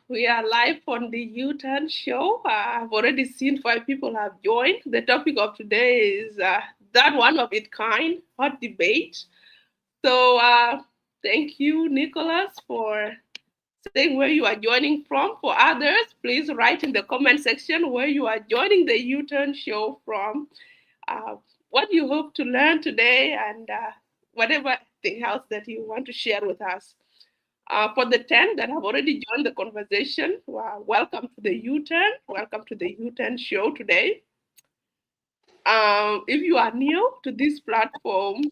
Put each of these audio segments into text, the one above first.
We are live on the U-Turn show. I've already seen 5 people have joined. The topic of today is that one of its kind, hot debate. So thank you, Nicholas, for saying where you are joining from. For others, please write in the comment section where you are joining the U-Turn show from, uh, what you hope to learn today, and whatever thing else that you want to share with us. For the 10 that have already joined the conversation, welcome to the U-Turn. Welcome to the U-Turn show today. If you are new to this platform,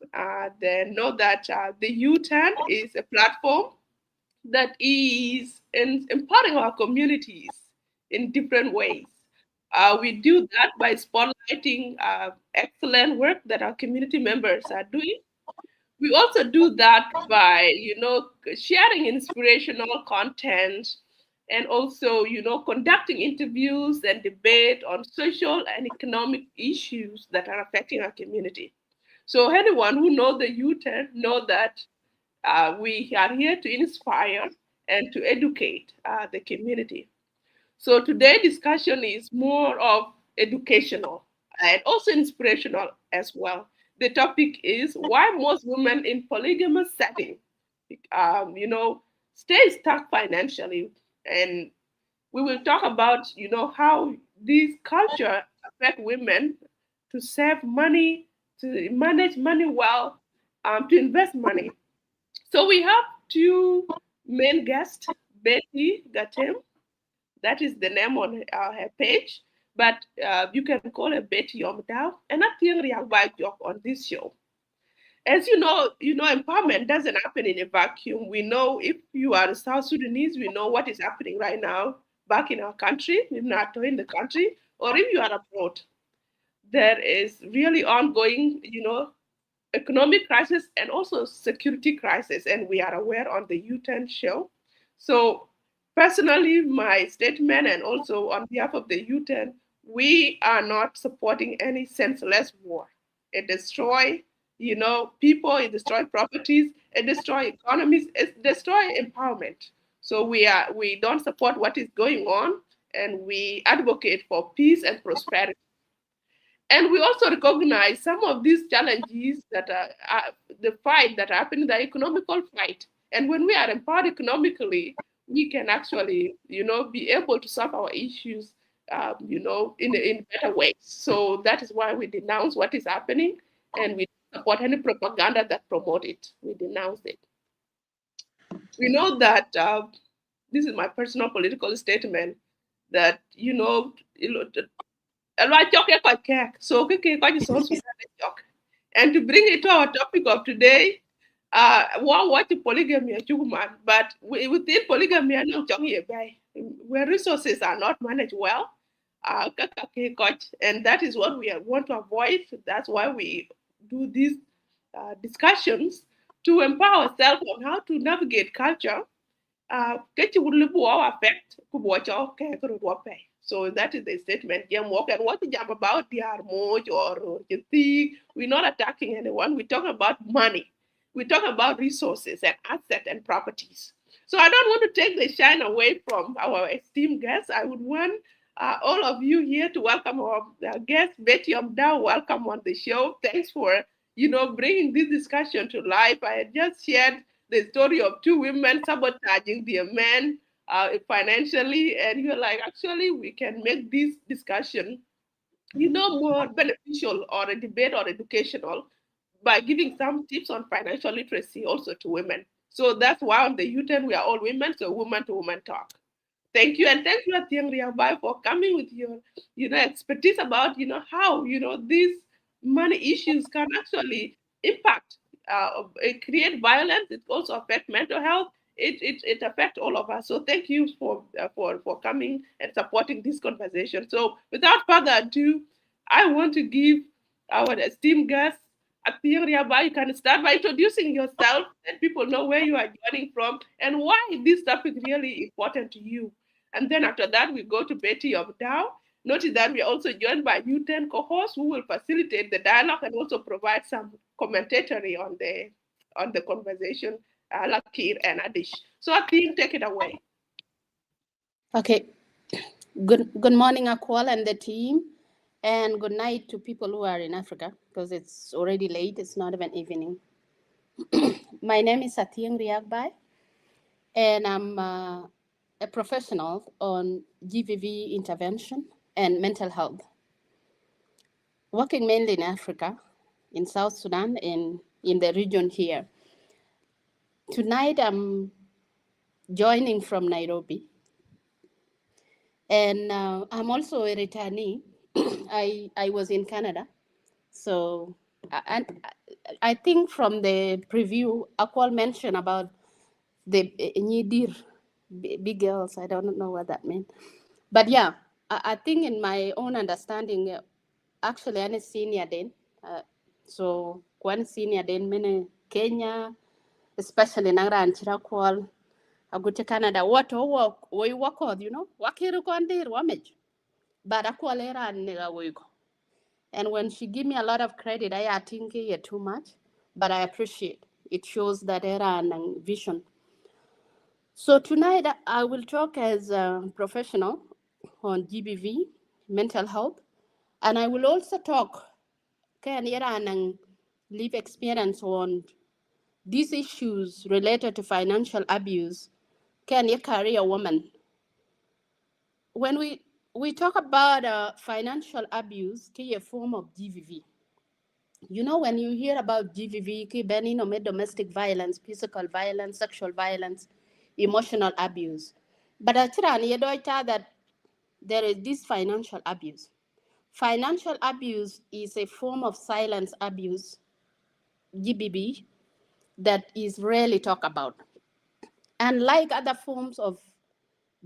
then know that the U-Turn is a platform that is empowering our communities in different ways. We do that by spotlighting excellent work that our community members are doing. We also do that by sharing inspirational content, and also conducting interviews and debate on social and economic issues that are affecting our community. So anyone who knows the youth know that we are here to inspire and to educate the community. So today's discussion is more of educational and also inspirational as well. The topic is why most women in polygamous setting, stay stuck financially, and we will talk about how these culture affect women to save money, to manage money well, to invest money. So we have two main guests, Betty Gatem, that is the name on her page. But you can call her Betty Yomdao and Athieng Riakbai on this show. As empowerment doesn't happen in a vacuum. We know if you are a South Sudanese, we know what is happening right now back in our country, if not in the country, or if you are abroad. There is really ongoing, economic crisis and also security crisis, and we are aware on the U10 show. So personally, my statement and also on behalf of the U10, we are not supporting any senseless war. It destroy, people, it destroy properties, it destroy economies, it destroy empowerment. So we don't support what is going on, and we advocate for peace and prosperity. And we also recognize some of these challenges that are the fight that happen in the economical fight. And when we are empowered economically, we can actually, be able to solve our issues, in better ways. So that is why we denounce what is happening, and we support any propaganda that promote it. We denounce it. We know that this is my personal political statement that so and to bring it to our topic of today, what polygamy but within polygamy where resources are not managed well, and that is what we want to avoid. That's why we do these discussions to empower ourselves on how to navigate culture. Cái chi would live affect so that is the statement. Jam walk and what jam about the armoj or we're not attacking anyone. We talk about money. We talk about resources and assets and properties. So I don't want to take the shine away from our esteemed guests. I would want all of you here to welcome our guest, Betty Omdao. Welcome on the show. Thanks for bringing this discussion to life. I had just shared the story of two women sabotaging their men financially, and you're like, actually, we can make this discussion, more beneficial or a debate or educational by giving some tips on financial literacy also to women. So that's why on the U10 we are all women, so woman to woman talk. Thank you, and thank you, Athieng Riakbai, for coming with your, expertise about, how, these money issues can actually impact, it create violence. It also affect mental health. It affects all of us. So thank you for coming and supporting this conversation. So without further ado, I want to give our esteemed guest, Athieng Riakbai. You can start by introducing yourself, let people know where you are joining from and why this topic really important to you. And then after that, we go to Betty of Dow. Notice that we are also joined by new 10 co-hosts who will facilitate the dialogue and also provide some commentary on the conversation, Lakir and Adish. So Akim, take it away. Okay. Good morning, Akwal and the team, and good night to people who are in Africa because it's already late. It's not even evening. My name is Athieng Riakbai, and I'm a professional on GVV intervention and mental health, working mainly in Africa, in South Sudan, and in the region here. Tonight, I'm joining from Nairobi, and I'm also a returnee. I was in Canada. So, and I think from the preview, Akwal mentioned about the Nyidir, big girls. I don't know what that means. But yeah, I think in my own understanding, actually, I'm a senior then. So, one senior then, many Kenya, especially Nara and Chirakwal, I go to Canada. What work, we work on, Wakiru Kondir, Wamage. But Akwal era and Nigga. And when she give me a lot of credit, I think it too much, but I appreciate. It shows that era and vision. So tonight I will talk as a professional on GBV, mental health, and I will also talk can era and live experience on these issues related to financial abuse. Can you carry a woman? When we talk about financial abuse, can a form of GVV. When you hear about GVV, domestic violence, physical violence, sexual violence, emotional abuse. But actually, you don't tell that there is this financial abuse. Financial abuse is a form of silence abuse, GBB, that is rarely talked about. And like other forms of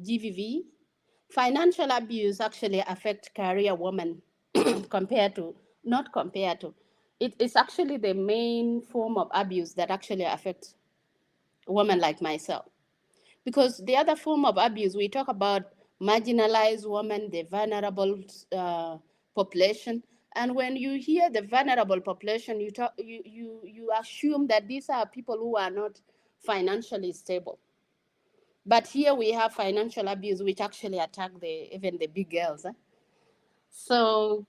GVV, financial abuse actually affect career women compared to, not compared to, it is actually the main form of abuse that actually affects women like myself. Because the other form of abuse, we talk about marginalized women, the vulnerable population. And when you hear the vulnerable population, you assume that these are people who are not financially stable. But here we have financial abuse, which actually attack even the big girls. So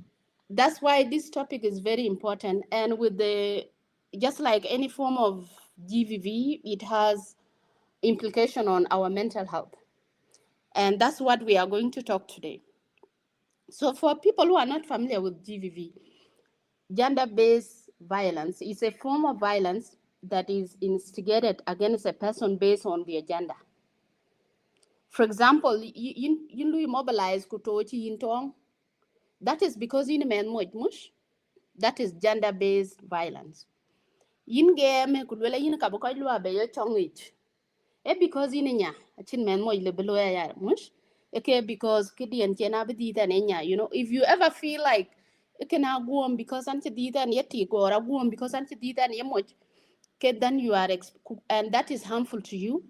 that's why this topic is very important. And with just like any form of GVV, it has implication on our mental health. And that's what we are going to talk today. So for people who are not familiar with GVV, gender-based violence is a form of violence that is instigated against a person based on their gender. For example, you mobilize kutochi yintong. That is because in men much. That is gender-based violence. Yin game kulwela yin kabukoy lua be yo chongich. Because in nya achin men mo ile below ya mush. Because kidi and chena bedi than enya. If you ever feel like it can go on because anti di than yeti go or go on because anti di than yemuch. Then you are and that is harmful to you.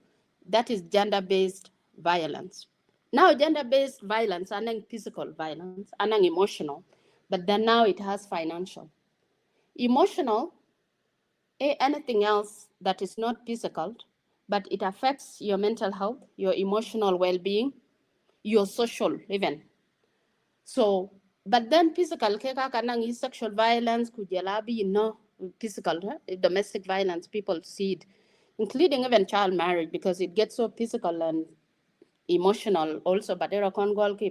That is gender-based violence. Now, gender-based violence, and physical violence, and emotional, but then now it has financial. Emotional, anything else that is not physical, but it affects your mental health, your emotional well-being, your social even. So, but then physical, is sexual violence, kujalabi, physical, domestic violence, people see it, including even child marriage, because it gets so physical and emotional also, but there are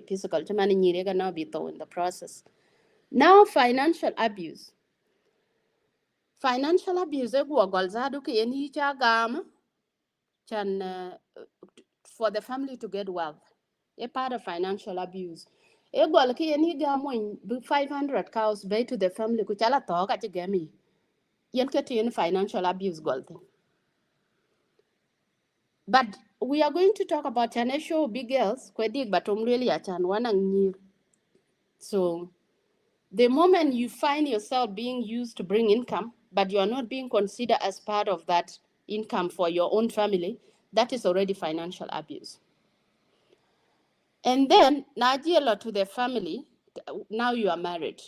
physical to many now be in the process. Now financial abuse. Financial abuse golzadu ki eni gam can for the family to get wealth. A part of financial abuse. E gol ki eni gam 500 cows bay to the family ku chala to ka gami. Yen ke financial abuse golte. But we are going to talk about an show big girls kwedik batom really achan wanang nyir. So the moment you find yourself being used to bring income, but you are not being considered as part of that income for your own family, that is already financial abuse. And then, Najila to the family, now you are married.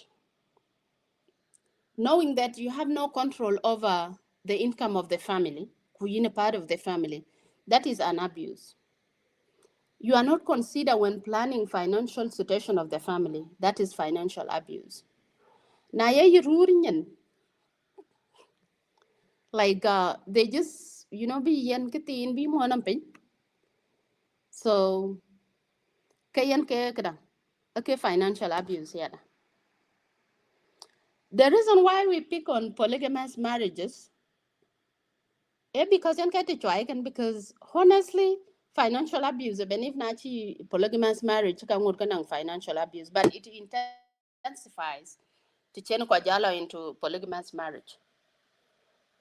Knowing that you have no control over the income of the family, who are part of the family, that is an abuse. You are not considered when planning financial situation of the family. That is financial abuse. Na ye rurinyan, like they just be yen kitin be mo pin. So kayan ke kada. Okay, financial abuse yeah. The reason why we pick on polygamous marriages because yan kati try can because honestly financial abuse even if nachi polygamous marriage ka ngur kanang financial abuse but it intensifies to change kwa jalo into polygamous marriage.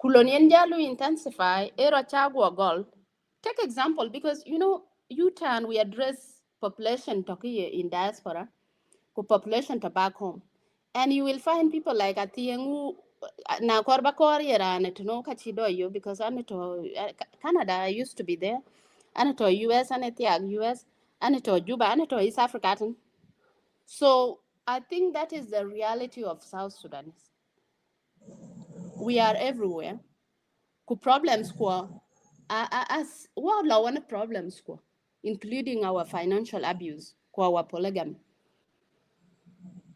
Kulonien jalu intensify era chagwa goal. Take example because Utan we address population toki in diaspora, ku population to back home. And you will find people like Athieng who na korba koryera ne to know kachido you because I'm to Canada I used to be there. And to US and US and to Juba and to East Africa. So I think that is the reality of South Sudanese. We are everywhere. Ku problems kwa as what la one problems kwa including our financial abuse kwa our polygamy.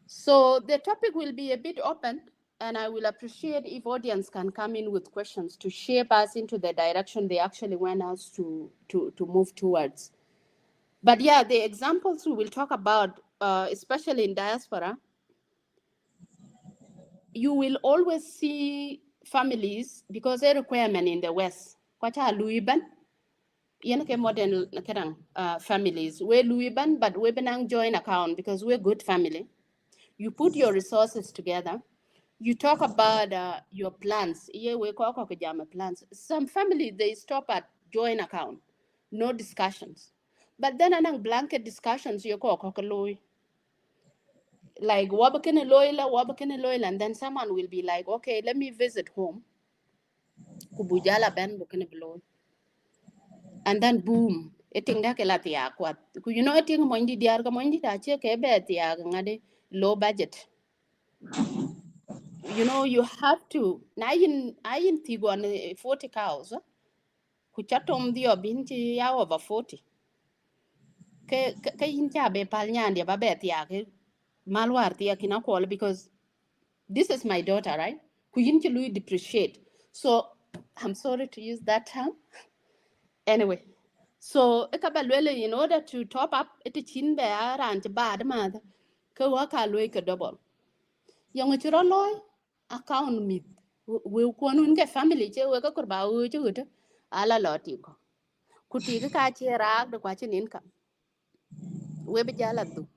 So the topic will be a bit open and I will appreciate if audience can come in with questions to shape us into the direction they actually want us to move towards. But yeah, the examples we will talk about, especially in diaspora, you will always see families because a requirement in the West. Kwacha Louis yen ke modern families we Louis but we benang joint account because we're good family. You put your resources together. You talk about your plans. Yeah, we call plans. Some family they stop at joint account, no discussions. But then anang blanket discussions you call like wabakene loyal, and then someone will be like, okay, let me visit home. Kubujala ben bukene below. And then boom, eting da ke latia kwat. Eting moindi diar ka moindi ta che ke be tia ngade low budget. You have to na yin tigon 40 cows. Ku chatom dio binti ya over 40. Ke yin cha be pal nyandi ba be tia ke malwar tia kina kwol because this is my daughter, right? Ku yin chi lui depreciate. So I'm sorry to use that term. Anyway, so ekabalwele in order to top up it chin be around bad mother ke waka loy ke double. Yang chiro loy account mit we kwanu ke family che we ka kurba u chu tu ala loti ko. Kuti ka che rag de kwa chin income. We be jala du.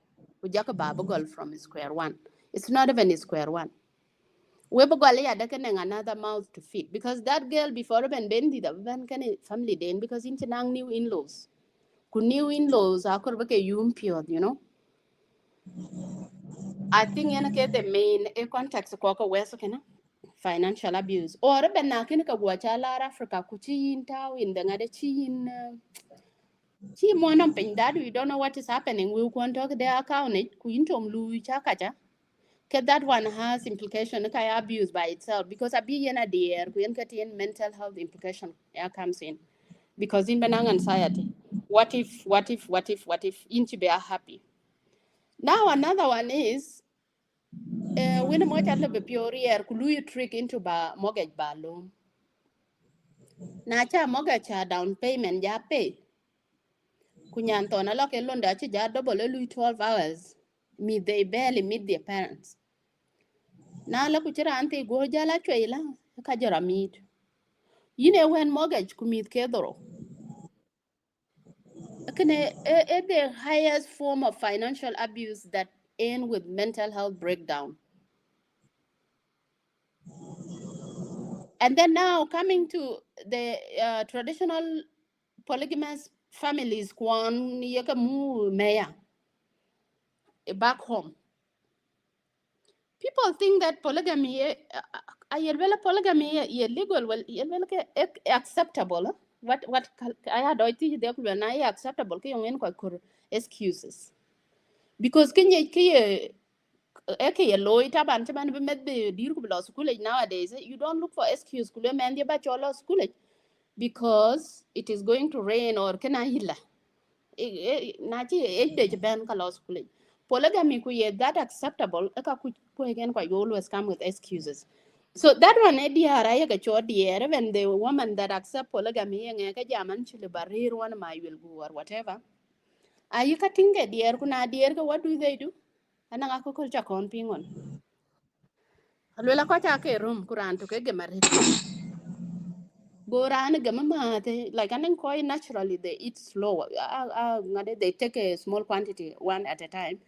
We jaka baba girl from square one. It's not even square one. We be gole ya de another mouth to feed because that girl before ben bendi the ben can family den because in nang new in-laws. Ku new in-laws akor bake yum. I think yana ke the main context ko ko weso kana financial abuse or ben na kin ka gwacha la Africa ku chi in tao in the ngade chi mo nam pen that we don't know what is happening we want to the account ku in tom lu cha kacha ke that one has implication ka abuse by itself because abi yana there ku yan ka mental health implication comes in because in benang anxiety what if inchi be happy. Now another one is when mo chat be pure ku lu trick into ba mortgage ba loan. Na cha mortgage cha down payment ja pay. Kunyan to na lo ke loan da chi ja double lu 12 hours. They barely meet their parents. Na la ku chira ante go jala chweila ka jara meet. When mortgage ku meet ke doro. Kene the highest form of financial abuse that end with mental health breakdown. And then now coming to the traditional polygamous families, kwan yakamu meya back home. People think that polygamy, polygamy, legal, well, acceptable. What I had I think they could acceptable. Excuses because Kenya eke loy taban taban be med be dir ku lo school nowadays you don't look for excuse ku le men dia ba cholo school because it is going to rain or kana hila na chi age de ben ka law school. Polygamy ku ye that acceptable ka ku again kwa you always come with excuses. So that one diara ya ga cho diere when the woman that accept polygamy nge ka jaman chile barir one ma will go or whatever. Are you cutting a dear kuna dear what do they do? Ananga ko ko cha kon pingon. Alwela ko cha ke room kuran to ke gemarit. Go ran gamma like an koi naturally they eat slow. They take a small quantity one at a time.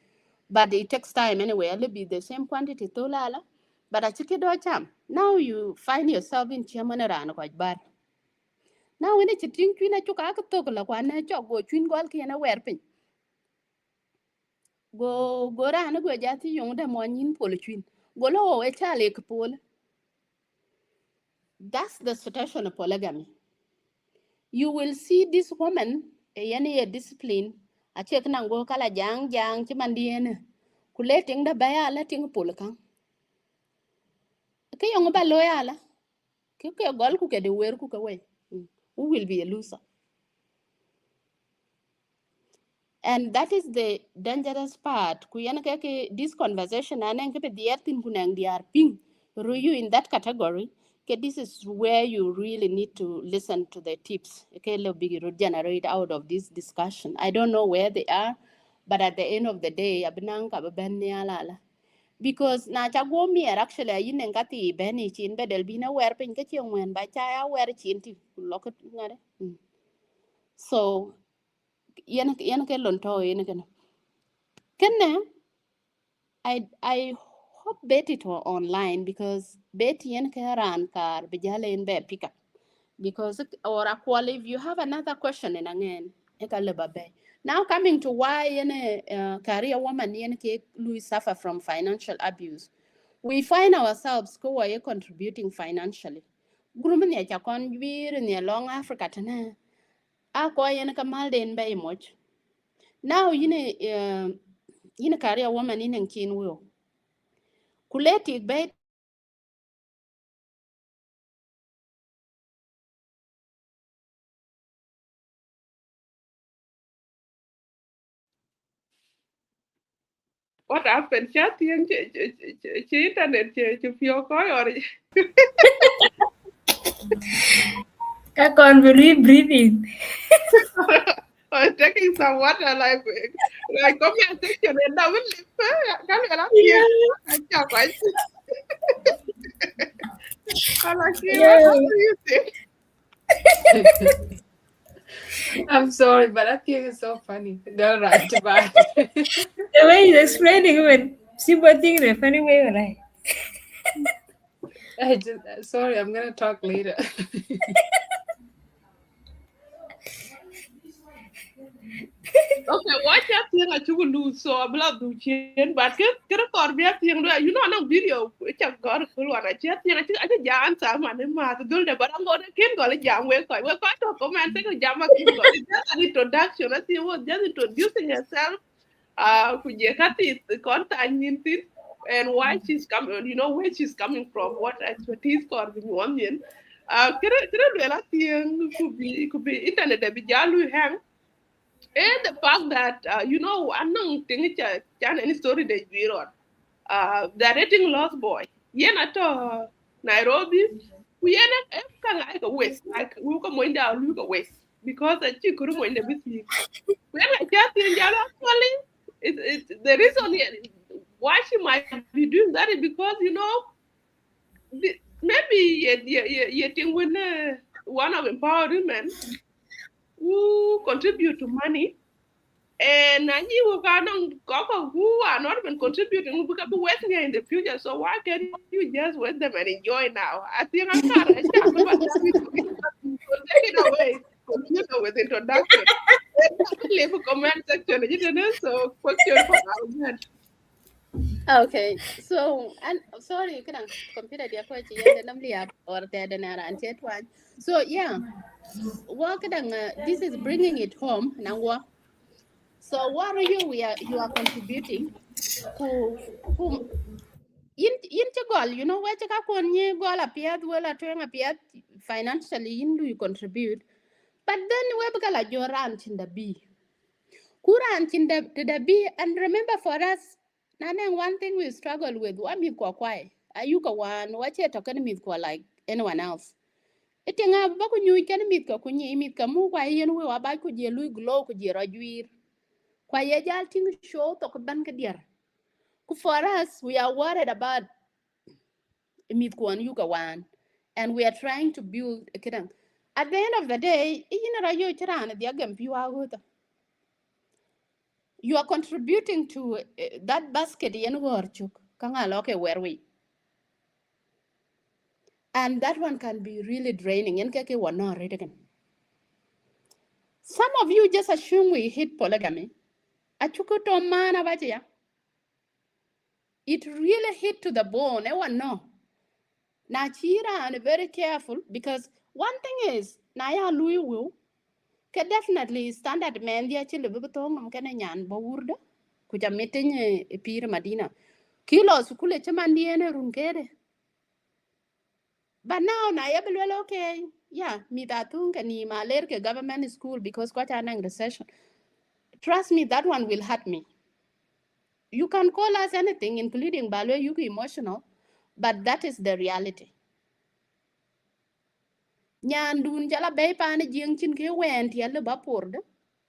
But it takes time anyway. It'll be the same quantity to lala. But I check it out cham. Now you find yourself in chairman around quite bad. Now when it's a drink twin a chuka to la one go twin golki and a wearpin. Go ran go jati young them one in polytwin. Go low a chalik pole. That's the situation of polygamy. You will see this woman a discipline a check nango kala jang chimandiene kuleting the baya letting pulka ke yong ba loyala ke gol ku ke de wer ku ke we who will be a loser. And that is the dangerous part ku yan ke this conversation anen ke diatin kunang diar ping you in that category. Okay, this is where you really need to listen to the tips. Okay, big generate out of this discussion. I don't know where they are, but at the end of the day, abnang ka ben niala. Because na cha go mi actually yin en kati beni chin bedel bina wer pin ke chiong wen ba cha ya wer chin ti lokot ngare. So yen ke lon to yen ke kenne I hope Betty to online because Betty and Karan kar bijale in be pick up because or actually if you have another question in again babe. Now coming to why a career woman yen ke Louis suffer from financial abuse. We find ourselves ko are contributing financially. Gurumen ya chakon wir ni long Africa tana. A ko yen kamal den be much. Now career woman in kin will. Kuleti be What happened? Chatting internet pure call or I can't believe breathing. or taking some water like comment section and now will can you not hear? Yeah, I like yeah. what do you think? I'm sorry, but that thing is so funny. They're right about The way he's explaining it, sympathy in a funny way, right? I just sorry, I'm gonna talk later. Okay, watch that thing I will lose so I'm not do chin, but get a car be a thing. You know, no video which I've got a full one. I just think I just jam some and then my do the but I'm going to kin go jam we're quite to comment second jam a kin go. It's just an introduction. I see what just introducing herself. Kujekati the contact and why she's coming, you know, where she's coming from, what expertise got in one yin. Kira thing could be internet be jalu hang. And the fact that you know, I don't think it's any story that we on. The rating lost boy. Yena to Nairobi. We yena kind like a west, like we come in down look a west because the chick room in the business. When I just in actually, the why she might be doing that is because you know maybe you think when one of empowered women who contribute to money and you who are not even contributing who become waiting in the future. So why can't you just wait them and enjoy now? I think I can't. I can't. But take it away. Continue with introduction. Leave a comment section. You know, so question for our okay. So and sorry, can computer dia ko chi yende namli up or the nara and one. So yeah, this is bringing it home now. So what are you are contributing who in gol, you know, where chaka konye gol appeared well at appeared financially in do you contribute, but then we become like your ranch in the bee. Kuran chin to the be, and remember for us, Nana, one thing we struggle with, what me kwa kwai. Ayuka one, what you talking me kwa like anyone else. Iti nga ba ku nyuj kan mit ka ku nyi mit ka mu kwa yen we wa ba ku je lui glow ku je rajuir kwa ye jal ting show to ku ban ka dier ku for us we are worried about mit ku an yuka wan and we are trying to build a kidan at the end of the day yin ra yo tirana dia gam piwa go you are contributing to that basket yen wor chuk kanga loke where we and that one can be really draining yen keke wa no read again. Some of you just assume we hate polygamy. Achukuto mana baja. It really hit to the bone. Ewa no. Na chira and very careful because one thing is na ya lui will can definitely standard man dia chile bubutong am kana nyan bawurda kuja meeting e pir madina. Kilo sukule chamandi ene runkere. But now na ya belwel okay. Yeah, me that tunga ni maler ke government school because kwa nang recession. Trust me, that one will hurt me. You can call us anything, including Balwe Yuki emotional, but that is the reality. Nyan dun jala bay pan jing chin ke went yalla bapord.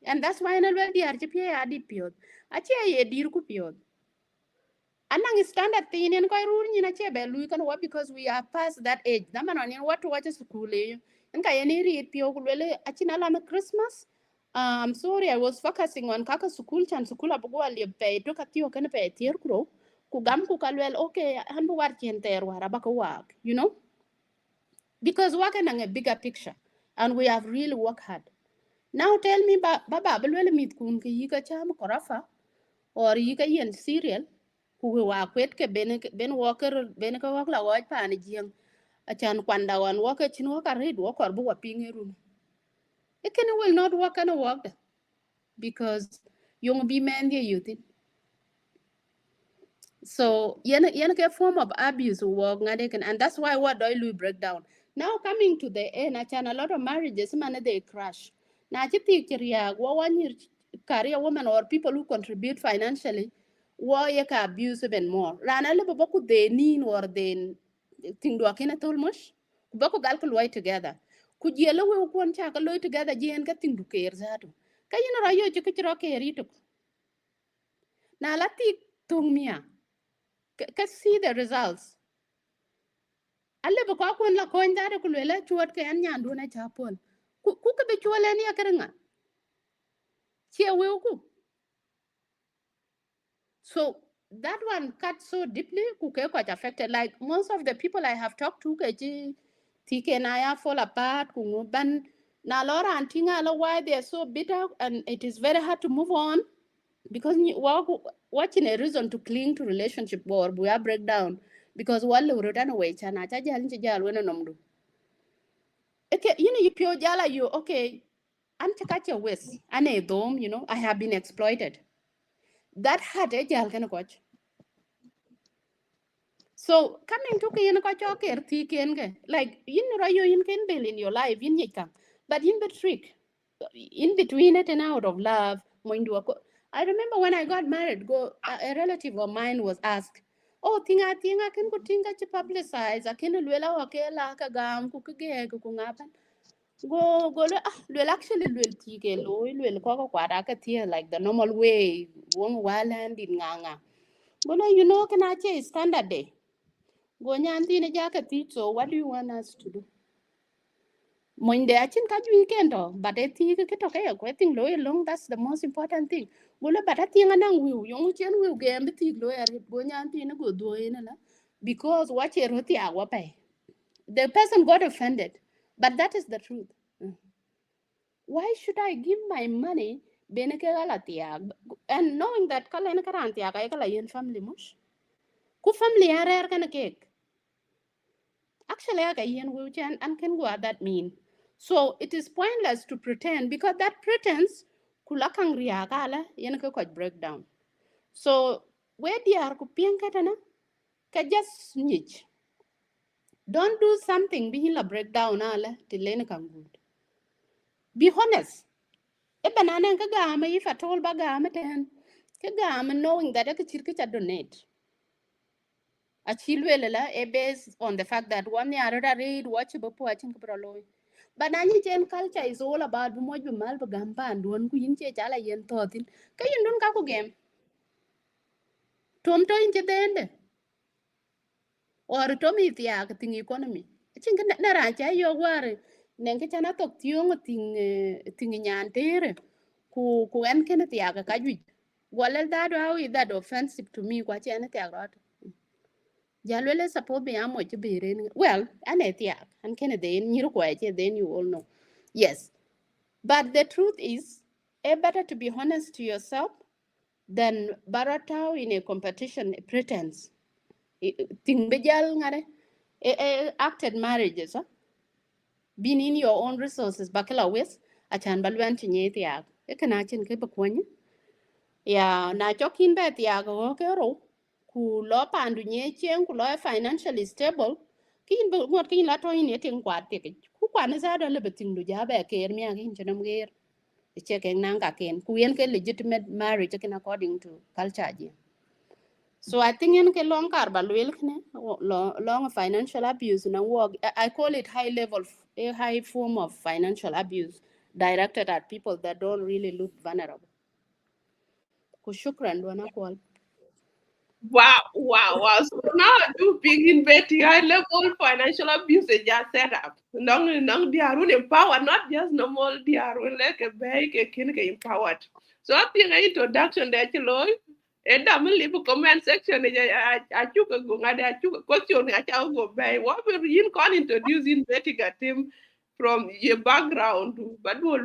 And that's why na well diar chipye adi piod. Ache ye dir ku piod. Anang standard thing in koi run in a chebe lui kan what because we are past that age. Naman on what to watch school eh. And kaya ni read pio kulele achinala na Christmas. Sorry, I was focusing on kaka sukul chan sukul abugo ali pay to katio kan pay tier kuro. Kugam kukalwel okay hanbu war chen ter war abaka work, you know? Because working on a bigger picture. And we have really worked hard. Now tell me baba belwel mit kun ki yika cham korafa or yika yen cereal ku wa kwet ke ben walker ben ka wak la waj pa ni jing achan kwanda wan walker chin walker read walker bu wa pingerun. It can will not work and work because young be man the youth. So yen ke form of abuse work and that's why what do you break down. Now coming to the end, a lot of marriages man they crash. Now I one year career woman or people who contribute financially why ka abuse even more. Rana le boku de nin or den thing do akina tolmush. Boku gal ko together. Could yellow we won chaka loy together jen ka thing do care zato. Kayina rayo chikiro care ito. Now lati tung mia can see the results. Alle ba kwa kun la coin da ku le chuot ke an nyan du na chapon. Ku ke be chuole ni akarenga. Che we ku. So that one cut so deeply ku ke quite affected. Like most of the people I have talked to ke ji TK na ya fall apart ku ban na lora antinga lo why they are so bitter and it is very hard to move on because watching a reason to cling to relationship or we are breakdown because one lo rotan away chana cha jal chi jal wena nomdu okay you pure jala you okay I'm chakacha west ane dom I have been exploited that had a jal kana coach so coming to ke yen ko choker ti ken ke like rayo in ken bill in your life in yika but in the trick in between it and out of love I remember when I got married a relative of mine was asked oh tinga can go tinga to publicize I can lwela wakela ka gam ku ke ku ngapan go lwel actually lwel ti ke lo lwel ko kwara ka tie like the normal way won waland in nganga go can I standard day go nyanti ne jaka teach so what do you want us to do Monde achin ka weekend but I think ke to kaya kwetting lo long that's the most important thing golo but I think anang wi yung chen wi game ti lo er go nyanti ne go do ina la because what you roti agwa pay the person got offended but that is the truth. Why should I give my money beneke gala tiag and knowing that kala ina karan tiag ay kala yin family mush ku family are kana cake actually I yen wheelchair and can go at that mean. So it is pointless to pretend because that pretense kulakang riagala yen ko breakdown. So where they are kupiang katana ka just niche. Don't do something being a breakdown ala till good. Be honest. e banana ka gama if at all ba gama ten ka gama knowing that ka chirka cha donate a chilwele la e based on the fact that one ya ra read watch bo po achin ko loy banani chen culture is all about mo ju mal ba gamba andon ku yin che chala yen totin ka yin don ka ku gem tom to in che dende or to mi tia ka ting economy chin ka na ra cha yo war nen ka chana tok tiong ting nyan tere ku en ken tia ka ju gwalel that how is that offensive to me kwa chen tia rot jalwele support be amo to be ren well ane tia an ken de nyiru kwa che then you all know yes but the truth is better to be honest to yourself than baratao in a competition pretense ting bejal ngare acted marriages huh? Being in your own resources bakala wes achan balwan tinye tia e kana chen ke bakwani ya na chokin be tia go ke ro ku lo pandu nye chen ku lo financially stable kin bo ngot kin la to ni tin kwat te ku kwan za do le betin du ja be ke mi akin chenam ger che ke nang ka ken ku yen ke legitimate marriage ken according to culture ji. So I think in ke long kar ba lwel kne long financial abuse na work I call it high level a high form of financial abuse directed at people that don't really look vulnerable. Kushukran dwana kwal. Wow, wow, wow. So now I do big in betting high level financial abuse is just set up. Nong they are empowered, not just normal they are like a big a kin empowered. So I think an introduction that you know, and I'm leave a comment section. I took a go, I took a question. I shall go by. What will you call introducing betting at him from your background? But well,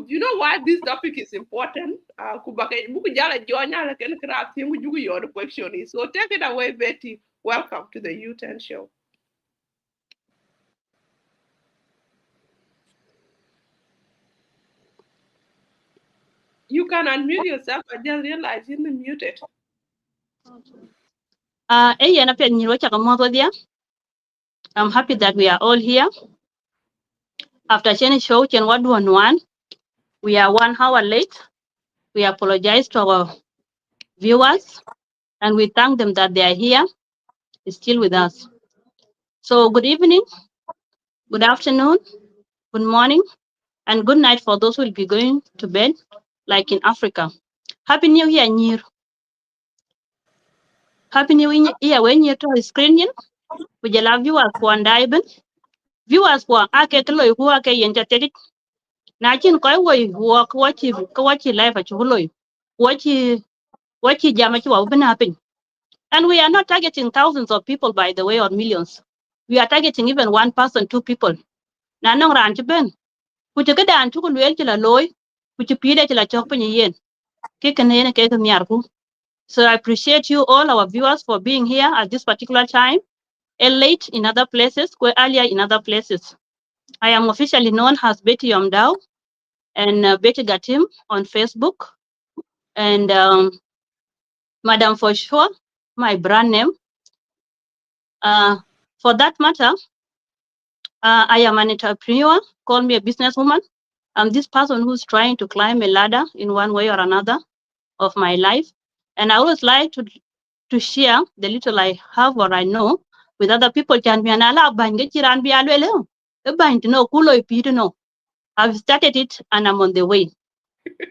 you know why this topic is important? Ku baka buku jala jonya la ken kra tingu jugu your question is. So take it away, Betty. Welcome to the U10 show. You can unmute yourself. I just realized you're muted. Na pia nyiro chaka moto dia. I'm happy that we are all here. After Cheney show, Chen one, we are 1 hour late. We apologize to our viewers and we thank them that they are here, still with us. So good evening, good afternoon, good morning, and good night for those who will be going to bed, like in Africa. Happy New Year, Nyir. Happy New Year when you're to screen in. We love viewers for Andaiben. Viewers for Ake Kalo who are Kayenja na chin koi woi walk watch life at chuloi watch jama chu open happen, and we are not targeting thousands of people, by the way, or millions. We are targeting even one person, two people. Na nong ran ben ku te dan chu lwel chi la loy ku chi pide chi la chok pin yen ke ken ne ke nyar ku. So I appreciate you all our viewers for being here at this particular time and late in other places, earlier in other places. I am officially known as Betty Yomdao and Betty Gatim on Facebook. And Madam for sure, my brand name. For that matter, I am an entrepreneur. Call me a businesswoman. I'm this person who's trying to climb a ladder in one way or another of my life. And I always like to share the little I have or I know with other people. I've started it and I'm on the way.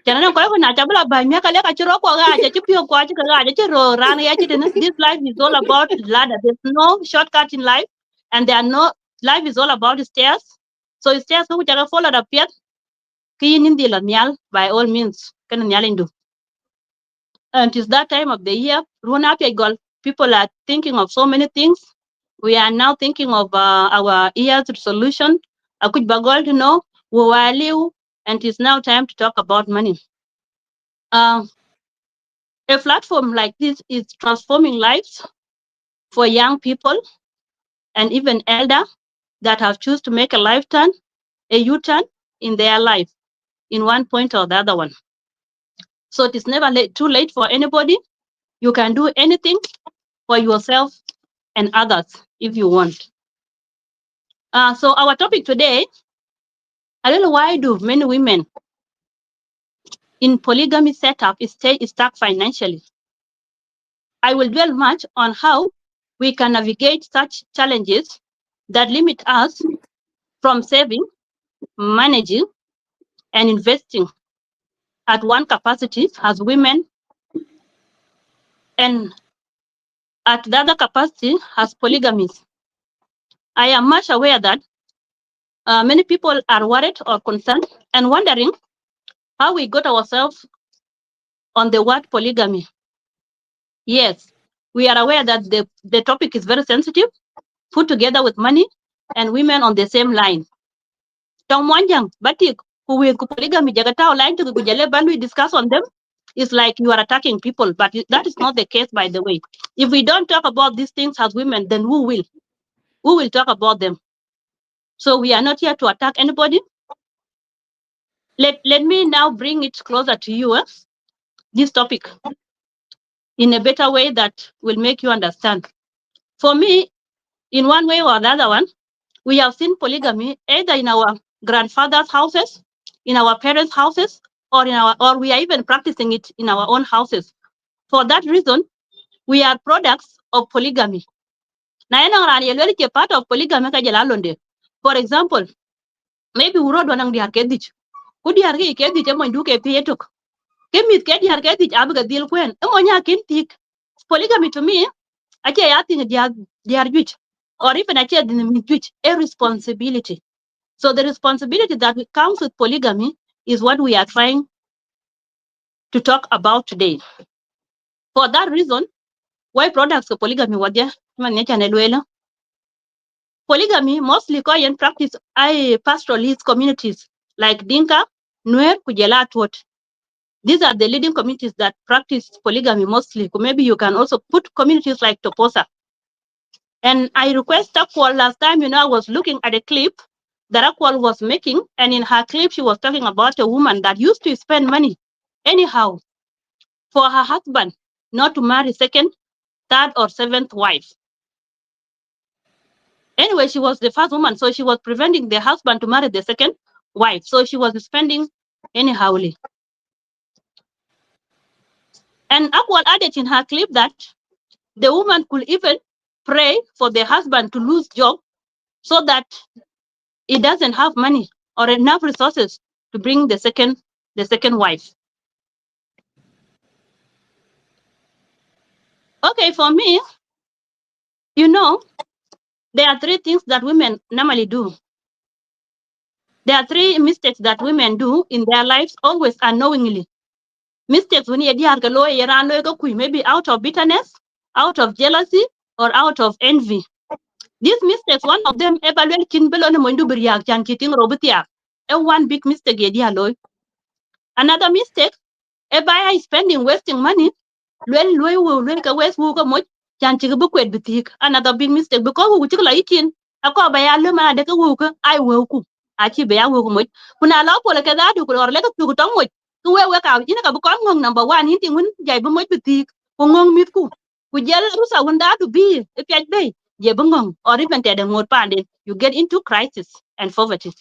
Chanana ko ko na chabla ba mi kale ka chiro ko ga cha chipio ko cha ga cha chiro ran ya chitene. This life is all about ladder. There's no shortcut in life, and there are no life is all about stairs. So stairs ko cha follow the piet ki nindi la nyal by all means kan nyal indu. And it's that time of the year. Runa pe gol people are thinking of so many things. We are now thinking of our year's resolution. Akuj bagol to know who are live, and it's now time to talk about money. Uh, A platform like this is transforming lives for young people and even elder that have choose to make a life turn, a U-turn in their life in one point or the other one. So it is never too late for anybody. You can do anything for yourself and others if you want. So our topic today, I don't know why do many women in polygamy setup stay stuck financially. I will dwell much on how we can navigate such challenges that limit us from saving, managing, and investing at one capacity as women and at the other capacity as polygamies. I am much aware that many people are worried or concerned and wondering how we got ourselves on the word polygamy. Yes, we are aware that the topic is very sensitive, put together with money and women on the same line. Batik polygamy jagatao line to we discuss on them. It's like you are attacking people, but that is not the case, by the way. If we don't talk about these things as women, then who will? Who will talk about them? So we are not here to attack anybody. Let me now bring it closer to you, this topic, in a better way that will make you understand. For me, in one way or the other one, we have seen polygamy either in our grandfather's houses, in our parents' houses, or we are even practicing it in our own houses. For that reason, we are products of polygamy. Now, part of polygamy. For example, maybe we wrote one diar kedich. Ku diar ke kedich e mo nduke pietok. Ke mit ke diar kedich abiga dil kwen. E mo nya kin tik. Polygamy to me, ache ya ting diar juich. Or even ache din mit juich. A responsibility. So the responsibility that comes with polygamy is what we are trying to talk about today. For that reason, why products of polygamy were there? Polygamy mostly occur in practice pastoralist communities like Dinka, Nuer, Kujela, Tuot. These are the leading communities that practice polygamy mostly. Maybe you can also put communities like Toposa. And I request Akwal last time, I was looking at a clip that Akwal was making, and in her clip, she was talking about a woman that used to spend money anyhow for her husband not to marry second, third, or seventh wife. Anyway, she was the first woman, so she was preventing the husband to marry the second wife. So she was spending anyhowly. And Akwal added in her clip that the woman could even pray for the husband to lose job so that he doesn't have money or enough resources to bring the second wife. Okay, for me, there are three things that women normally do. There are three mistakes that women do in their lives, always unknowingly. Mistakes when maybe out of bitterness, out of jealousy, or out of envy. These mistakes, one of them, one big mistake. Another mistake, by spending, wasting money, another big mistake because we took like in a call by a luma de ka I will cook. Achi be a work much. When I love for like that, or let us do tongue much. To work out in a become number one, eating when Jai much boutique, Hong mit ku. Could yell Rusa when that to be a piat bay, Jebungong, or even Ted and more pandit, you get into crisis and poverty.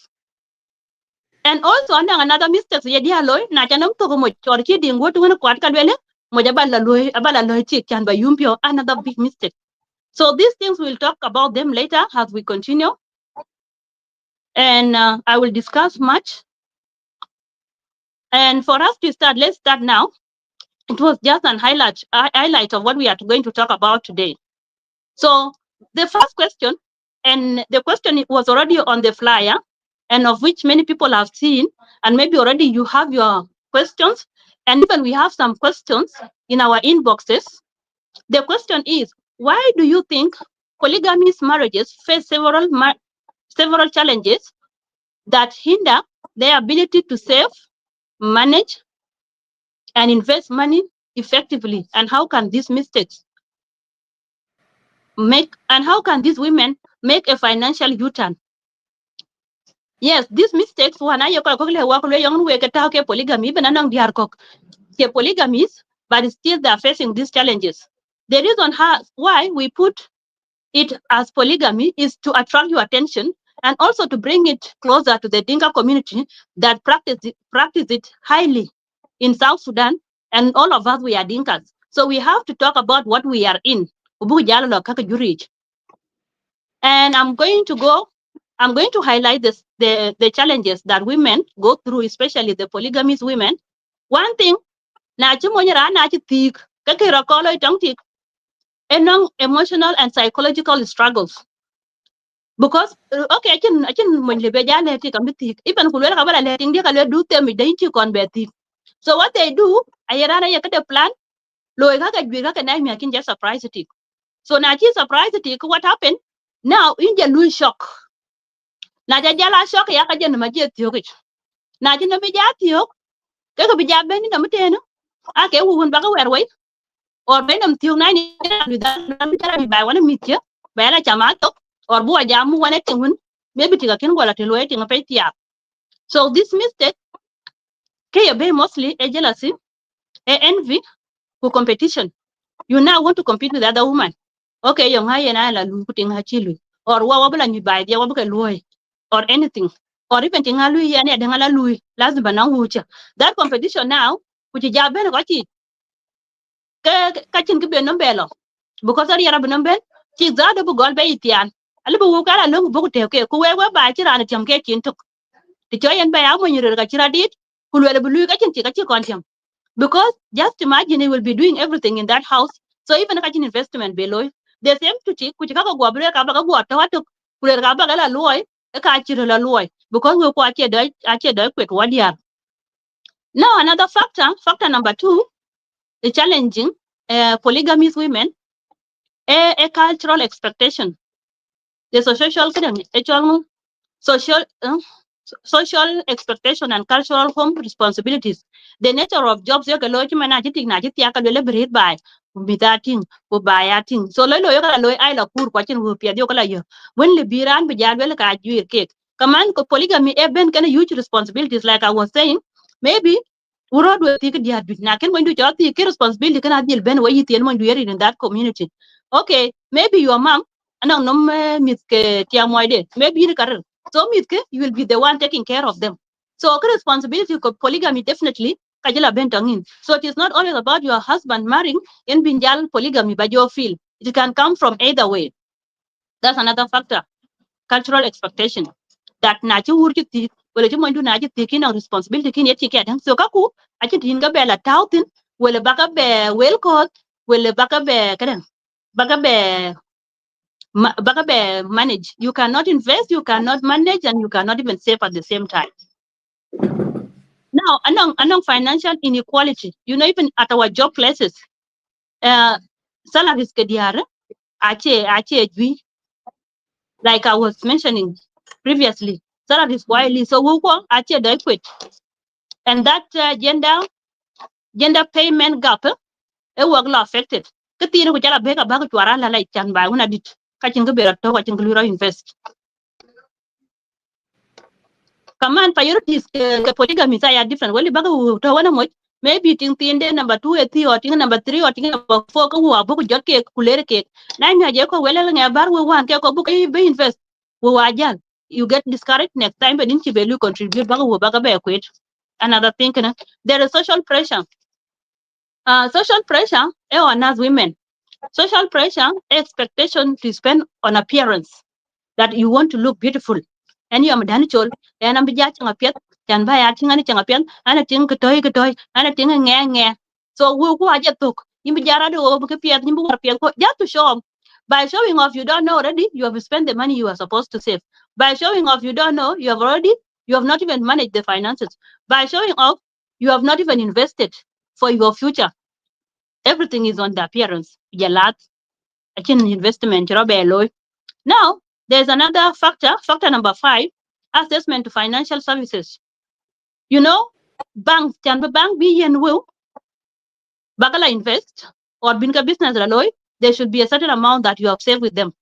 And also another mistake, yeah, loy, Natanam to much or kidding what to win a quart calvele, Mojabala loy, abala loy chick can by yumpio, another big mistake. So these things we'll talk about them later as we continue. And I will discuss much. And for us to start, let's start now. It was just an highlight of what we are going to talk about today. So the first question, and the question was already on the flyer, and of which many people have seen, and maybe already you have your questions, and even we have some questions in our inboxes. The question is, why do you think polygamous marriages face several challenges that hinder their ability to save, manage, and invest money effectively? And how can these mistakes how can these women make a financial U-turn? Yes, these mistakes, polygamy, even polygamies, but still they are facing these challenges. The reason why we put it as polygamy is to attract your attention and also to bring it closer to the Dinka community that practice it highly in South Sudan, and all of us, we are Dinkas. So we have to talk about what we are in. And I'm going to highlight the challenges that women go through, especially the polygamous women. One thing, na chi mo nyara na chi tik, ka ki ro ko lo tong tik, enong emotional and psychological struggles. Because okay, I can mo le be ja le tik am tik. Even ku le ka bala le ting dia ka le do them dey chi kon be tik. So what they do, ayara na yakade plan, lo ka ka jwi ka na mi akin just surprise tik. So na chi surprise tik, what happened? Now in the lose shock. Na ja jala shock ya ka jen ma je tiyo ki. Na ji no be ja tiyo, ka ka be ja be ni no mte no. A ke wu ba ka wer wei. Or be nam tiyo na ni da bi ba wala mitya. Ba la chama to or bu ja mu wane tingun. Maybe tiga kin gola te lo e tinga pe tiya. So this mistake ke be mostly a jealousy, a envy, for competition. You now want to compete with the other woman. Okay, yung haya na la lu kuting ha chilu. Or wa bala ni ba dia wa ba lu or anything. Or even tinga lu ya ni adanga la lu. Lazima na wucha. That competition now, which is jabe na kachi. Kachin ke be no belo. Because ari ara be no ben, chi za de bu gol be itian. Ali bu ka la lu bu te ke ku we ba chi ran tiam ke chin tok. Ti choyen ba ya mo ni re ka chi radit. Ku le bu lu ka chin ti ka chi kon tiam. Because just imagine he will be doing everything in that house. So even if investment below, the same to take which kaka go abre ka ba go ta watu kule ka ba la loy e ka chiro la loy because we ko ache da kwet wadia. Now another factor number 2, the challenging polygamous women a cultural expectation. The social social expectation and cultural home responsibilities. The nature of jobs you can na jitik na jitia ka le breed by bitating ko bayating. So lo yo ka lo ai la kur kwa chin wo pia yo kala yo. When le biran be jan wel ka juir cake. Kaman ko polygamy e ben kana huge responsibilities like I was saying. Maybe urod we tik dia bit na ken when do joti ke responsibility kana dil ben wa yiti en do in that community. Okay, maybe your mom anong nom mit ke tia moide. Maybe ni karer. So you will be the one taking care of them. So responsibility of polygamy definitely kajila bentangin. So it is not always about your husband marrying in binjal polygamy, but your feel. It can come from either way. That's another factor. Cultural expectation. That nachi wurti ti wala ti mondu nachi taking a responsibility kin yeti kedang. So kaku achi tinga bela tautin wala baka be well caught wala baka be kadang baka be manage. You cannot invest, you cannot manage, and you cannot even save at the same time. Now, anong financial inequality. You know, even at our job places, salaries kediara ache like I was mentioning previously. Salaries widely so we go ache quit, and that gender payment gap it work law affected. Ketino ko jala beka baga twara la like chan ba una dit kachin ko bera to kachin ko invest. Command priorities the polygamy are different. Well, to one maybe ting number 2 or ting number 3 or ting number 4 ko book jot ke kulere ke. Nine ya ko wele nga bar we wan ke ko book be invest. We wajal. You get discouraged next time but didn't you contribute baga be quit. Another thing there is social pressure. Social pressure on us women. Social pressure expectation to spend on appearance that you want to look beautiful. And you am chol and am bija changa piet chan ba ya tinga ni changa piet ana ting katoy ana ting nge so we ko aja tok imbi jara do ke piet nimbu war piet ko just to show by showing off you don't know already you have spent the money you are supposed to save. By showing off you don't know you have not even managed the finances. By showing off you have not even invested for your future. Everything is on the appearance. Yalat akin investment robe. Now, there's another factor number 5, assessment to financial services. You know, banks can be bank be and will bagala invest or binka business alloy, there should be a certain amount that you have saved with them.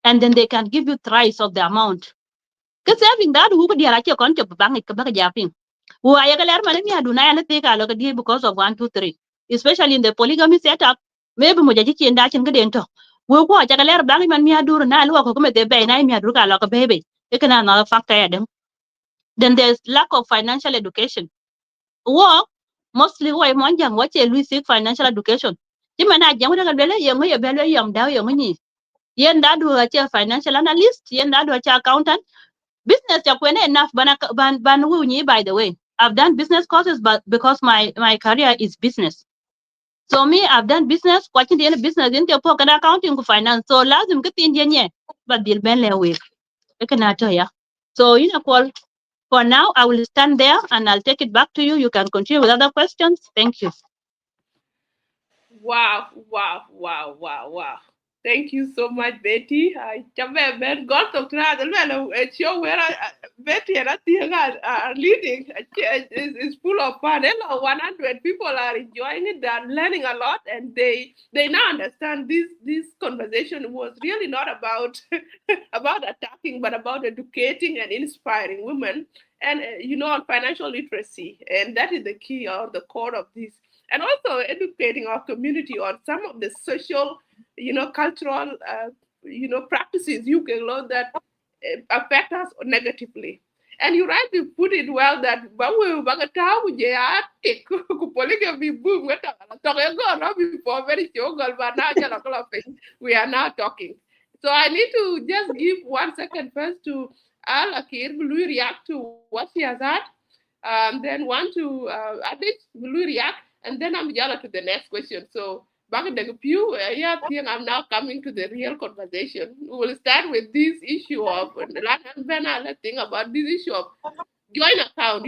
And then they can give you thrice of the amount. Because saving that who could like your account of bank japping. Who I do because of 1, 2, 3. Especially in the polygamy setup, maybe mujaji and that and get into. We watch a layer bank man me do na look the bay na me adruka like a baby. It can another factor. Then there's lack of financial education. Work mostly why monjang watch a seek financial education. Chimana jang da bele yang ya bele yam da yang ni. Yen da do a financial analyst, yen da do a accountant. Business ya kwene enough ban wu by the way. I've done business courses but because my career is business. So me I've done business, watching the business in the pocket accounting finance. So lazim ke tin ye but dil ben le we. Ya. So for now I will stand there and I'll take it back to you. You can continue with other questions. Thank you. Wow, wow, wow, wow, wow. Thank you so much, Betty. I chabe ben got to try the well, a show where Betty and Athieng are leading. It's full of fun. 100 people are enjoying it. They're learning a lot, and they now understand this conversation was really not about about attacking, but about educating and inspiring women, and on financial literacy, and that is the key or the core of this, and also educating our community on some of the social, cultural, practices you can learn that affect us negatively. And you rightly put it well that bawe bagatawu je atik ku polygamy boom ngata talk go before very sure but now we are now talking. So I need to just give 1 second first to Al Akir will react to what she has had, then one to Adit will react, and then I'm yellow to the next question. So back in the pew, yeah, I'm now coming to the real conversation. We will start with this issue of thing about this issue of joint account.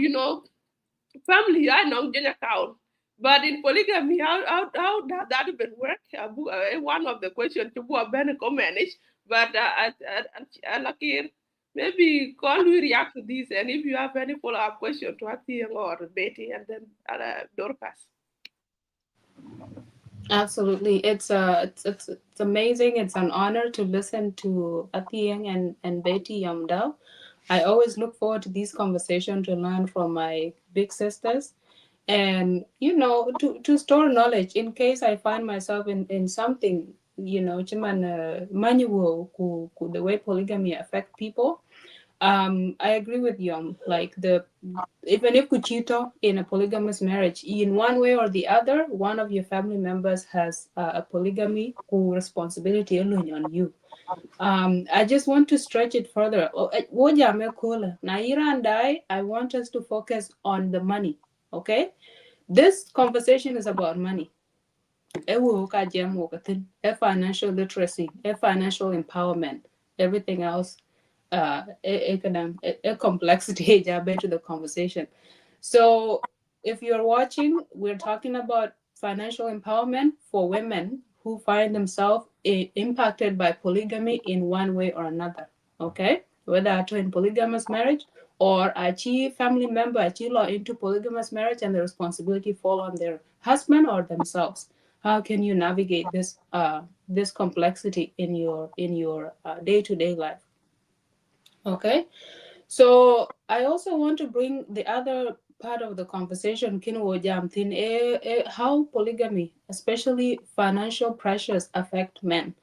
Family, I know joint account. But in polygamy, how does that even work? One of the questions to manage. But lucky, maybe call you react to this, and if you have any follow up question to Athieng or Betty, and then Dorcas. Absolutely. It's amazing. It's an honor to listen to Athieng and Betty Yamdao. I always look forward to these conversations to learn from my big sisters and to store knowledge in case I find myself in something, chiman manual the way polygamy affect people. I agree with you. Like even if Kuchito in a polygamous marriage, in one way or the other, one of your family members has a polygamy who responsibility alone on you. I just want to stretch it further. Naira and I want us to focus on the money. Okay, this conversation is about money. Financial literacy, financial empowerment, everything else a complexity to the conversation. So if you're watching, we're talking about financial empowerment for women who find themselves impacted by polygamy in one way or another. Okay, whether in polygamous marriage or achieve family member achieve law into polygamous marriage and the responsibility fall on their husband or themselves. How can you navigate this complexity in your day-to-day life? Okay, so I also want to bring the other part of the conversation, how polygamy, especially financial pressures, affect men.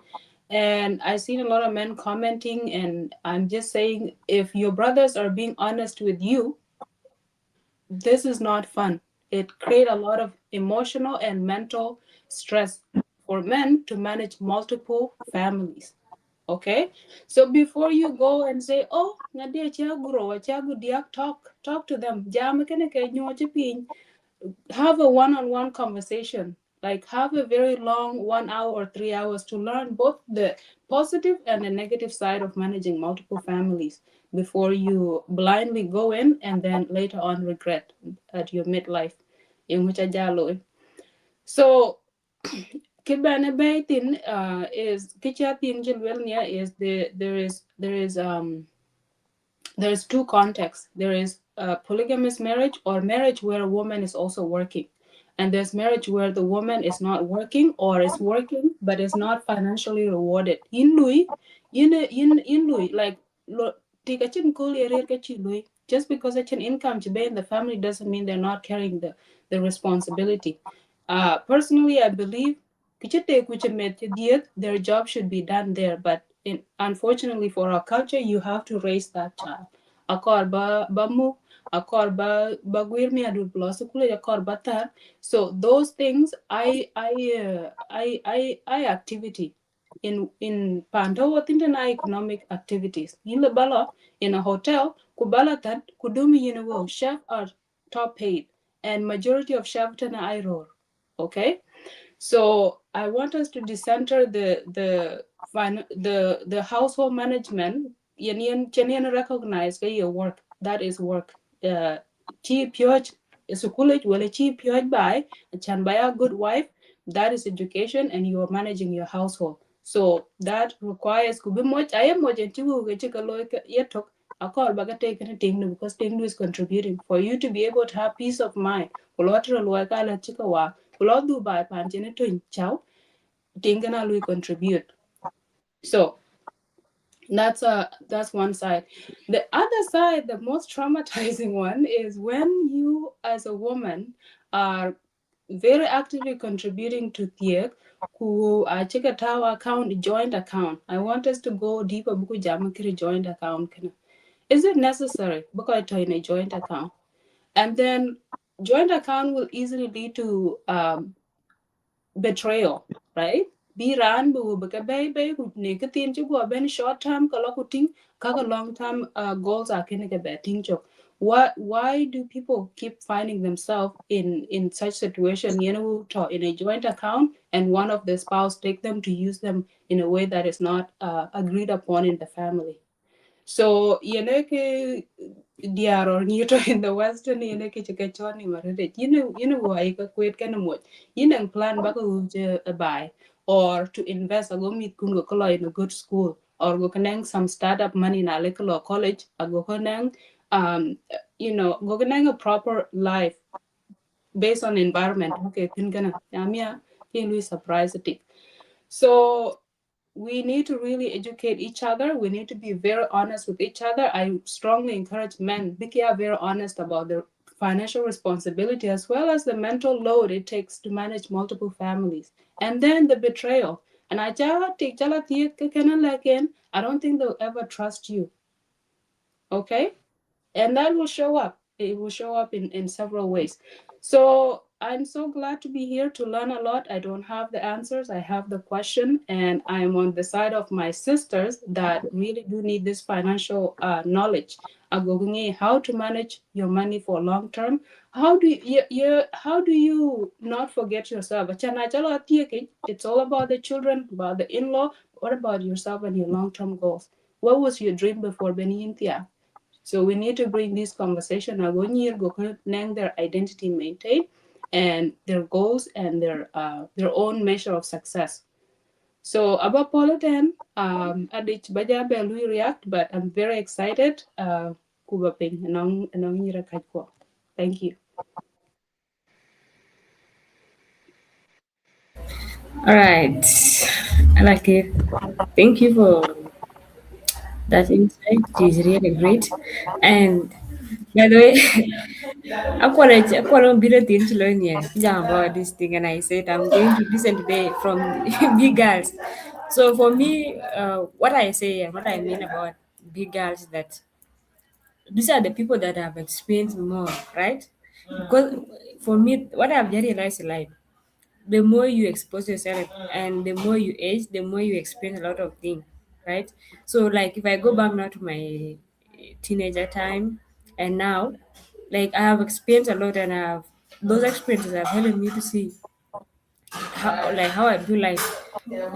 And I've seen a lot of men commenting, and I'm just saying, if your brothers are being honest with you, this is not fun. It creates a lot of emotional and mental stress for men to manage multiple families. Okay, so before you go and say, "Oh, ngadia chaguro, chagudiak," talk to them. Have a one-on-one conversation. Like have a very long 1 hour or 3 hours to learn both the positive and the negative side of managing multiple families before you blindly go in and then later on regret at your midlife. In which I so Kibane Baitin is Kichatin Jilwelnia is there's two contexts. There is a polygamous marriage or marriage where a woman is also working. And there's marriage where the woman is not working or is working but is not financially rewarded. In Lui, in Lui, like just because it's an income to be in the family doesn't mean they're not carrying the responsibility. Personally, I believe their job should be done there, but unfortunately for our culture, you have to raise that child. akor ba mu, akor ba gwir mi adul plus kule akor ba tar. So those things I activity in panto within economic activities. In the bala in a hotel, kubala that kudumi wo chef are top paid and majority of chef tana I roar. Okay? So I want us to decenter the household management. Yan recognize your work. That is work. Chi pure sukulit well chi pure by chan by a good wife. That is education, and you are managing your household. So that requires could be much. I am much and you get a look yet. A call back take anything because thing is contributing for you to be able to have peace of mind. Collateral work I let chikawa. Kulo Dubai panjene to chow. Tingana lui contribute. So that's one side. The other side, the most traumatizing one, is when you as a woman are very actively contributing to Thiek, who check a tower account, joint account. I want us to go deeper because jamakiri joint account. Is it necessary? Because it's in a joint account. And then joint account will easily lead to betrayal, right? Be ran bu baka bay ku ne ka tin chu go ben short term ka lo ku ting ka long term goals are kin ka betting chok. Why do people keep finding themselves in such situation, to in a joint account, and one of the spouse take them to use them in a way that is not agreed upon in the family? So ke diar or nito in the western ke chike choni marade why ka kwet kana mo plan ba ko buy or to invest ago mit kun go in a good school or go kanang some startup money na lekalo college ago kanang go kanang a proper life based on environment. Okay, kin gana amia kin lui surprise it. So we need to really educate each other. We need to be very honest with each other. I strongly encourage men be very honest about their financial responsibility as well as the mental load it takes to manage multiple families. And then the betrayal. And I don't think they'll ever trust you. Okay? And that will show up. It will show up in several ways. So I'm so glad to be here to learn a lot. I don't have the answers, I have the question, and I'm on the side of my sisters that really do need this financial knowledge. How to manage your money for long term. How do you not forget yourself? It's all about the children, about the in-law. What about yourself and your long-term goals? What was your dream before Benin India? So we need to bring this conversation go their identity maintained and their goals and their own measure of success. So about Politan, adich baja belu react, but I'm very excited. Kubaping anong nyira kajko. Thank you. All right. I like it. Thank you for that insight. It is really great. And by the way, I quite be the thing to learn here yeah, about this thing, and I said I'm going to listen today from big girls. So for me, what I say and what I mean about big girls is that these are the people that have experienced more, right? Because for me, what I've realized in life, the more you expose yourself and the more you age, the more you experience a lot of things, right? So, like, if I go back now to my teenager time and now, like, I have experienced a lot, and those experiences have helped me to see how I do life.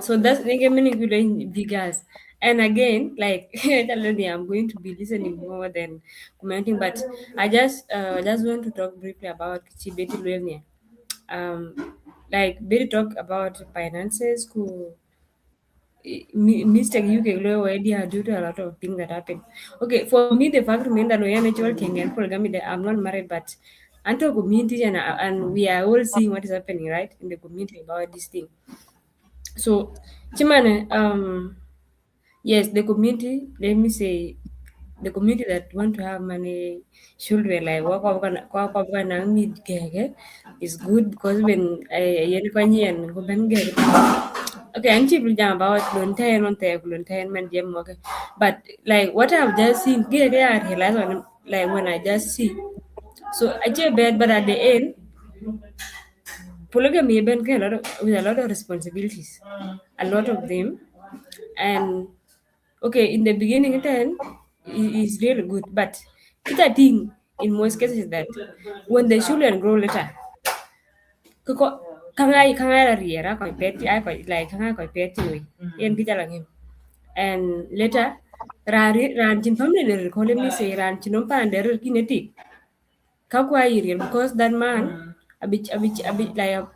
So that's the meaning of doing figures. And again, like I'm going to be listening more than commenting, but I just want to talk briefly about Chibeti Luemia. Like Betty talk about finances who mistake you can lower idea due to a lot of things that happen. Okay, for me the fact remains that we are natural king and polygamy that I'm not married, but until community and we are all seeing what is happening right in the community about this thing. So Chimane, yes, the community, let me say the community that want to have money children like walk up and meet is good because when I and go okay, and people jam about Luntain on the Luntain man jam okay. But like what I've just seen, get I realize on like when I just see. So I just bad, but at the end, polygamy been a lot of, with a lot of responsibilities, a lot of them, and okay, in the beginning, then is really good, but the thing in most cases is that when the children grow later, ko kangai la riera ko peti I ko like kangai ko peti we yen kita lang and later ran chin family le ko le mi se ran chinom pan der kineti ka kwa yiri because that man a bit like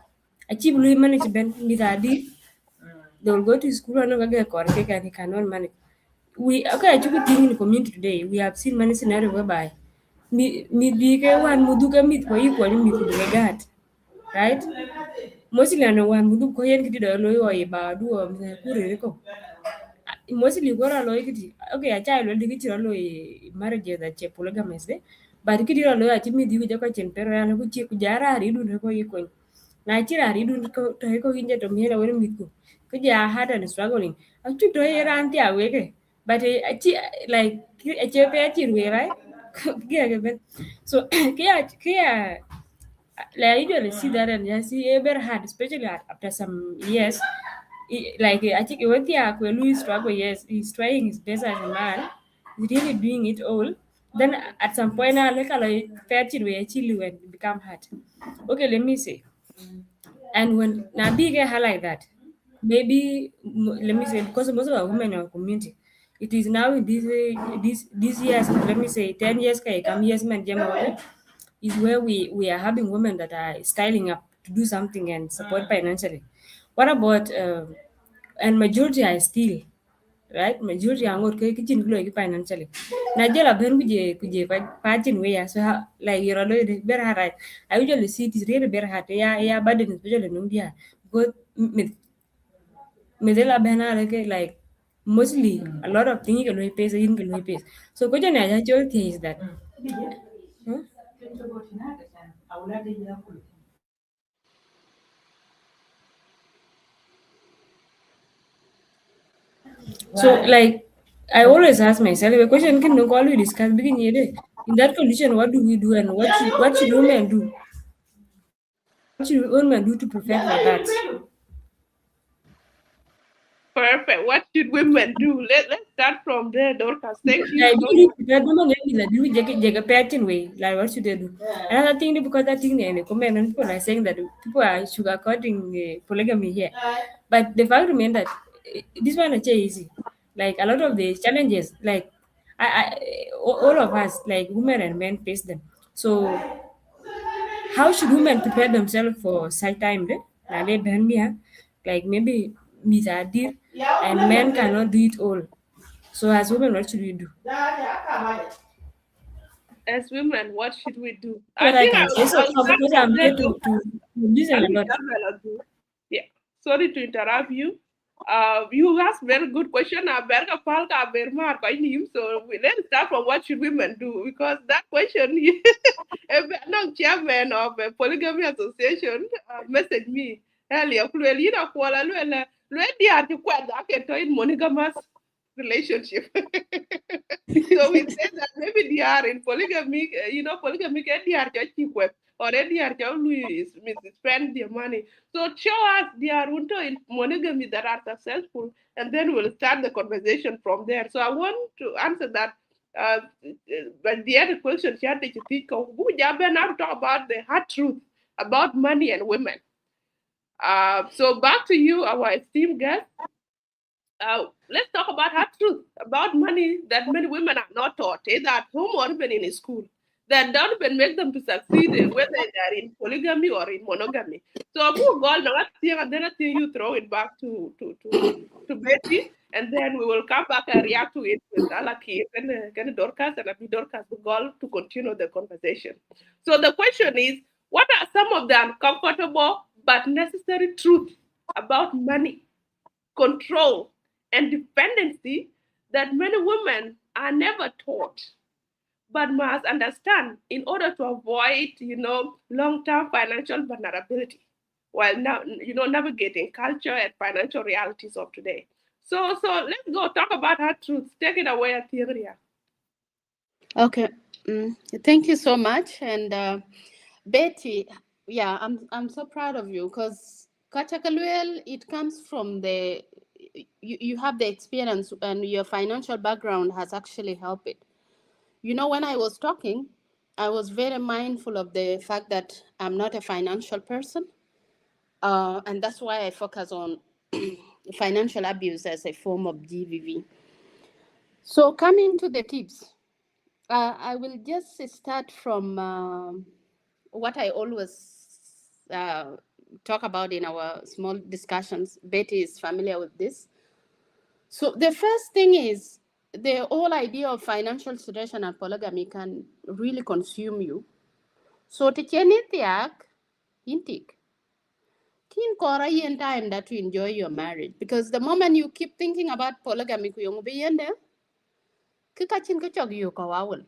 a cheap lui manage ben mi da di they will go to school and go get or cake and he cannot manage. We okay, I took a thing in the community today. We have seen many scenarios whereby me big one muduka meet for equal me to the gat. Right? Mostly I know one mudu ko yen kiti do lo yo ba do me kure ko. Mostly go lo kiti. Okay, a child will dig it marriage that che polygamous de. But kiti lo a chimi di ko chen pero ya ku chi ku jara ri du ko yiko. Na chira ri du ko to ko hinje to mi la wori miku. Ku ja hard and struggling. I took to era anti awake. But I like a chepe a chin right? So kia like I usually see that and I see ever hard, especially after some years. Like I think when the Louis struggle, yes, he's trying his best as a man, he's really doing it all. Then at some point, I like 30 way actually when it become hard. Okay, let me say. And when now big a like that, maybe let me say because most of our women in our community, it is now in these years. Let me say 10 years, come years, man, is where we are having women that are styling up to do something and support financially. What about and majority are still right? Majority are not kitchen glow financially. Najela ben kuje patching way so like you're already very hard. Right? I usually see it is really very hard. Yeah, burden especially in India. Because Medela Bena like mostly a lot of things you can pay so you can pay. So question I actually think is that huh? So like I always ask myself a question can no call we discuss begin here. In that condition, what do we do and what should women do? What should women do to prepare for that? Perfect. What should women do? Let's start from there, Dorcas. Thank you Like so do you much. prepare women like do we take a pattern way? Like what should they do? Another thing because that thing and comment and people are saying that people are sugarcoating polygamy here. But the fact remains that this one is easy. Like a lot of the challenges, like all of us, like women and men face them. So how should women prepare themselves for such time? Like maybe meet a deal and men cannot do it all. So as women, what should we do? As women, what should we do? What I I think can say so I'll far start because from I'm there, here to Dorcas. listen I'll a lot. Yeah. Sorry to interrupt you. You asked very good question. So let's start from what should women do because that question, no chairman of a polygamy association messaged me earlier. Kulweli na kuala lwela lwedi ati kwenda aketo in monogamous relationship. So we said that maybe they are in polygamy, polygamy can they are just equal or they are just spend their money. So show us they are into in monogamy that are successful, and then we'll start the conversation from there. So I want to answer that. But the other question she had to think of who now talk about the hard truth about money and women. So back to you, our esteemed guest. Let's talk about hard truth about money that many women are not taught, either at home or even in school. That don't even make them to succeed, whether they are in polygamy or in monogamy. So go goal now, and then I think you throw it back to Betty, and then we will come back and react to it with Alaki and Dorcas and Abi Dorcas the goal to continue the conversation. So the question is, what are some of the uncomfortable but necessary truths about money, control, and dependency that many women are never taught but must understand in order to avoid, long-term financial vulnerability. while now navigating culture and financial realities of today. So let's go talk about her truth. Take it away, Athieng. Okay. Thank you so much. And Betty, yeah, I'm so proud of you because Kachakalwel, it comes from you have the experience and your financial background has actually helped it. When I was talking, I was very mindful of the fact that I'm not a financial person. And that's why I focus on financial abuse as a form of GVV. So, coming to the tips, I will just start from what I always uh, talk about in our small discussions. Betty is familiar with this. So, the first thing is the whole idea of financial sedation and polygamy can really consume you. So, to change it, intik. Kin kora yen time that you enjoy your marriage because the moment you keep thinking about polygamy ku yung biyende kikachin kachog you kawawul.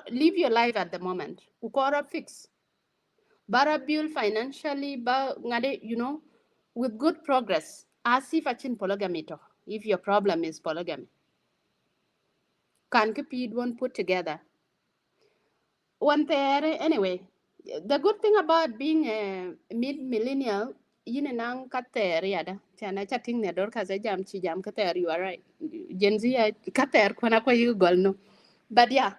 Live your life at the moment. Ukora fix. Bara build financially, with good progress. As if achin polygamy to. If your problem is polygamy. Can keep one put together. One there anyway. The good thing about being a mid-millennial, nang kater yada. Chana chatting ne dor kaza jam chi jam kater. You are right. Gen Z kater kwana kwa you gol no. But yeah.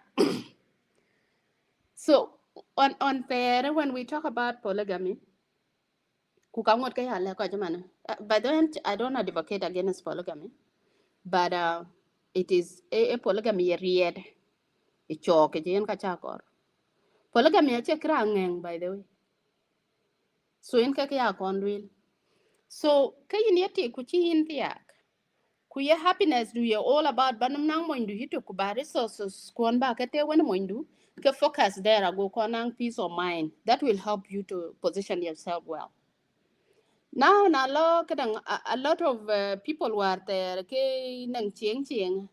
So on there, when we talk about polygamy, kukangot kaya le kwa jamana. By the way, I don't advocate against polygamy, but it is a polygamy ried. It chok jen kachakor. Polygamy ache krangeng by the way. So in kaya konwil. So kayin yeti kuchi in tiak. Kuya happiness do you all about banam nang moindu hito kubari so squan ba kete when moindu. Ke focus there go konang peace of mind. That will help you to position yourself well. Now na lo kadang a lot of people were there ke nang chieng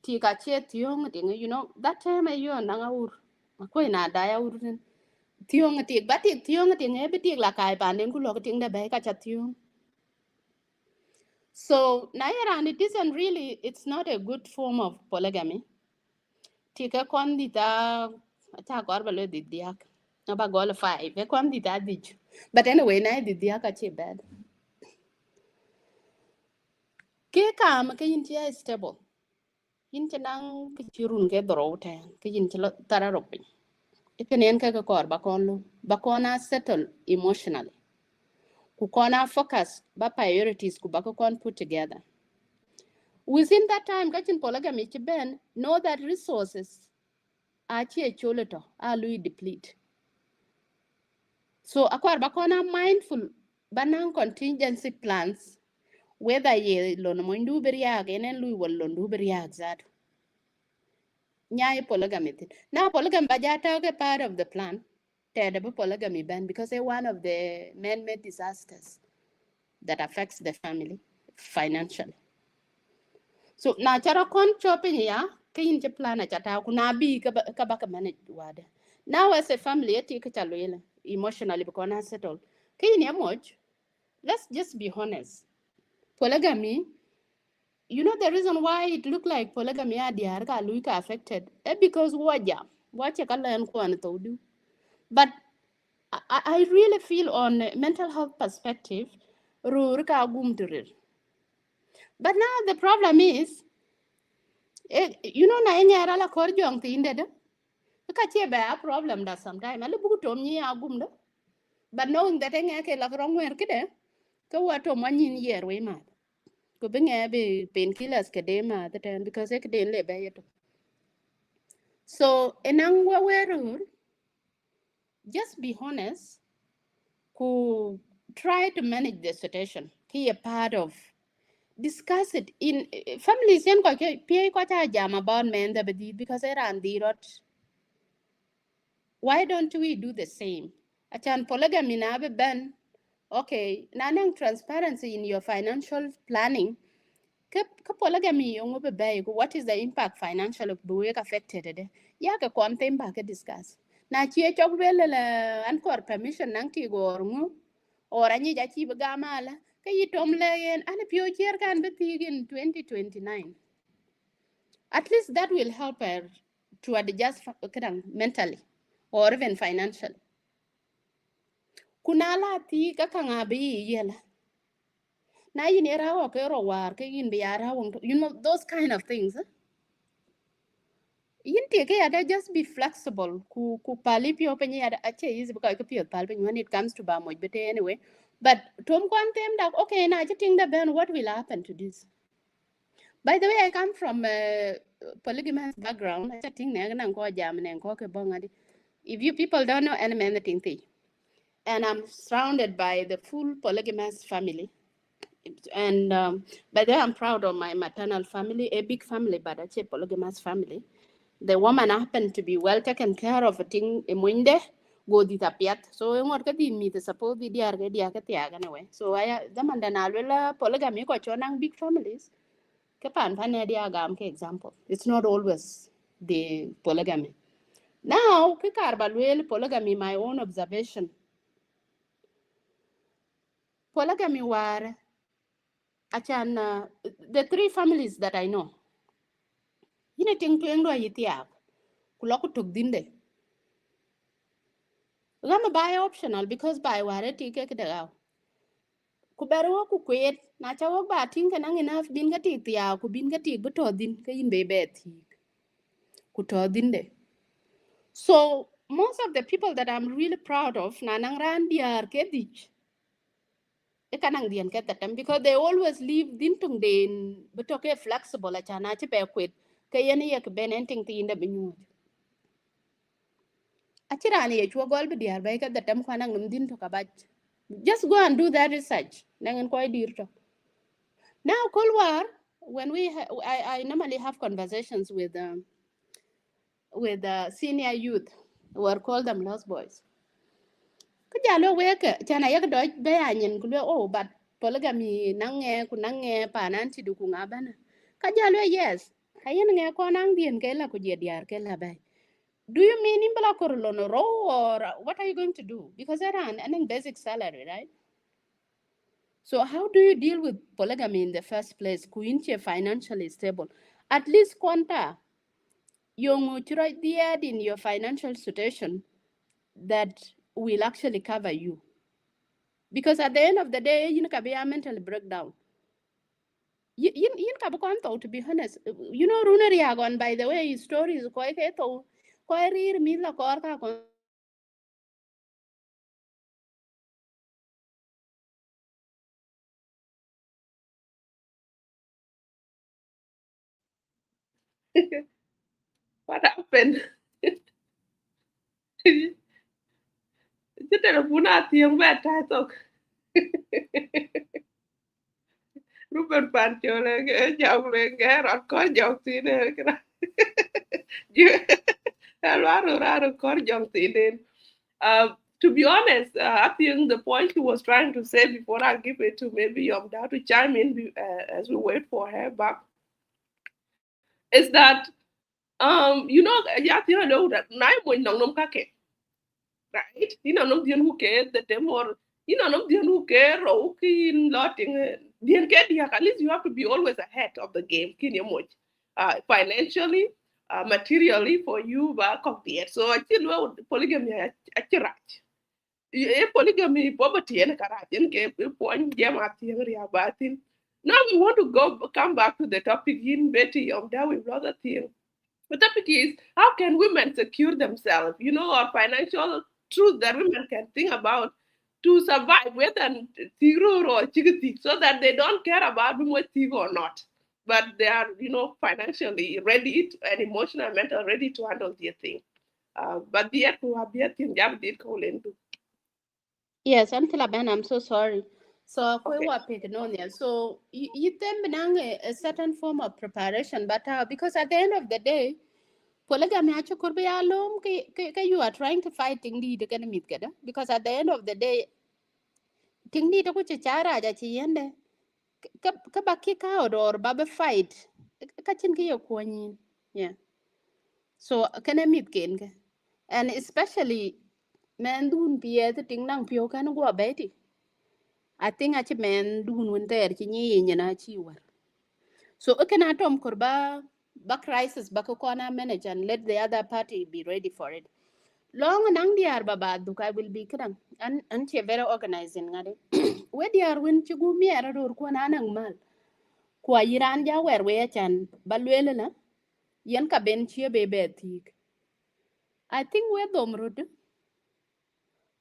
ti ka che tiong ting that time you nang aur ko na da ya ur tiong ti ba ti tiong ting e ti la kai pa nen ku lo ting da ba ka cha tiong. So Naira, and it isn't really, it's not a good form of polygamy. Tika kwandita ta gorbalo didiak. Aba goal 5. E kwandita dij. But anyway, na didiak achi bad. Ke kam ke yinti is stable. Yinti nang kichirun ke dorote. Ke yinti tararopi. Ikenen ke kor bakon bakona settle emotionally. Kukona focus ba priorities kubakon put together. Within that time, catching polygamy ben know that resources are choloto are lui deplete. So akwar bakona mindful banang contingency plans whether ye lon moindu beriag enen lui wal londu beriag zat. Nyai polygamy. Now polygamy bajata part of the plan. Terrible polygamy ban because they're one of the man-made disasters that affects the family financially. So na chara kon chopping ya kayin je plan chata ku na bi ka baka manage wada. Now as a family eti ka chaloela emotionally because na settle. Kayin ya moj. Let's just be honest. Polygamy, the reason why it look like polygamy are diar ka luika affected because waja ka lan ko an to do. But I really feel on a mental health perspective rur ka gum turir. But now the problem is na nyara la kor jong tinde de ka che ba problem da sometime ale bugu tom ni agum de but knowing that ke la rong wer kide ka wato manyin yer we ma ko be be painkillers ke de ma the ten because ek de le ba yeto so enang wa werur just be honest ku try to manage the situation be a part of discuss it in families yen ko ke pie ko ta jam about men the bedi because era andirot. Why don't we do the same? Achan polygamy na be ben. Okay, nanang transparency in your financial planning. Ka polygamy yung be bay. What is the impact financial of buwek affected? Ya ka konte impact discuss. Na chie chok wele la ankor permission nang ti gorngu. or anyi ja chi gamala ka yi tom legen and pio chair can be in 2029. At least that will help her to adjust mentally or even financially. Kunala ti ka kanga bi yela. Na yin era wa ke ro war ke yin bi ara you know those kind of things. Yin ti ke ada just be flexible ku pali pio penye ada ache is because ke pio pal when it comes to ba mo bete anyway. But tom kwan them that okay na think the ben what will happen to this. By the way, I come from a polygamous background. I think if you people don't know anything, and I'm surrounded by the full polygamous family. And by the way, I'm proud of my maternal family, a big family, but it's a polygamous family. The woman happened to be well taken care of. Thing emuinde go di tapiat. So ngor ka di mi the suppose di diar ke dia ke tiaga na we. So I zaman dan alwela polygamy ko chonang big families. Kapan panedia gam ke example. It's not always the polygamy. Now, kikarbalwel polygamy, my own observation. Polygamy were the three families that I know. Yine ting tuengdo yitiap. Kuloku tuk dinde. Gama buy optional because buy ware tike kidagao. Kuberu ku kwet na chawok ba ting kanang enough bin ka tik tiaw ku bin ka tik buto din ka yin bebe tik. Kuto dinde. So most of the people that I'm really proud of, nanang ran diar kedich. Ekanang dian ketatem because they always leave dintung den but okay flexible a chana chipe quit kayani yak ben enting ti inda binyu. Achirani ye chua gol be diar ba ka datem kwanang num din to kabach. Just go and do that research. Nangan koy dir. Now Kolwar, when I normally have conversations with senior youth, we call them lost boys. Kajalo weke chana yak doj be anyen kulwe oh but polygamy nange kunange pananti du kungabana. Kajalo yes. Kayen nge ko nang dien kela kujia diar kela bay. Do you mean imbala korolono ro or what are you going to do? Because they're an basic salary, right? So how do you deal with polygamy in the first place? Kuinche financially stable. At least quanta yung right there in your financial situation that will actually cover you. Because at the end of the day, you can be a mental breakdown. You to be honest. You know, Runariagon, by the way, his story is quite a quite real mila corca. What happened? Cái telephone Athieng be tai tok. Ruben Pancho le jong le gerot ko jong tine kra. Alwaro raro ko jong tine. To be honest, I think the point he was trying to say before I give it to maybe Yom Dao to chime in as we wait for her back is that you know ya tira lo that nai mo nong nom ka ke right ina nom dien who ke the dem or ina nom dien who ke ro kin lotting dien ke dia at least you have to be always ahead of the game kin ye mo financially materially for you ba ko so I feel well polygamy a chirach e polygamy poverty en kara en ke point jama ti ria batin now we want to come back to the topic in Betty of that with other thing. The topic is how can women secure themselves, you know, or financial truth that women can think about to survive whether zero or chickadee, so that they don't care about being with or not. But they are, you know, financially ready and emotional and mental ready to handle their thing. But the yet to have yet thing Jab did call into. Yes, until Ben, I'm so sorry. So, Okay. so you then a certain form of preparation, but because at the end of the day, polygamy acho could be alone, you are trying to fight thing the can meet together. Because at the end of the day, thing the kuch chara ja chiende, ka kick out or baba fight, kachin ki yo yeah. So, can I meet ken? And especially, men dun pie the ting nang pio kan go abeti. I think achi men dun won ter chi nyi nyina chi war. So kana tom kurba ba crisis ba ko kona manage and let the other party be ready for it. Long nang diar baba duka will be kadang and che very organizing ngade. We diar win chi gu mi ara dur ko na nang mal. Kwa yiran ja wer we chan balwele la yen ka ben chi be be tik. I think we dom rod.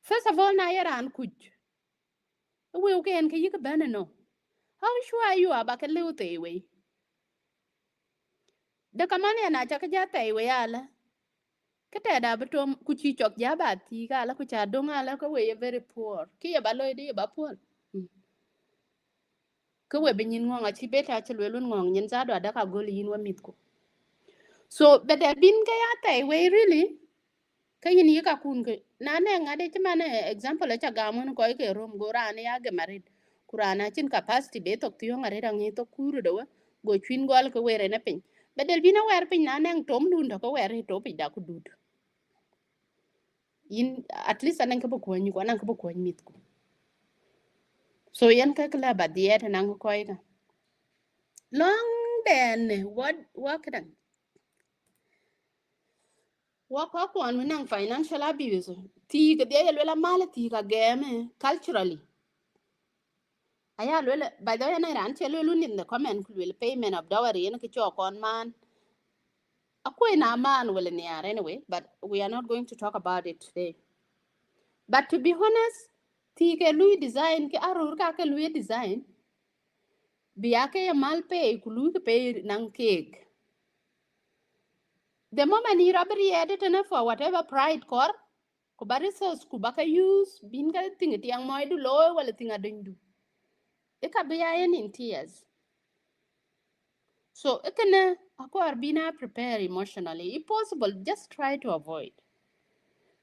First of all na yaran kuj. We okay ke yik ben no. How sure you are back a little way? The kamane na chaka jata we ala. Kata da betom kuchi chok jaba ti ka la kucha donga la ko we very poor. Ki ya baloy di ba poor. Ko we bin ngong a chi beta chi lwelun ngong nyen za do da ka gol yin wa mit ko. So better bin ka ya tai we really. Ka yin yi ka kun ke. Na ne ngade chi mane example cha gamun ko ke rom go ra ne ya ge marid. Kurana chin capacity be tok tiyo ngare dang to kuru do go chwin gol ko were na pin. Bedel bina wer pin na neng tom dun to ko wer to pin da ku dud. In at least anan ka ko ni ko anan ka ko mit ko. So yan ka kala ba diet nang ko ida. Long then what kan what ko an nang financial abuse. Ti ka de la mala ti ka game culturally. Aya lwela by the way na ran che lwelu in the comment will payment of dowry en ki cho kon man. Akwai na man will in anyway, but we are not going to talk about it today. But to be honest, ti ke lui design ke arur ka ke lui design biya ke mal pay ku lui ke pay nang cake. The moment you robbery edit enough for whatever pride core, ku bari resource ku baka use bin ka ting ti ang moy du lo wala ting adin du. E ka biya in tears. So ekene ako arbina prepare emotionally. If possible, just try to avoid.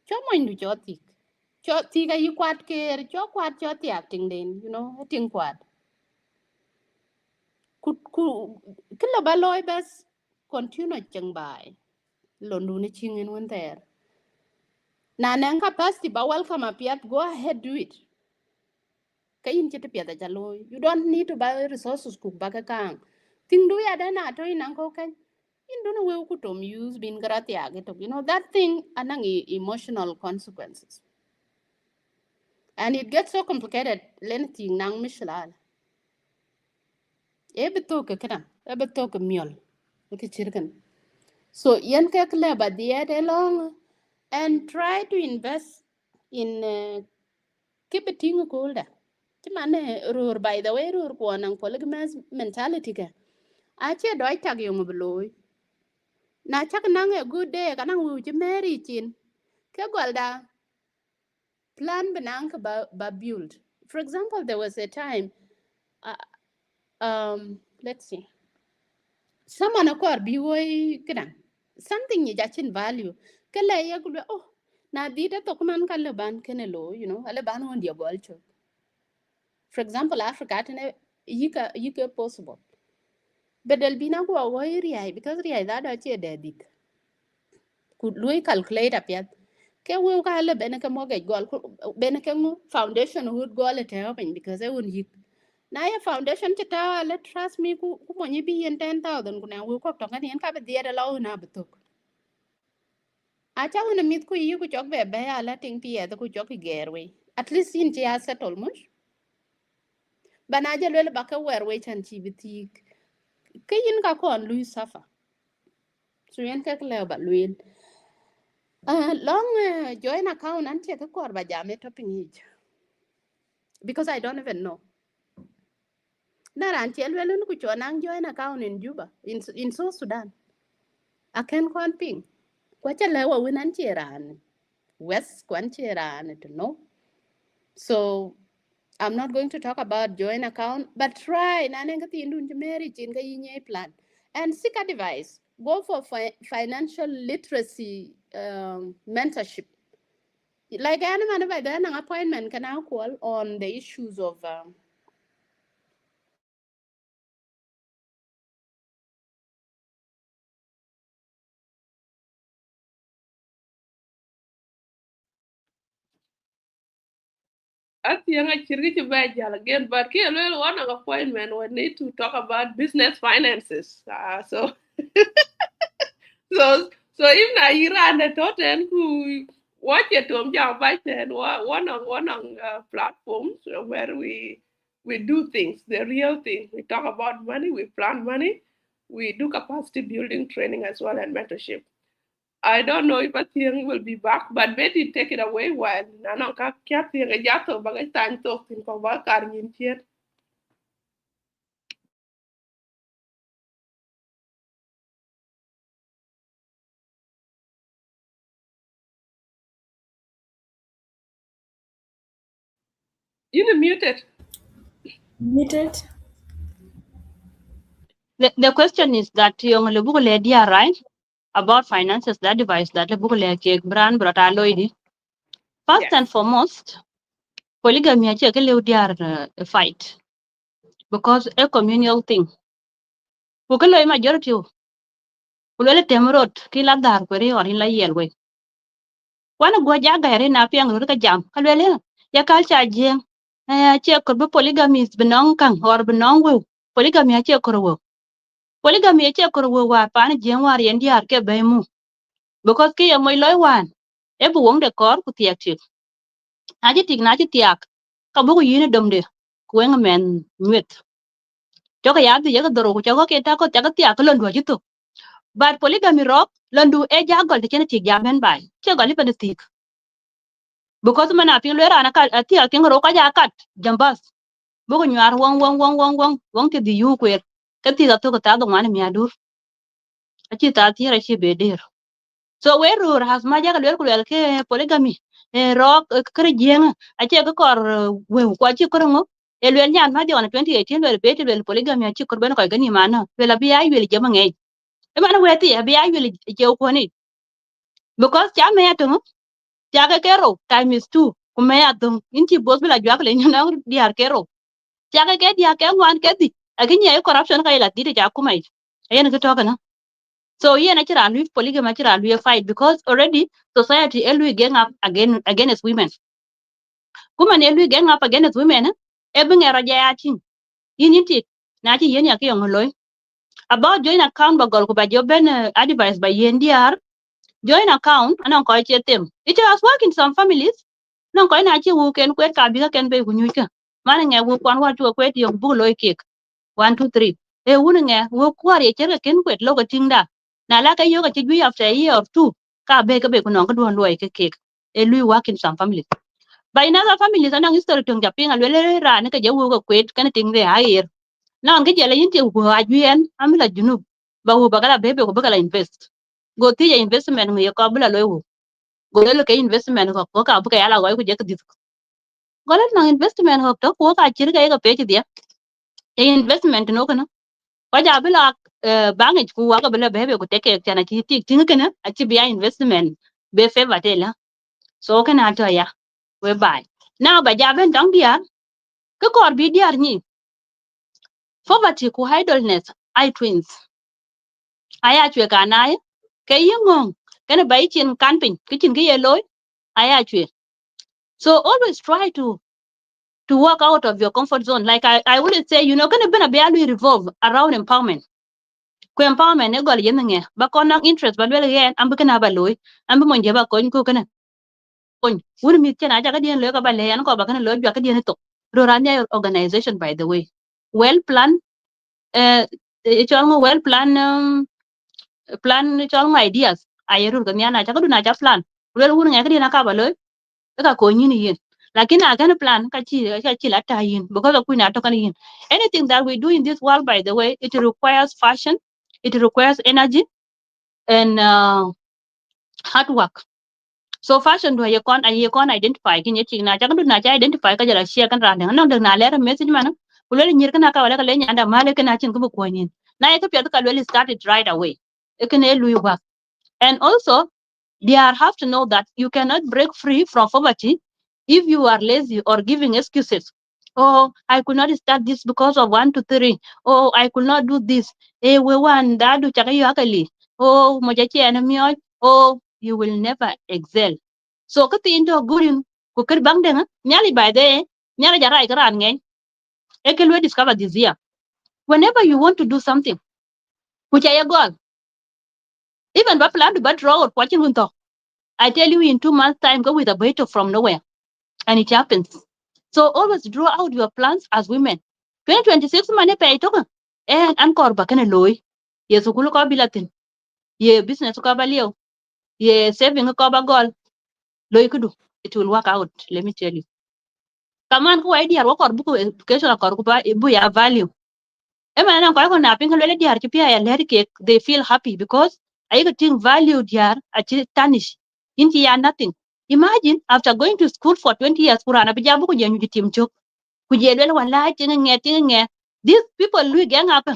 Cho mo indu chotik. Cho tiga you kwat care, cho kwat cho ti acting den, ting kwat. Ku kila baloy bas continue chang bai. Londu ni chingin one there. Na nang capacity ba welcome apiat, go ahead do it. Kayin chete piata chaloy. You don't need to buy resources cook baka kang. Ting do ya dana to inang ko kan. In don't know who to use bin gratia get that thing anang emotional consequences. And it gets so complicated lenting nang mishlal. Ebeto ka kana, ebeto ka miol. Okay, chirkan. So yan ka kleba diet along and try to invest in keep it thing cold. Chimane rur by the way rur ko nang polygamous mentality ka. Ache doi tag yung beloy. Na chak nang a good day kanang wuji marry chin. Ke gwalda plan benang ba build. For example, there was a time uh, let's see. Someone akor biwoy kadang something you jachin value. Kala ya gulu oh na dita tokman kalaban kenelo, alaban on dia golcho. For example, Africa tene yika possible. But there'll be no go away because ria that achi dedit. Could Louis calculate up yet? Ke we ka le bene ke mortgage goal bene ke foundation would goal at helping because I wouldn't hit. Na ya foundation chita let trust me ku mo nyi bi 10,000 kuna we ko to ngani en ka be dia law na betuk. Acha una mit ku yi ku chok be ya la ting pie ku chok gerwe. At least in chi settle mush. Bana je le ba ka wer we chan chi biti. Ke yin ka kon lui suffer. So yen ka le ba lui. Long join account and check a core by jam topping each because I don't even know. Naran chelwelun ku chonang join account in Juba in South Sudan. I can con ping. Kwacha lewa winan cheran. West kwan cheran to know. So I'm not going to talk about join account, but try nanengati indun marriage in ga plan and seek advice. Go for financial literacy mentorship. Like any man by then an appointment can now call on the issues of Athieng achirgi chibajal again, but here one appointment we need to talk about business finances. So so if na Iran the toten who watch it to one on platforms where we do things, the real thing. We talk about money, we plan money, we do capacity building training as well and mentorship. I don't know if Athieng will be back, but Betty take it away while Nano Kathieng a jato bagai time talk in Kawakar in here. You're muted. Muted. The question is that yung lebu le dia right about finances that device that lebu le ke brand brata loidi. First Yes. and foremost, polygamy ache ke le dia fight because a communal thing. Kukelo majority kulele temrot kila dar kwere or in la yelwe. Wana gwa jaga ere na piang ru ka jam kalwele ya culture jeng che korbo polygamy is benong kang or benong wu polygamy ache korwo. Polygamy ache korwo wa pan jeng war yen diar ke bemu because ke moy loy wan e bu wong de kor ku tiak tik aji tik na ji tiak ka bu yine domde ku wen men nyet to ka ya bi ye doro ku ko ke ta ko ta ka tiak lon do jitu but polygamy rock londu e jagol de ken tik jamen bai che goli pa tik because man apin le rana ka tiak ken ro ka ja kat jambas bu ko nyar wong ke di yu kwer ka ti ga to ka ta do man mi adur achi ta ti ra chi be der so we rur has ma jaga lwer kulwer ke polygamy rock kre jeng ache ko kor we ko chi kor ngo e lwer nyan ma di on 2018 lwer beti lwer polygamy achi kor ben ko gani mana we la bi ay wel jema ngey e mana we ti bi ay wel je ko ni because cha me ato cha ga kero time is 2 ku me ato inchi bos bila jwa kle nyana diar kero cha ga ke dia ke wan ke di aginye corruption ka ila ti ja kumai ayen ko to kana. So yeah, natural we polygamy natural we fight because already society elu gang up against women. Women elu gang up against women. Ebing era jayati. Yiniti. Nachi yen ya kiyong loy. About join account bagol ko ba joben advice by YNDR. Join account anong ko chetem. It has worked in some families. Nong ko na chi wu ken kwet ka bi ka ken be kunyuka. Mana nge wu kwan wa tu kwet yung bu loy cake. 1 2 3 e wun nge wo kwari chere ken kwet logo tingda na la ka yoga chijui after a year or two ka be kuno ko don loy ke cake e lui work in some families by another families anang history tung japing alwele ra ne ka je wo ko kwet kan ting de ayer na nge jele yinte wo ajuyen amila junub ba wo bagala bebe ko bagala invest go ti ya investment ngi ko bula loy wo go le ke investment ko ka bu ka yala go ko je ka dit go le na investment ko to ko ka chir ka pe chi dia investment no kana ko ja bila bangi ku wa ga bila bebe ku teke kana ki ti tin kana a ci biya investment be favor tela so kana to ya we buy now ba ja ben dong dia ko kor bi diar ni poverty ku idleness I twins aya chwe kana ke yingong kana bai chin camping kichin ke ye loy aya chwe so always try to work out of your comfort zone like I would say kana bena be alu revolve around empowerment ku empowerment ne gol yen nge ba kon nang interest ba le yen ambe kana ba loy ambe mon je ba kon ko kana kon wur mi tena ja ka dien le ka ba le yan ko ba kana lo ja ka dien to ro ran ya organization by the way well plan chol ngo well plan plan chol ngo ideas ayeru ga nyana ja ka du na ja plan le wur nge ka dien ka ba loy ka ko nyin yin lakini agana plan ka chi la ta yin because of kuna to kan yin anything that we do in this world by the way it requires fashion, it requires energy and hard work so fashion do ye kon identify kin ye na ta na cha identify ka jara share kan ran nan da na le message man kulo nyir kana ka wala ka le nyanda male kana cin ku ko nin na ye ka pya ka lo start it right away e kan e lu work and also they have to know that you cannot break free from poverty if you are lazy or giving excuses. Oh, I could not start this because of 1 to 3. Oh, I could not do this. We want that do chakayo akali. Oh, mojachi enemy. Oh, you will never excel. So kati into good in kukir bang denga nyali by the Nyara jara ikaran ngeng. Eke we discover this year. Whenever you want to do something, which I goal, even ba plan to but draw or watching winter. I tell you in 2 months' time, go with a burrito from nowhere. And it happens. So always draw out your plans as women. 2026 money pay token. And ankor bakana loy. Ye sukulu ko bilatin. Ye business ko balio. Ye saving ko ba goal. Loy kudu. It will work out. Let me tell you. Come on, ko idea work or book education or ba ibu ya value. Ema na ko na pin lo le diar ki pia ya ler cake. They feel happy because I think value diar achi tarnish. Inti ya nothing. Imagine after going to school for 20 years, Kurana bijabu ko jenyu jitim chok. Kujelwel wala tinga. These people lui gang up.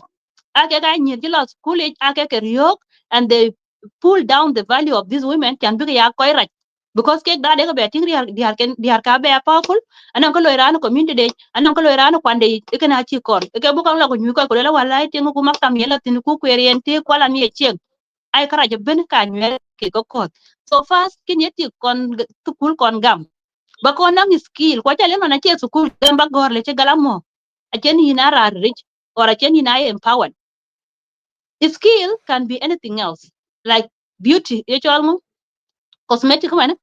Ake ka nyir school age ake ke riok and they pull down the value of these women can be ya koi right. Because ke da de ko beting diar ka be powerful anan ko loirano community de anan ko loirano kwande ikena chi kor ke bukan la ko nyu ko la wala tinga ku maktam yela tin ku kweriente kwala ni echeng ai kara je ben ka nywel ke ko kot so fast kin yeti kon tukul kon gam ba ko nang skill ko chale mana che sukul ba gor le che galamo a chen hina ra rich or a chen hina empowered. Skill can be anything else like beauty e chalmo cosmetic man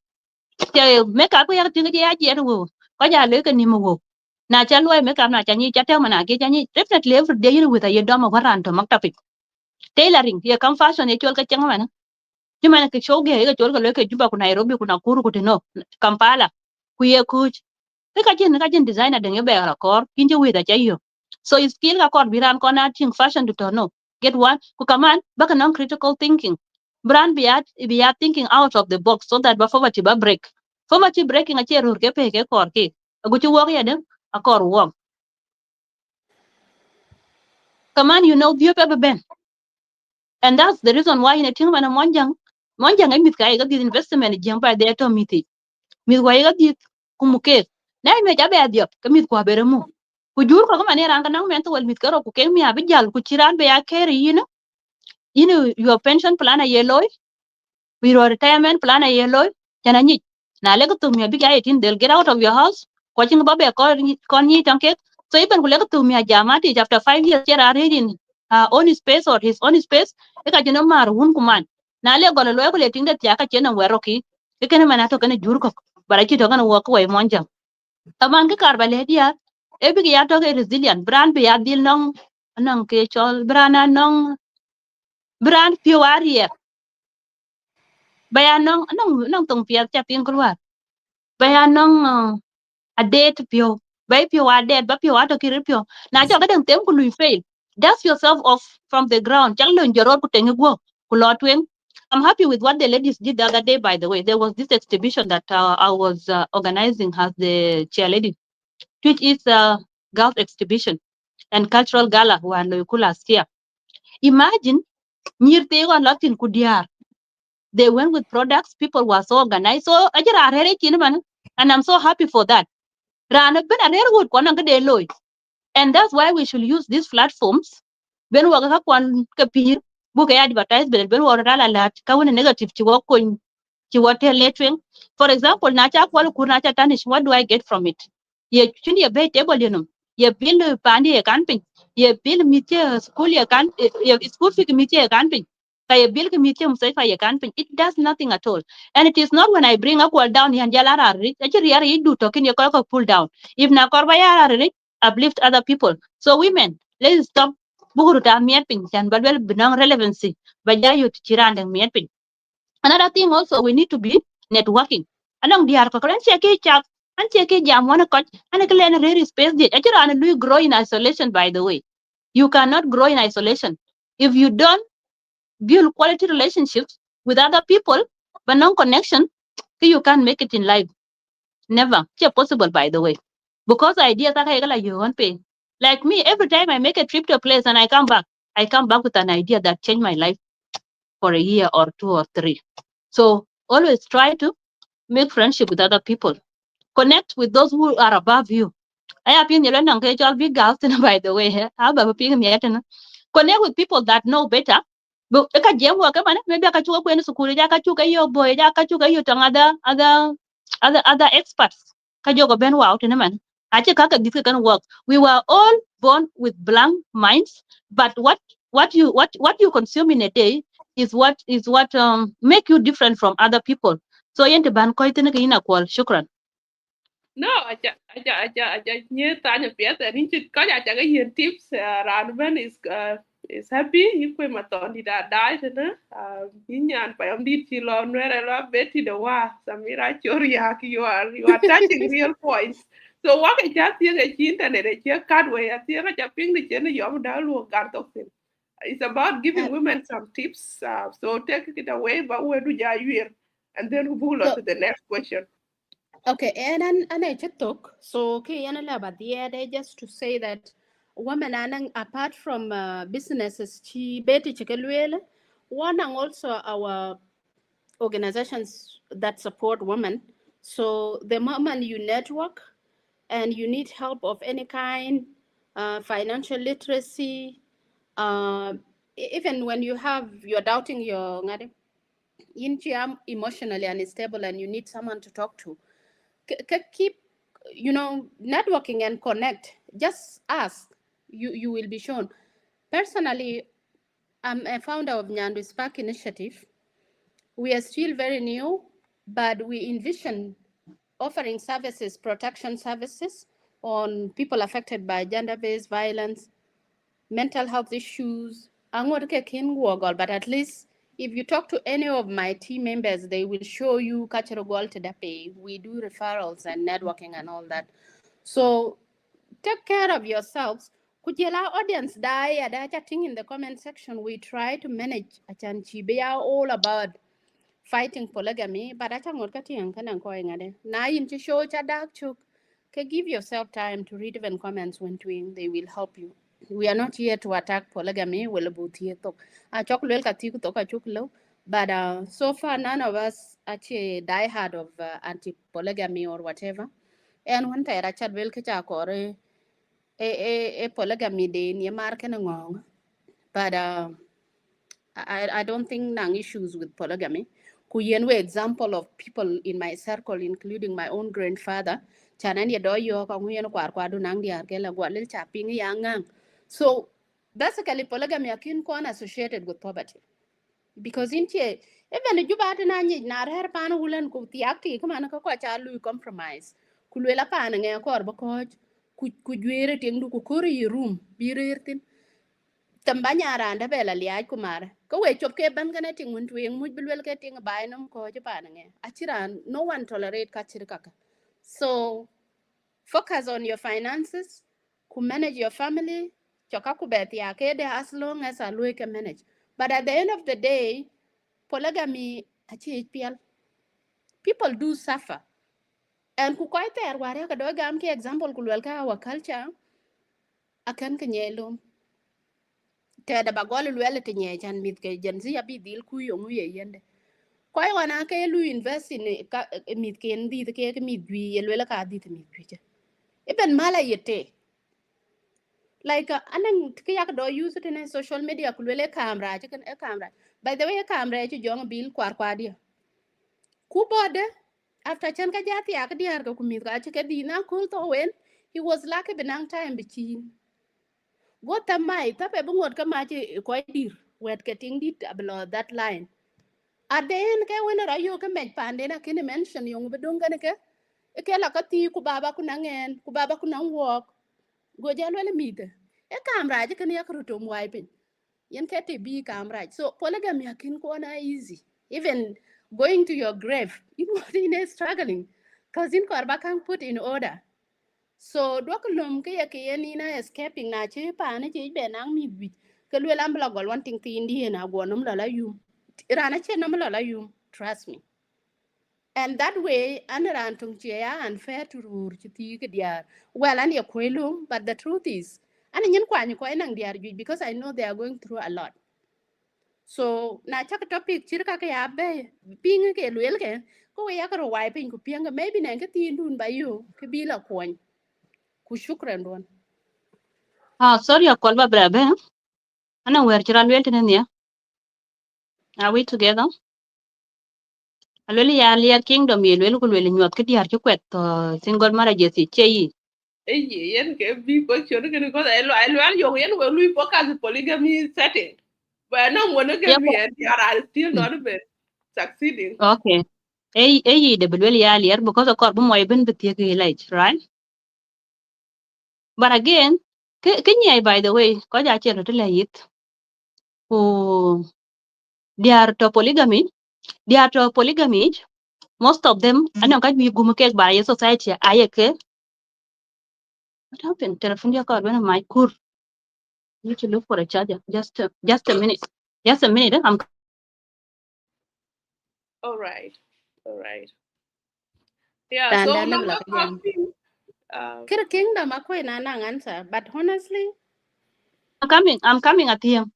che make up ya tinga ya je wo ko ja le ka ni mo na cha loy make up na cha ni cha te mana ke cha ni definitely every day with a yedoma waranto maktapi tailoring ye kam fashion e chol ka changa mana chimana ke shoge ga chol ka le ke juba ku Nairobi ku Nakuru ku no Kampala ku ye kuch ka jen designer de ngebe ra kor kinje wi da chayo so skill ka kor biran kona ting fashion to no get one ku kaman baka non critical thinking brand biya thinking out of the box so that ba poverty ba break poverty breaking a cheru ke pe ke kor ke agu chu wo ya de a kor wo kaman you know dio pe ben and that's the reason why in a ting mana monjang ai mit kai ga di investment jeng pa de to miti mit wa ga di kumuke na me ja be adiop ka mit kwa beremu ku jur ko mane ran kanang men to wal mit karo ku ken mi abi jal ku chiran be ya keri your pension plan a yellow your retirement plan a yellow jana ni na le ko tum mi abi ga etin they'll get out of your house ko ching ba be ko ni tanke so even ku le ko tum mi jamati after 5 years chera reading her own space or his own space e ka jino mar hun kuman na le golo lo ko le tin de ya ka chena wero ki e ken mana to ken jur ko bara ki to kan wo ko e monja taman ke kar bale dia e bi ya to ke resilient brand bi ya dil nong ke chol brana nong brand piwarie baya nong tong pia cha pin kulwa baya nong a date pio bay pio a date ba pio ato kir pio na cho ga dang tem ku lui fail dust yourself off from the ground chang lo njoro ku tenge go ku lotwen I'm happy with what the ladies did the other day. By the way, there was this exhibition that I was organizing as the chair lady, which is a golf exhibition and cultural gala one last year. Imagine near te on Latin kudiar. They went with products, people were so organized. So ajara arere chini man, and I'm so happy for that. Rana ben arere wood kwana ngade loy. And that's why we should use these platforms. Ben waga kwan kapir book advertise ben waga la lat ka wona negative chi what letting. For example, nacha kwal kurnacha tanish, what do I get from it? Ye chuni ye be table ye bill pandi ye canping, ye bill mitye school ye can ye school fee mitye ye canping. Kaya bill mitye musaifa ye canping. It does nothing at all. And it is not when I bring a call down yan jalara rich, actually you do talking your call pull down. If na korbaya rich, uplift other people. So women, let's stop buguruta mietping and but well benang relevancy. Bajayu chirandang mietping. Another thing also we need to be networking. Anong diar ko kran cheke chak an cheke jam wana coach and a clean rare space dit. Achira an do grow in isolation by the way. You cannot grow in isolation. If you don't build quality relationships with other people but no connection, you can't make it in life. Never. It's possible by the way. Because ideas are you won't pay. Like me, every time I make a trip to a place and I come back with an idea that changed my life for a year or 2 or 3. So always try to make friendship with other people. Connect with those who are above you. I have been learning big girls, by the way. How about being connect with people that know better. But maybe I can go to school. I can go your boy. I can go to other experts. Kajogo ben wow man. Ache kaka this can work. We were all born with blank minds, but what you consume in a day is what make you different from other people. So yente ban ko itene ke ina kwal. Shukran. No, aja nye tanya pieta ni chit ko aja ga yen tips ran ben is happy you kwe matondi da dai na nyan pa am dit chi lo nwere lo beti de wa samira chori ya ki you are touching real points. So what I just think a internet a check card way I think I ping the chen yom da lu gar tok sin. It's about giving women some tips. So take it away, but where do you and then who pull So to the next question. okay, and I talk. So okay, and about the other just to say that women and apart from businesses, she beti chikelwele, one and also our organizations that support women. So the moment you network and you need help of any kind, financial literacy, even when you're doubting your emotionally unstable and you need someone to talk to, keep networking and connect. Just ask, you will be shown. Personally, I'm a founder of Nyandu Spark Initiative. We are still very new, but we envision offering services, protection services on people affected by gender-based violence, mental health issues. But at least if you talk to any of my team members, they will show you cultural goal to pay. We do referrals and networking and all that. So take care of yourselves. Could you allow audience die at chatting in the comment section? We try to manage we are all about fighting polygamy, but I can't get in now in show chadak chuk. Give yourself time to read even comments when doing, they will help you. We are not here to attack polygamy, well about here talk. I talk little katiku talk a chuk low. But so far none of us actually die hard of anti polygamy or whatever. And one time I chat will catch a polygamy day near mark and ngong. But I don't think nang issues with polygamy. Kuyenwe example of people in my circle, including my own grandfather. Chanan ya doyo ka nguyen kwar kwadu nang di arkela gwalil chaping yangang. So basically polygamy akin kon associated with poverty. Because in che even juba na nyi na her pan wulen ku tiakti kuma na ko cha lu compromise. Kulwela pan nge kor ba ko ku jwere ting du ku kori room birertin tamba randa bela liaj kumare ko we chop ke ban kana ting mun tuing muj bilwel ke ting bai nam ko je pan nge achiran no one tolerate ka chir kaka. So focus on your finances, ku manage your family, choka ku bet ya ke de as long as a lu can manage. But at the end of the day, polygamy achi piel, people do suffer. And ku quite there ware ka do gam ke example ku lwel ka our culture akan ke nyelum teda ba gol lwele te nye chan mit ke gen ya bi dil ku yo mu ye yende koy wana ke lu invest in mit ken di ke mit bi ye lwele ka di te mit bi je even mala yete like anan ke yak do use it in social media ku lwele camera je kan e camera by the way camera je jong bil kwar dia ku bode after chan ka jati ak diar ko mit ka ke di na kul to wen he was lucky benang time bi chin go tamai tape bungot ka ma che ko dir wet ke ting dit ablo that line at the end ke when ra yo ke me pande na kini mention yung bedung kan ke la ka ti ku baba ku nangen ku baba ku nang wok go jalo le mite e kamra je kan yakru to mwai pin yen ke te bi kamra so polygamy akin ko na easy even going to your grave you know in struggling cause in korba kan put in order. So dwak lum ke ya ke yani na escaping na che pa ne che be nang mi bi ke lwe lam bla gol wan ting tin di na go num la yum rana che num la yum trust me. And that way an ran tung che ya unfair to rur chi ti ke diar well an ya kwelum but the truth is an nyen kwa ni ko nang diar ju because I know they are going through a lot. So na chak topic chir ka ke ya be ping ke lwel ke ko ya ka ro wai pin ku pianga maybe na ke tin dun ba yo ke bi la kwon ku shukran don. Sorry akol ba brabe. Ana wer chira lwel tene nia. Are we together? Alweli ya lia kingdom ye lwel ku lwel nyot ke diar chu kwet single marriages che yi. yen ke big question ke because I learn yo yen we lui focus polygamy setting. But no Yeah, monogamy and they are still not been succeeding. okay. Ay de belwel ya lier because of course moy ben betie ke like, right? But again, ke by the way, ko ja chero to la yit. Who they are to polygamy, they are to polygamy. Most of them, I know that we gumuke by society. Ayeke, what happened? Telephone your card when my kur. Need to look for a charger. Just a minute. Just a minute. I'm All right. All right. Yeah, so Randa now nang la we're jam. coming. Kira kingdom ako na nang answer, but honestly, coming. I'm coming at him.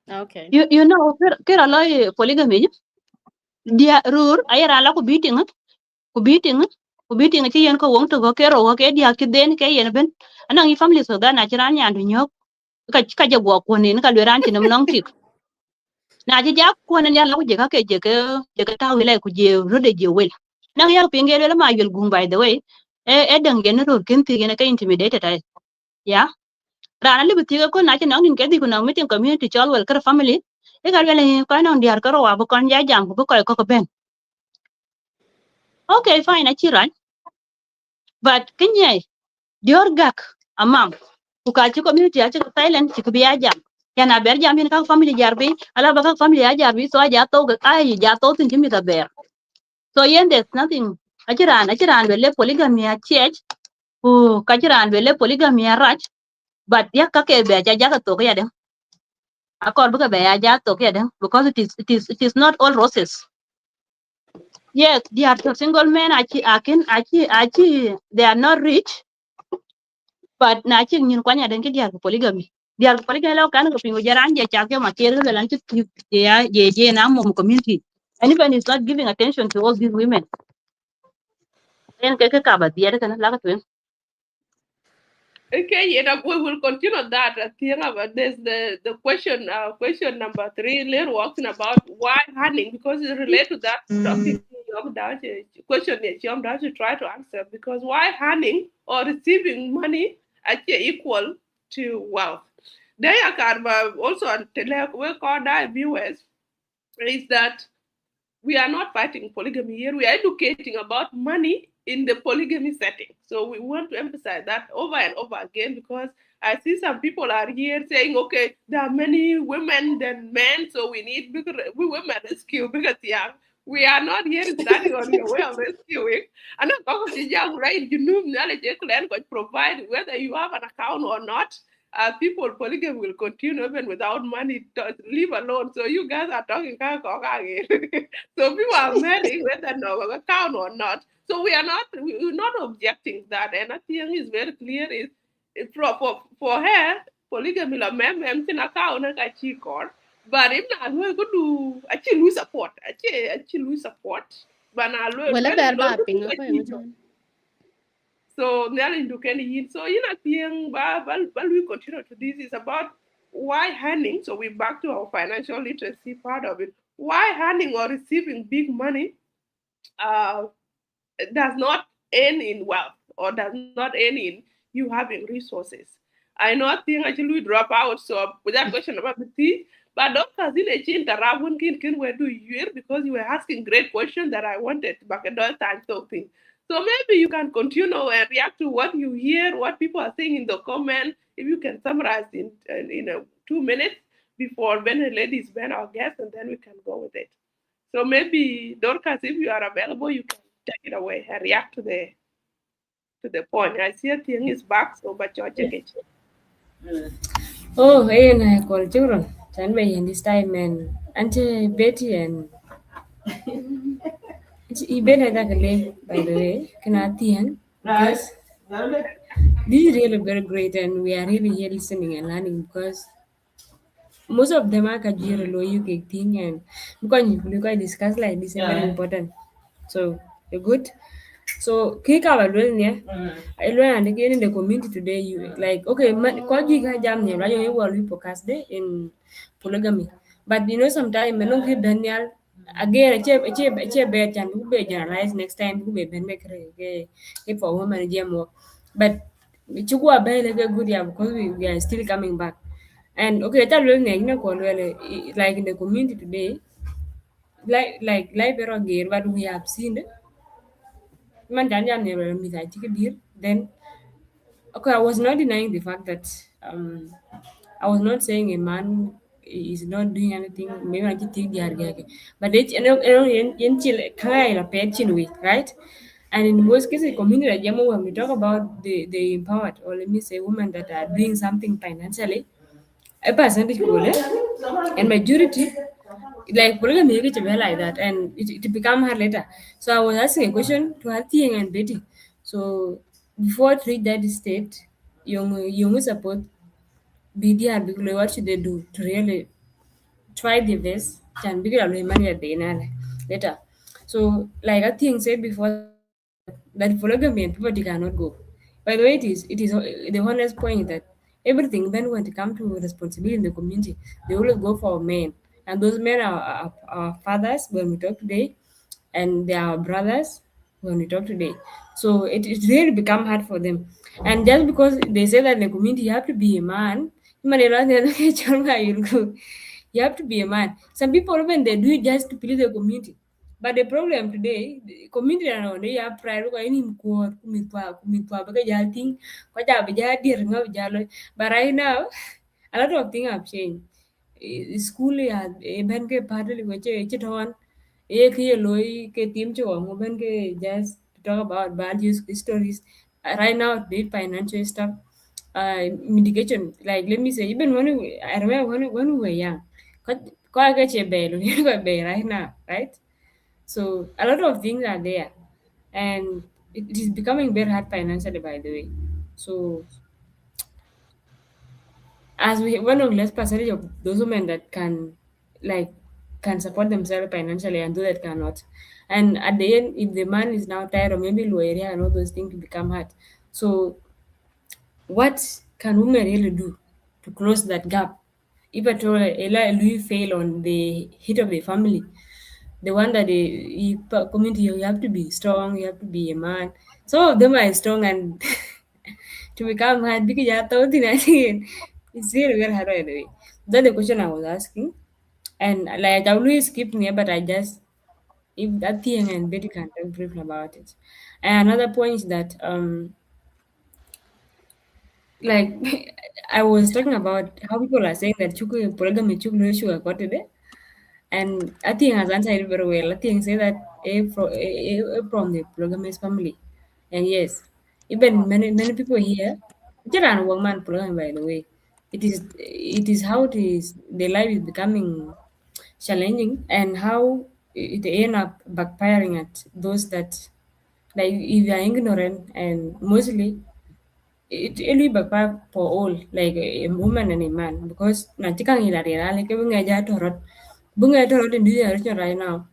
okay. You know, kira loy polygamy. Dia rur ayara la ku beating. Ku beating. Ku beating chi yen ko wong to go kero go ke dia ki den ke yen ben. Anang family so da na chiran yan du nyok. Ka jagwa ko ni ka lweran tinam nong tik. Na ji ja ko na ya la ku je ka ke je ka ta wile ku je ro de je wel. Nang ya pinge le ma yul gum by the way. Dang gen ro ken ti gen ka intimidated ay. Ya. Rana li biti ko na ci nang nin ke di ko na meeting community chol wel kar family. E ka le ko nang diar karo wa bu kon ja jam ko ko ben. Okay fine a ci ran. But kenye dior gak amam. Ku ka ci community a ci silent ci ko biya jam. Yana ber jam hin ka family jar bi ala ba ka family ya jar bi so ja to ga ai ja to tin mi da ber. So yen there's nothing aciran wele polygamy a chech ku kaciran wele polygamy a rach but ya ka ke be ja ka to ya den akor bu ka be ya ja to ya den because it is not all roses. Yes, they are single men achi they are not rich but na chin nyin kwanya den ki dia polygamy dia polygamy lo kan ko pingo jaran je cha ke ma ke le lan chi je na mo community and even is not giving attention to all these women en ke ka ba dia kan la ka Okay, yeah, we will continue that. I think about this. The question, question number three, later walking about why hunting because it relates to that topic. Question that you have to try to answer because why hunting or receiving money actually equal to wealth. They are also we call that viewers is that we are not fighting polygamy here. We are educating about money in the polygamy setting. So we want to emphasize that over and over again because I see some people are here saying, okay, there are many women than men, so we need bigger, we women rescue because yeah, we are not here studying on your way of rescuing. And I'm talking to young, right? You know, knowledge could provide whether you have an account or not. People polygamy will continue even without money to leave alone. So you guys are talking again. So people are marrying whether no account or not. So we're not objecting that. And I think is very clear is for her polygamy la mem tin account ka chi kor. But if not we could do actually lose support. Actually lose support. But now Wala when ber lo ba ping ako yung achieve chan. so Nyali Dukeni Yin. So in a thing, but we continue to this is about why handing. So we're back to our financial literacy part of it. Why handing or receiving big money uh, does not end in wealth or does not end in you having resources. I know a thing actually drop out. So with that question about the tea, but doctors in a chin tarabun kin where do you hear because you were asking great questions that I wanted back at that time talking. So maybe you can continue and react to what you hear, what people are saying in the comment. If you can summarize in 2 minutes before Ben and ladies Ben our guest, and then we can go with it. So maybe Dorcas, if you are available, you can take it away and react to the point. I see a thing is back, so but you check it. Oh, hey, and I call children. Can be in this time and Auntie Betty and it's better that by the way. Can I think? Because this is really very great and we are really here listening and learning because most of them are kajiro low you thing and because I discuss like this is very important. So you're good. So kick our learn yeah. I learn and again in the community today you like okay call you guys jam ne right you will podcast day in polygamy. But you know sometimes I don't keep Daniel again a bad and who be generalize next time who be ben make for women jam work. But Chukua bele good, yeah, because we are still coming back. And okay, that like in the community today, like very again, what we have seen, man, then okay, I was not denying the fact that I was not saying a man is not doing anything. Maybe I think they are gay, but it's in Chile, right? And in most cases, community like when we talk about the empowered, or let me say, women that are doing something financially, a percentage will, and majority like polygamy get to be like that, and it become her later. So I was asking a question to Athieng and Betty. So before to reach that state, young support BDR because what should they do to really try the best can be money at the end later. So like I think said before that polygamy and poverty cannot go. By the way, it is the honest point that everything then when it comes to responsibility in the community, they always go for men. And those men are our fathers when we talk today, and they are our brothers when we talk today. So it really become hard for them. And just because they say that in the community you have to be a man, you have to be a man. Some people even they do it just to please the community. But the problem today, the community around they have pride ko ini mkuor kumitwa baka jalting ko ja be dir ngo jalo. But right now, a lot of things have changed. School ya ben ke padri ko che ton e ke loy ke tim cho ngo ben ke just talk about values stories. Right now, the financial stuff, mitigation. Like let me say, even I remember when we were young, ko I get a bell right now, right? So a lot of things are there, and it is becoming very hard financially, by the way. So as we one of less percentage of those women that like can support themselves financially and those that cannot. And at the end, if the man is now tired or maybe low area and all those things to become hard. So what can women really do to close that gap? If at all Ella Louis fail on the hit of the family, the one that community, you have to be strong, you have to be a man. Some of them are strong and to become hard because you have to I think it's really very hard by the way. That's the question I was asking. And like I will skip me, but I just if that thing and Betty can talk briefly about it. And another point is that like I was talking about how people are saying that polygamy chukwu sugar coated it. And Athieng has answered it very well. Athieng say that from the polygamous family. And yes, even many people here, there are woman polygamy by the way. It is how it is the life is becoming challenging and how it end up backfiring at those that like if you are ignorant and mostly it really backfire for all, like a woman and a man, because nantikang ilarira like bunga torot in this generation right now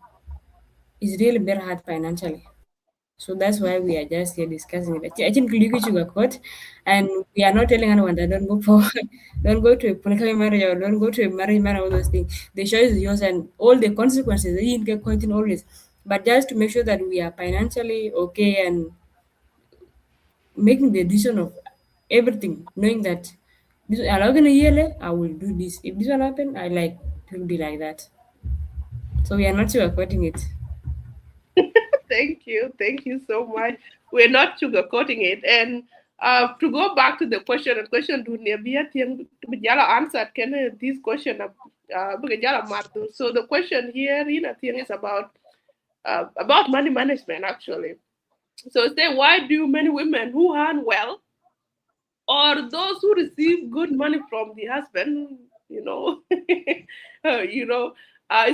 is really very hard financially. So that's why we are just here discussing it. I think you sugar coat, and we are not telling anyone that don't go for don't go to a polygamy marriage or don't go to a marriage man, all those things. The choice is yours and all the consequences you get caught in always. But just to make sure that we are financially okay and making the decision of everything, knowing that this I'm not gonna yell, I will do this. If this one happen, I like it will be like that. So we are not sugarcoating it. Thank you so much. We're not sugarcoating it. And to go back to the question, the question do Nebia Bijala answered can this question Bijala Martu. So the question here in Athieng is about money management actually. So say why do many women who earn well or those who receive good money from the husband, you know,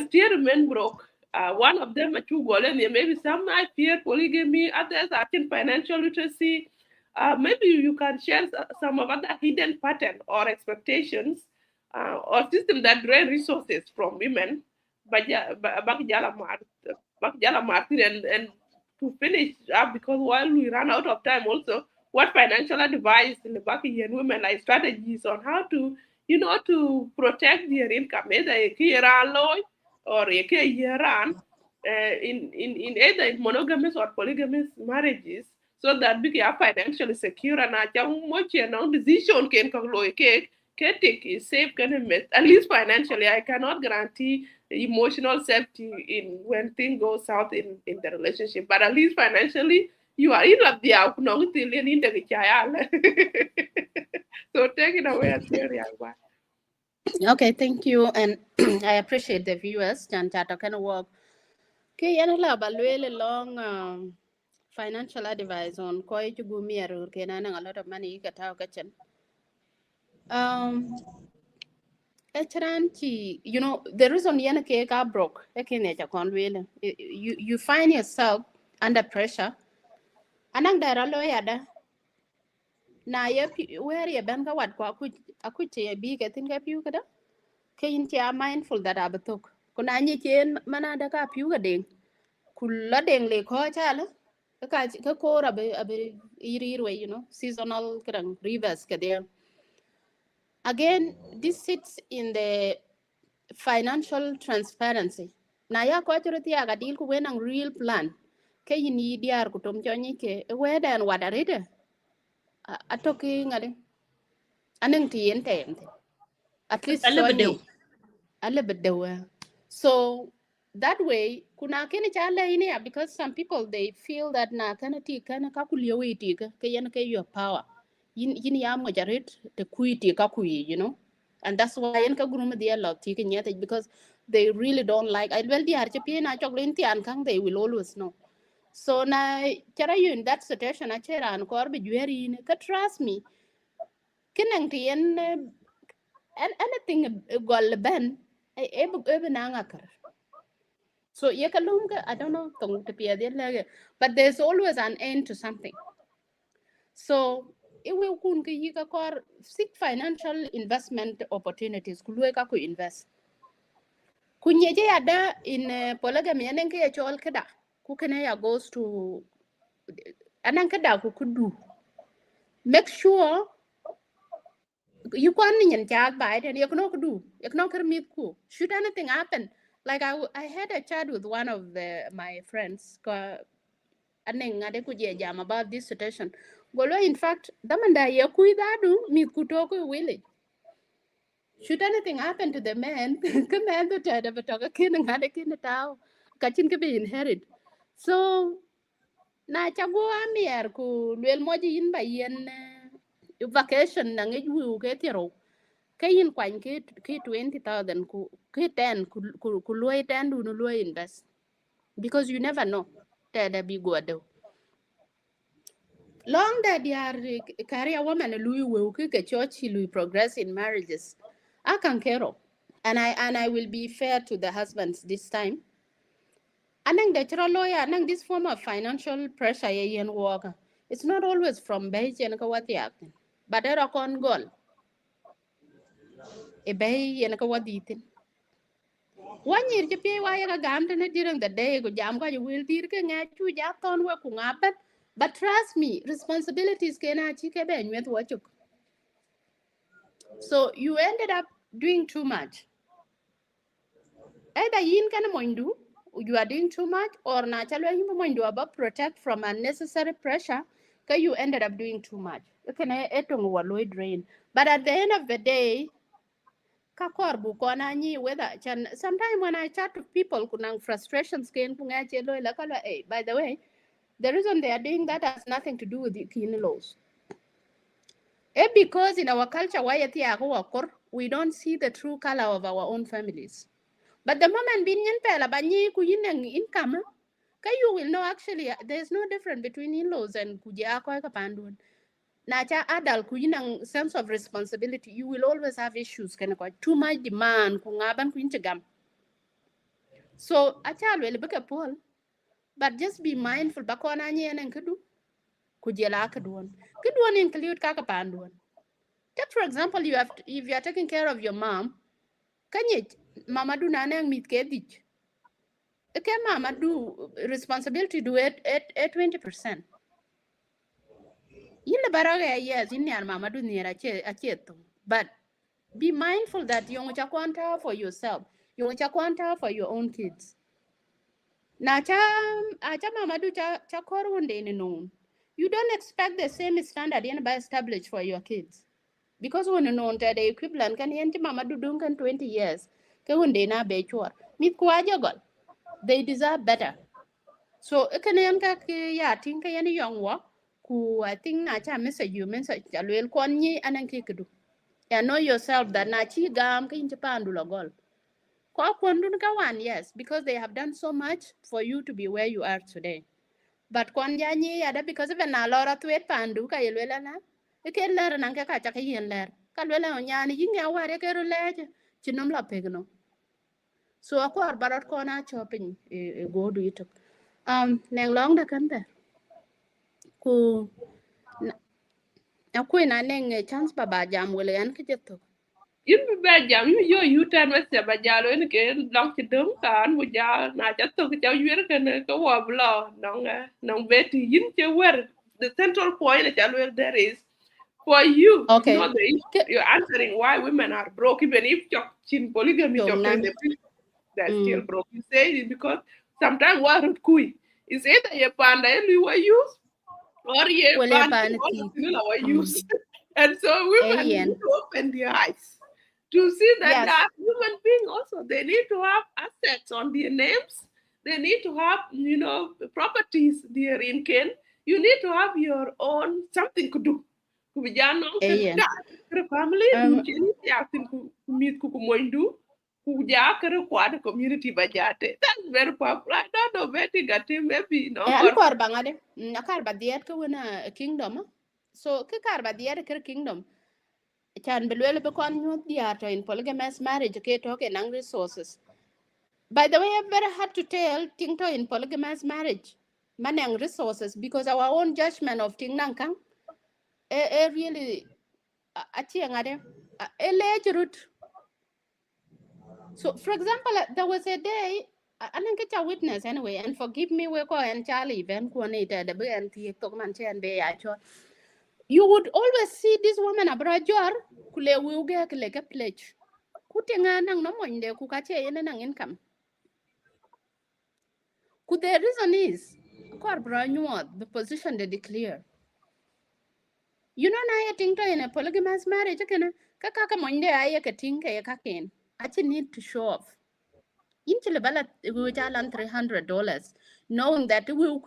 still remain broke. One of them, a true golden, maybe some I fear polygamy, others are in financial literacy. Maybe you can share some of other hidden pattern or expectations or system that drain resources from women. But yeah, Bakjala Martin, and to finish up because while we run out of time also what financial advice in the back and women like strategies on how to to protect their income either a year low or a year run in either in monogamous or polygamous marriages so that we are financially secure and I can much no decision can take is safe can at least financially. I cannot guarantee emotional safety in when things go south in the relationship, but at least financially you are in love the in the child. So take it away, Athieng. Okay, thank you, and I appreciate the viewers. Chan chato can work. Okay, yana la balwele long financial advice on koi chugu miaru kenana a lot of money ka tau kachan. Um, you know, the reason yana ke ka broke, ekene cha konwele. You find yourself under pressure. Anang dara lo yada. Na ye where ye ben ka wat kwa aku che bi ke tin ka piu kada. Kayin ti are mindful that abatok. Kuna nyi chen mana da ka piu ka ding. Kula ding le ko cha la. Ka ko abe iri way, you know, seasonal kadang rivers ka there. Again, this sits in the financial transparency. Na ya ko chiro ti aga deal ku wenang real plan. Kayin yi diar ku tom chonyi ke weda and wadaride. Atoki ngade. Aneng ti yen tem. At least A little bit. chonyi. A little bit. So that way, kuna kene chala ini ya, because some people they feel that na kana ti kana kakuliyo iti ka yana ke your power. Yin ya majarit te kuiti kakui, you know, and that's why yan ka guruma dia love ti kanya because they really don't like. I well di harche pi na choklin ti an kang they will always know. So na chara you in that situation a chera an korbe jueri ne ka trust me. Kinang ti yan anything gol ben ebe nangakar. So I don't know but there's always an end to something. So it will seek financial investment opportunities kulweka ku invest. Kunyeje ada in polygamy anen ke chol kada ku kene ya goes to anan kada ku kudu. Make sure you can't in child by it and you can do you can meet ku. Should anything happen, like I had a chat with one of my friends aneng ade kuje jam about this situation. Golo in fact damanda ya kuidadu meet kutoko village. Should anything happen to the man, come and the tada but a kin and had a kin tao kachin can be inherit. So na chago amier ku lwel moji in by yen vacation na ngeju ke tiro kayin kwan ke 20,000 ku ke 10 ku loy 10 du no loy invest, because you never know tada bi godo long that they are career woman lui will ke church lui progress in marriages. I can care of. And I will be fair to the husbands this time. Anang the chiro lawyer anang this form of financial pressure yen work. It's not always from beige and kawati acting. But era con goal. E bay yen kawaditin. 1 year to pay why a gam during the day go jam you will dir ke nga chu ja ton we ku ngapen. But trust me, responsibilities can chike ben with what you. So you ended up doing too much. Either yin kana moindu, you are doing too much, or naturally you moindu about protect from unnecessary pressure, because you ended up doing too much. You can drain. But at the end of the day, kakorbu kona nyi whether chan sometimes when I chat to people kunang frustrations can kunga chelo la kala by the way, the reason they are doing that has nothing to do with the kin laws. Because in our culture, we don't see the true color of our own families. But the moment binyan pela banyi kuyinang income, you will know actually there's no difference between in-laws and kuja ko ka pandun. Nacha adult kuyinang sense of responsibility, you will always have issues kana ko too much demand kungaban kuyinchagam. So acha will be Paul, but just be mindful bakona nyi and kudu kujela kadun. Kudun include kaka pandun. Take for example, if you are taking care of your mom, kanyit mama do nanang meet kedich. Okay, mama do responsibility do it at 20%. In the baraga yes, in your mama do near a cheto. But be mindful that you want quanta for yourself. You want quanta for your own kids. Na cha mama do cha korunde in known. you don't expect the same standard in by established for your kids. Because when you know that the equivalent can yen mama do duncan 20 years, ke when they na be chore. Meet kuaja gol. They deserve better. So can yan ka ya think yan young wa ku I think na cha message you message alwel kon yi anan ki kudu. Ya know yourself that na chi gam ka inja pandu logol. Kwa kwandun ka one, yes, because they have done so much for you to be where you are today. But kon ja nyi ada because even na lora tuet pandu ka yelwela na. Ike ler nan ka cha ka yen ler. Ka lwela nyani yinga ware ke ruleje. Chinom la pegno. So ako arbarat ko na chopping go do it. Neng long da kan ta. Ku ako na neng chance baba jam wele yan ke jeto. In be bad jam you turn with the bajalo in again long to dum can with ya na just took it out you can go up law no betty in where the central point that there is for you Okay. not the you're answering why women are broke even if you're in polygamy Jom na. they're still broke. You say it because sometimes what kui is either you panda you were use or you Wele panda pan ti. or use. And so women need Ayen. to open their eyes to see that they Yes. are human beings also. They need to have assets on their names. They need to have, properties there in Ken. You need to have your own something to do. Kubijano Ayen. kere family du cheni yakin ku meet ku moindu ku ja kere kwad community bajate. That's very powerful. I don't know betting at maybe no An or kor bangade. Nakar ba diet ko wona kingdom. So ke kar ba diet ke kingdom. Chan belwele be kon nyot diato in polygamous marriage ke to ke nang resources. By the way, I'm very hard to tell ting to in polygamous marriage. Manang resources because our own judgment of ting nang kang really Athieng ade a late route. So, for example, there was a day, I didn't get a witness anyway, and forgive me, we call and Charlie, Ben Quanita, the BNT, Tokman and Bay, you would always see this woman abroad, Kule Wuga, like a pledge. Kutinga nang no more in the Kukache and an income. Could the reason is, the position they declare. You know, I think in a polygamous marriage, Kaka Monday, I think a kakin. I need to show off. Into the ballot we jalan $300 knowing that we will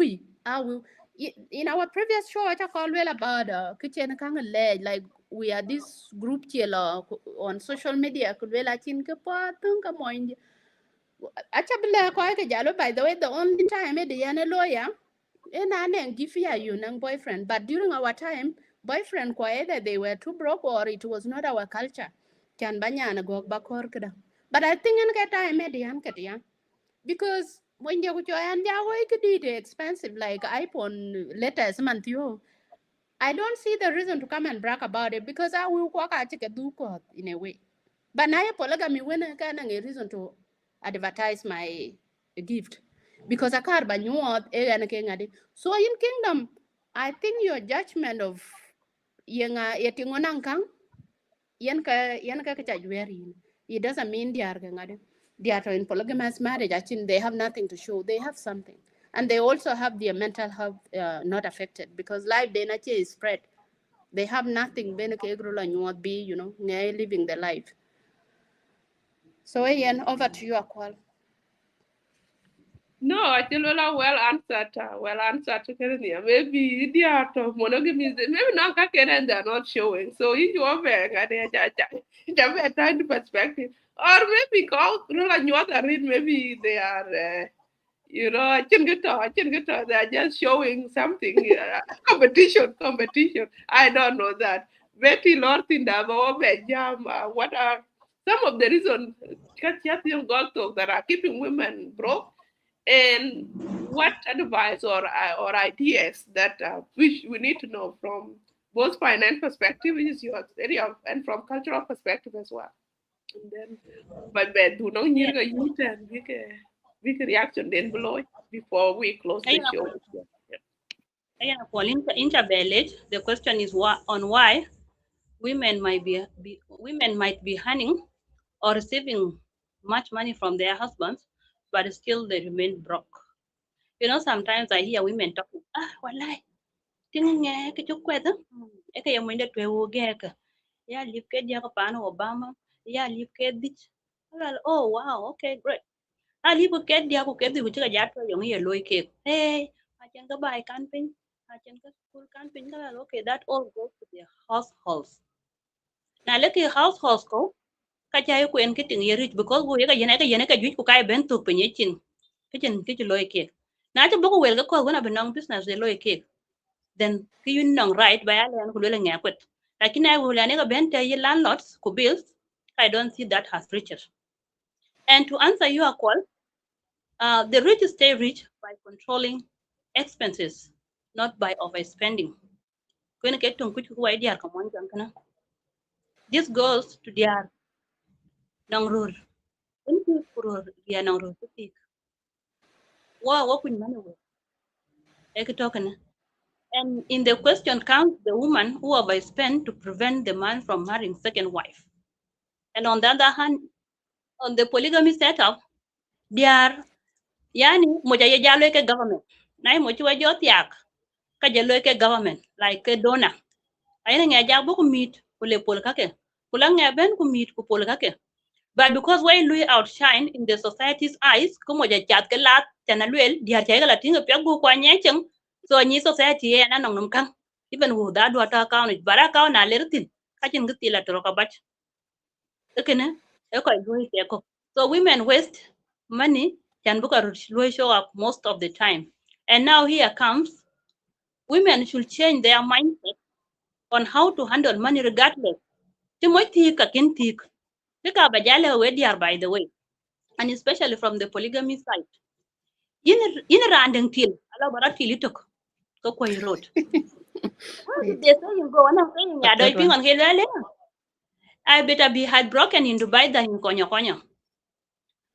I will in our previous show I talk all well about kitchen kang like we are this group chela on social media could well I think pa tung ka moin achabla ko ka jalo by the way the only time the yana lawyer and I give you nang boyfriend but during our time boyfriend ko either they were too broke or it was not our culture can banya na go bakor kada but I think in that time median kadiya because when you go and they expensive like iPhone letters month you I don't see the reason to come and brag about it because I will walk out take a do in a way. But now polygamy when I can a reason to advertise my gift because I can't buy you and so in kingdom I think your judgment of yang yetingonang kang yan ka it doesn't mean they are in polygamous marriage. I think they have nothing to show. They have something. And they also have their mental health not affected because life they is spread. They have nothing. Living the life. So Ian, over to you, Akwal. No, I tell you well answered. Well answered. Maybe they are to monogamy. Maybe not and they're not showing. So if you are very a tiny perspective, or maybe call rule and you are read. Maybe they are. I can get they are just showing something. Competition. I don't know that. Betty Lord in the jam. What are some of the reasons that are keeping women broke? And what advice or ideas that we need to know from both finance perspective, which is your area, and from cultural perspective as well. And then, but do not Yeah. need a U-turn, we can reaction then below before we close the show. Yeah, Pauline Intervallage. The question is on why women might be earning or receiving much money from their husbands, but still they remain broke. Sometimes I hear women talking, wallahi, Ting nghe cái chút quẹt á. Cái em mình đã tuệ vô ghê cả. Ya lip ke dia ka pano Obama. Ya lip ke dich. Oh wow, okay, great. Lip ke dia ko ke di ku ga ja to yo ngi loy ke. Hey, I can go buy camping. I can go school camping. Okay, that all goes to their households. Now look at households ko. Ka cha ku en ke ting ye rich because go ye ka yene ka juj ku kai ben to pe chin. Ke loy ke. Na cha boko wel ga ko wona benong business de loy ke. Then ki yun nong right by alen ku le nga kwet. Lakini I will ane ka ben te ye landlords ku bills. I don't see that as riches. And to answer your call, the rich stay rich by controlling expenses, not by overspending. This goes to their nangrur. And in the question counts the woman who overspend to prevent the man from marrying second wife. And on the other hand, on the polygamy setup, they are yani moja ye jalo ke government. Na mo chwa jot yak ka jalo ke government like ke donor. Ayina nga ja bu ku meet ku le pol kake. Kula nga ben ku meet ku pol kake. But because when Louis outshine in the society's eyes, como ya chat ke lat chana luel dia cha la tinga pya gu kwa nyecheng so ni society ya na nong kang even with that water account bara account na lertin kachin gti la tro ka bach ekene e ko do ke ko so women waste money can book a show up most of the time. And now here comes women should change their mindset on how to handle money regardless. Timothy ka kin tik ka ba jale we diar by the way, and especially from the polygamy side. In randing till ala bara till itok ko ko road. They say you go and saying ya doi ping on helele. I better be heartbroken in Dubai than in Konya Konya.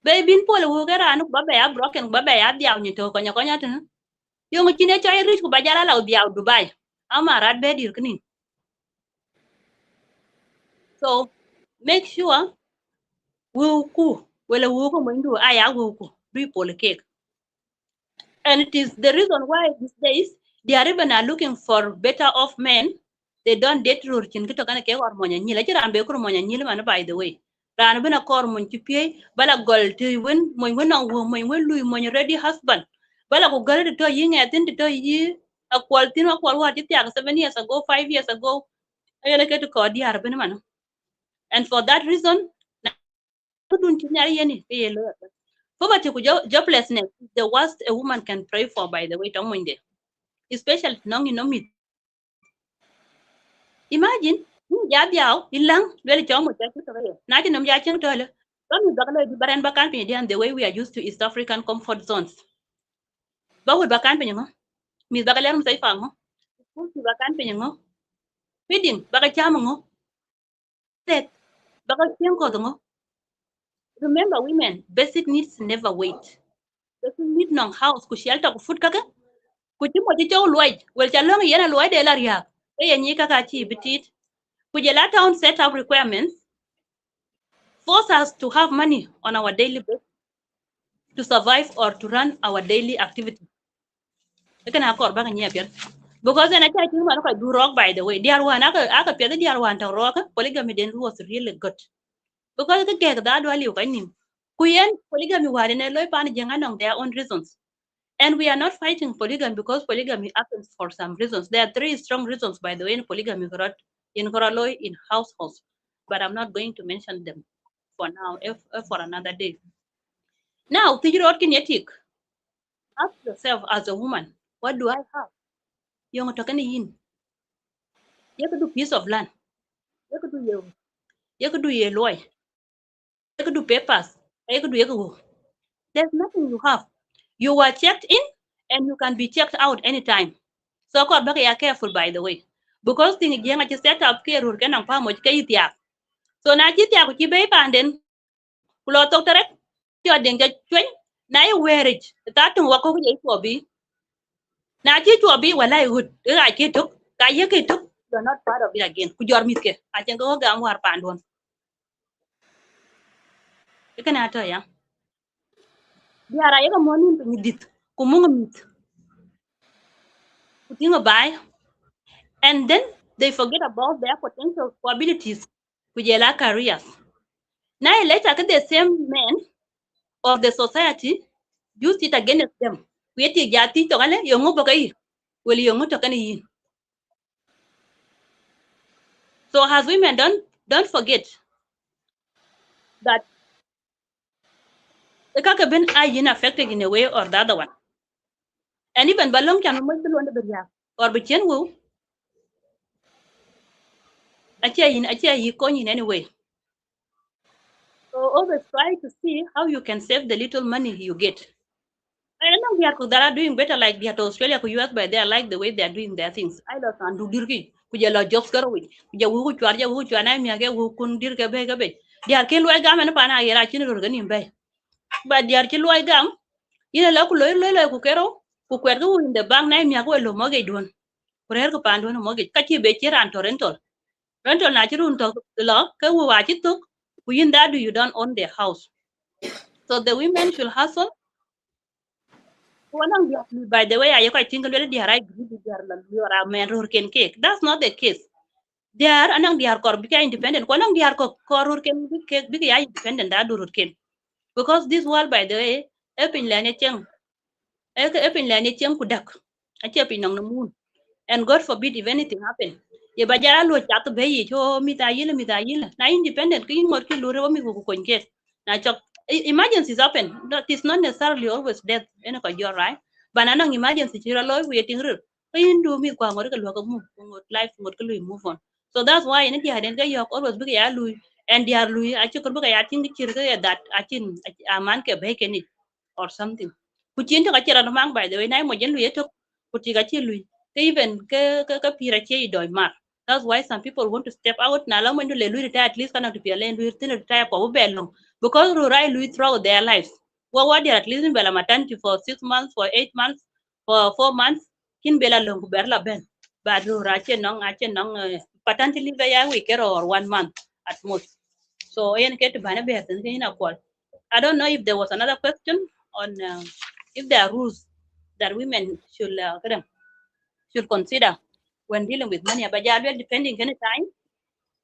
Baby in Polo who get an baba broken baba ya diao ni to Konya Konya to. Yung chine chai rich ku bajala la diao Dubai. Ama rad bed yirkini. So make sure wuku wala wuku mundu aya wuku do polo cake. And it is the reason why these days they are even looking for better off men. They don't date rurchin kito kana ke hormonya nyila chira ambe kur monya nyila man by the way. Ran bina kor mon chipie bala gol ti win on wo mon win lui mon ready husband. Bala ko gal to yin atin to yi a kwal tin wa kwal wa ti 7 years ago 5 years ago ayene ke to ko di ar bin man. And for that reason dun chinyari yeni ke yelo. Poverty ku joblessness is the worst a woman can pray for by the way to monde. Especially nong inomit. Imagine ya biao ilang very chomo chachu to na ti nom ya chen to le don't bagalo di baran bakan pe the way we are used to East African comfort zones ba would bakan pe ngo mi bagaler mo sai fa ngo ku ti bakan pe ngo feeding baga chamo ngo that baga chen ko ngo remember women basic needs never wait basic need nong house ku shelter ku food kaka ku ti mo ti chow loy wel cha long yena loy de la ria e yen ka chi bitit ku je la town set up requirements force us to have money on our daily basis to survive or to run our daily activity. Because then I try to do rock by the way. Dear one, I could pay the dear one to rock. Polygamy then was really good. Because the gag that value can him. Kuyen polygamy were in a low pan on their own reasons. And we are not fighting polygamy because polygamy happens for some reasons. There are 3 strong reasons, by the way, in polygamy in Koraloy in households. But I'm not going to mention them for now, if for another day. Now, Tijirot Kinetic, ask yourself as a woman, what do I have? Young talking in. You could do piece of land. You could do your lawyer. You could do papers. You could do you. There's nothing you have. You were checked in and you can be checked out anytime. So call back careful by the way. Because thing again I just set up care or can pa mo kay tiak. So na chi tiak chi bay panden. Kulo tok tere. Yo den ga chwen. Na you wear it. Ta tung wa ko ye ko bi. Na chi chuo bi wala hud. Ga chi tuk. Ka ye ki tuk. You're not part of it again. Ku jor mit ke. A chen ko ga war pandon. Ikan ato ya. Biara ye ko monin pe midit. Ku mung mit. Ku tinga bay. And then they forget about their potential abilities, which are like careers. Now later, the same men or the society use it against them. We take yati to gane yongu bagai, will yongu to gane. So as women, don't forget that the kakabin are affected in a way or the other one. And even balong can almost be one of the or be chen wu, achia yi coin in any way. So always try to see how you can save the little money you get. I know they are doing better like they are to Australia, to US, but they are like the way they are doing their things. I don't know, do dirki, kuja la jobs karo wi, kuja wu chwarja wu chwana mi age wu kun dirke be be. They are kilu gam and pana yera chin ro ganim be. But they are kilu gam, ina la ku lo ku kero, ku kwergu in the bank na mi age lo moge don. Kurer ku pandu no moge kachi be chiran to rental. Rental na chirun to lo ke wu wa chituk, ku yin that you don't own their house. So the women should hustle. By the way, I quite think they are right. You are a man who can cake. That's not the case. They are anang they are big independent. Kwanang they are kor can cake big independent that do can. Because this world, by the way, epin lane chang, epin lane chang kudak, a chapin on the moon. And God forbid if anything happen. Ye bajara lo chat be cho mitayila. Na independent king or kill lure mi ku get. Na chok emergencies happen. That is not necessarily always death. You're right. But anang emergency chira lo waiting room. Kayin do mi kwa ngor ka lo ka move. Life ngor ka move on. So that's why in the identity you always be ya lui and they are lui. I took a book I think chira that I think a man ke bake or something. Kuchin to ka chira no mang by the way na mo jen lui to kutiga chi lui even ka pira che doi mar. That's why some people want to step out na lang when you le retire at least kana to pia len retire ko belong because rurai lui throughout their lives. What they at least in bela maternity for 6 months, for 8 months, for 4 months, kin bela long berla ben. But rurai che nong paternity leave ya week or 1 month at most. So yen get bana be in a call. I don't know if there was another question on if there are rules that women should consider when dealing with money. But yeah, we're depending any time,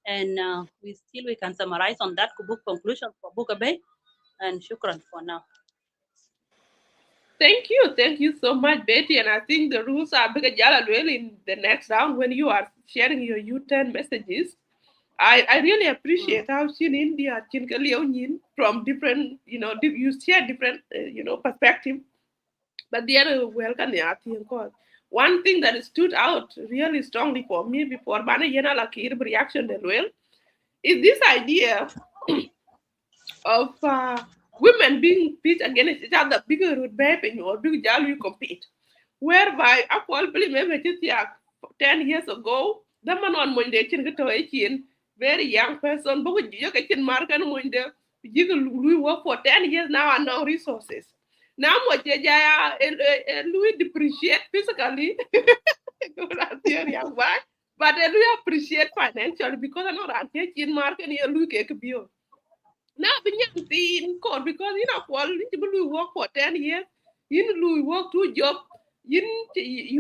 and we can summarize on that book conclusion for book abay and shukran for now. Thank you so much, Betty. And I think the rules are bigger really in the next round when you are sharing your U-turn messages. I really appreciate how in India from different you share different perspective, but the other well can Athieng call. One thing that stood out really strongly for me before Bana Yena Lakir reaction as well is this idea of women being pitched against each other, bigger road baby or big jalu compete. Whereby I probably maybe just 10 years ago, the man on Monday chin very young person, but you can mark and Monday, you work for 10 years now and no resources. Now what Louis depreciate physically, but Louis appreciate financially because I'm not taking mark and you look at now binyan tin kor because you know kwal you work for 10 years you work 2 jobs you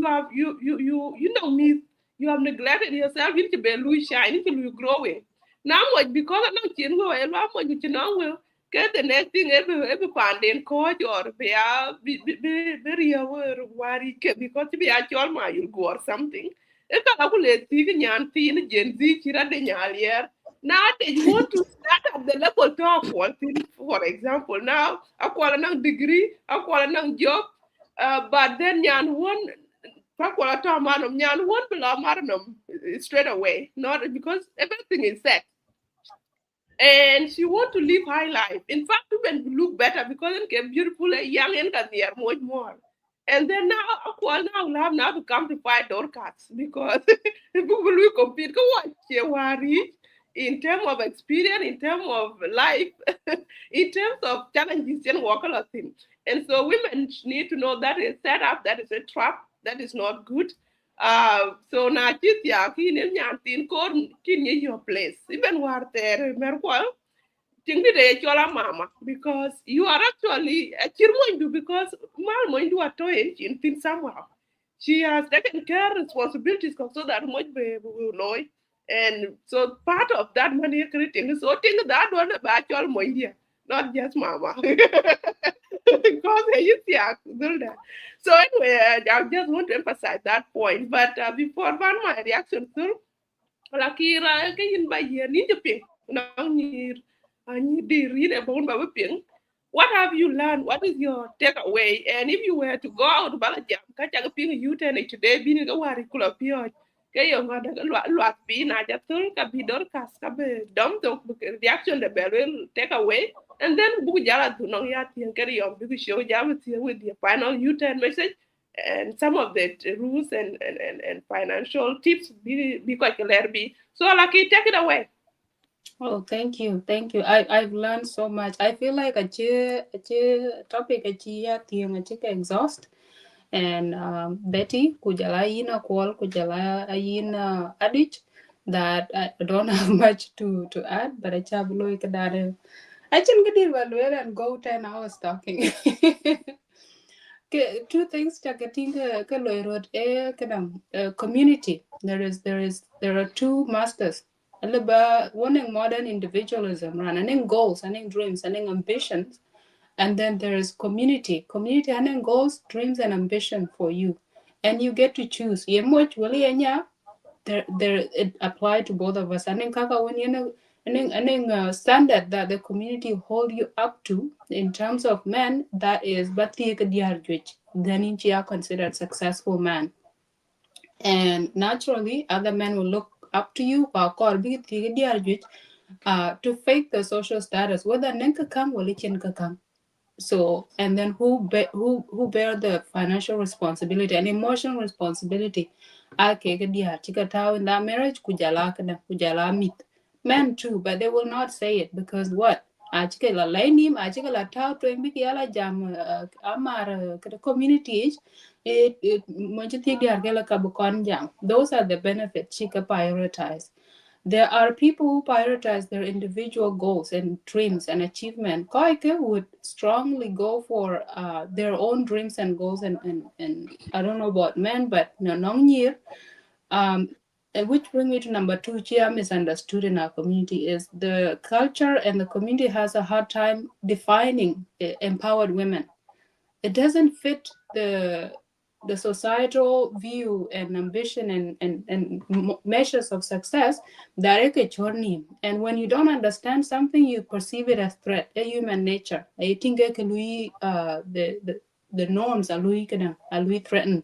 know me you have neglected yourself you need to be lui shine you need to growing now what because I don't change go and what you know will get the next thing every pandin coach or be very aware worry because to be actual my you go or something if I could let see nyan tin gen z chira de nyalier now they want to start at the level to quality, for example. Now, I call a degree, I call a job, but then yan one manum nyan one below maranum straight away. Not because everything is set. And she want to live high life. In fact, even look better because it get beautiful young and can be much more. And then now, now have now to come to fight door cuts because people will compete. Go on, worry in terms of experience, in terms of life, in terms of challenges and work a lot of things. And so women need to know that is set up, that is a trap, that is not good. So na chit ya ki ne nyan tin ko kin ye your place. Even war there merkwal ting de chola mama because you are actually a chirmoindu because mal moindu atoy in tin somehow. she has taken care responsibilities so that much will know. And so part of that money creating so think that one about your money, not just mama. Because yeah, so anyway, I just want to emphasize that point. But before one my reaction to Lakira cái in by year need to ping now need the read about Baba ping. What have you learned? What is your takeaway? And if you were to go out Balajam, catch a ping you ten today, being a worry cool of your cái ông ada cái loạt pin na chắc tôi cái video cast cái be đom to reaction the bell will take away and then bu jala tu nong ya tien cái ông bu show jam with the final U10 message and some of the rules and financial tips be quite clear be so lucky take it away. Oh, thank you, thank you. I've learned so much. I feel like a topic a thing a exhaust. And Betty kujala ina call kujala ina adich that I don't have much to add, but I chablo ikadare. I can get it and go 10 hours talking. Two things targeting community. There are two masters. One in modern individualism, run and goals, and dreams, and ambitions, and then there is community and goals, dreams, and ambition for you, and you get to choose. There it apply to both of us. And then kaka when standard that the community hold you up to in terms of men, that is then you are considered successful man, and naturally other men will look up to you to fake the social status, whether nenka kam wali chen ka kam. So and then who bear the financial responsibility and emotional responsibility. Ake dia chika tau in that marriage kujala meet men too, but they will not say it because what achike la lainim achike la tau to biki ala jam amar the community age it mojiti dia gela kabukon jam. Those are the benefits chika prioritize. There are people who prioritize their individual goals and dreams and achievement. Koike would strongly go for their own dreams and goals, and I don't know about men, but no, non year. Which brings me to number two, which I misunderstood in our community, is the culture and the community has a hard time defining empowered women. It doesn't fit the societal view and ambition and measures of success that and when you don't understand something you perceive it as threat a human nature I think the norms are lui threatened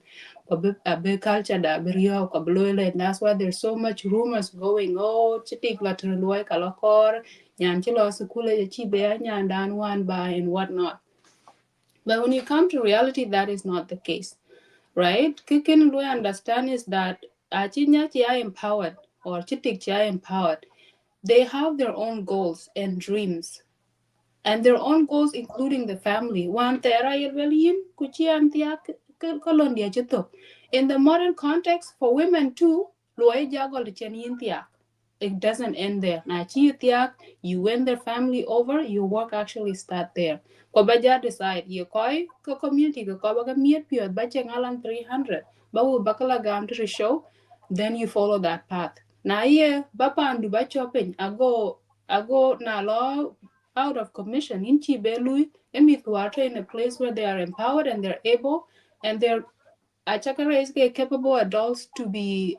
a big culture that and that's why there's so much rumors going chitik la treloi kalakor nyan chilo sukule chi be nyan dan wan by and whatnot. But when you come to reality, that is not the case, right? Kikin we understand is that achinya chia empowered or chitik chia empowered, they have their own goals and dreams, and their own goals including the family. One tera yelwelin kuchiantia kolondia chito. In the modern context, for women too, loe jago licheniintia. It doesn't end there. Na chi tiak, you win their family over, your work actually start there. Ko baja decide you koi ko community ko baga miet piot bache ngalan 300. Bawu bakala gam to show, then you follow that path. Na ye bapandu bachopen ago na law out of commission in Chibelui, Emithwata in a place where they are empowered and they're able and they're Achakara is capable adults to be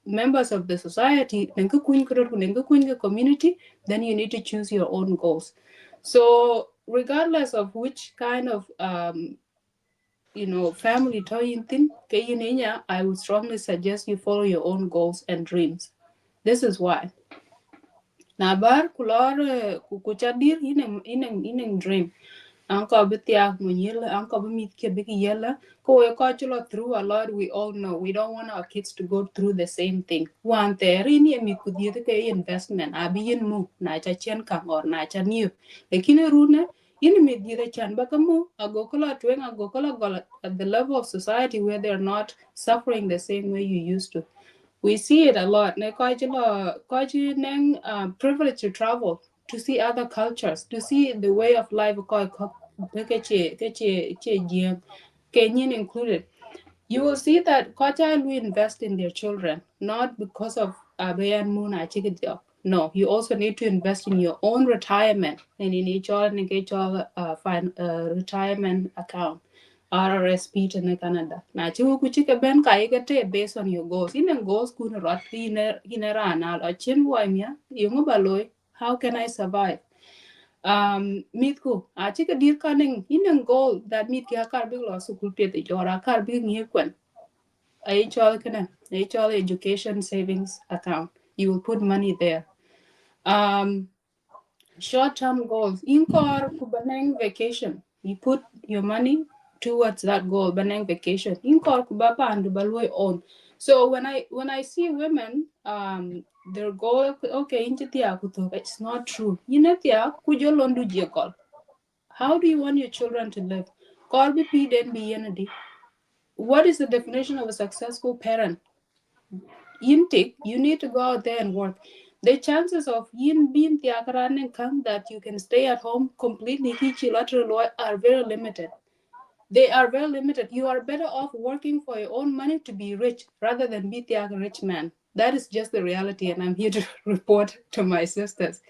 members of the society, community, then you need to choose your own goals. So regardless of which kind of family thing, I would strongly suggest you follow your own goals and dreams. This is why. Nabar kulor kuchadir in dream. Uncle Bitiak Munyilla, Uncle Bimit Big Yella, go a culture through a lot. We all know we don't want our kids to go through the same thing. One there in me could the investment, I be in mu, Nacha Chen Kang or Nacha New. The Kina Runa, in me the Chan Bakamu, a Gokola Twing, a Gokola Gola at the level of society where they're not suffering the same way you used to. We see it a lot. Privilege to travel, to see other cultures, to see the way of life, Kenyan included. You will see that Kocha will invest in their children, not because of Bayan Moon job. No, you also need to invest in your own retirement and in each other and each other retirement account. RRSP to Canada. Na chiwu kuchika ben kaigate based on your goals. In and goals kuna rot inera a chin waimia, yungu baloi, how can I survive? Mit ku a chi ka dir ka ning in goal that mit ka kar big lo su kul pet jora kar big ni kwen a chol kana a chol education savings account, you will put money there. um Short-term goals in kor ku banang vacation, you put your money towards that goal banang vacation in kor ku ba and baloi on. So when I see women, their goal okay into tia kuto, it's not true. Tia ku jolondu je. How do you want your children to live? Corby P. then be Unity. What is the definition of a successful parent? Yintik, you need to go out there and work. The chances of yin being tiakaran kang that you can stay at home completely hichilateral are very limited. They are very limited. You are better off working for your own money to be rich rather than be a rich man. That is just the reality, and I'm here to report to my sisters.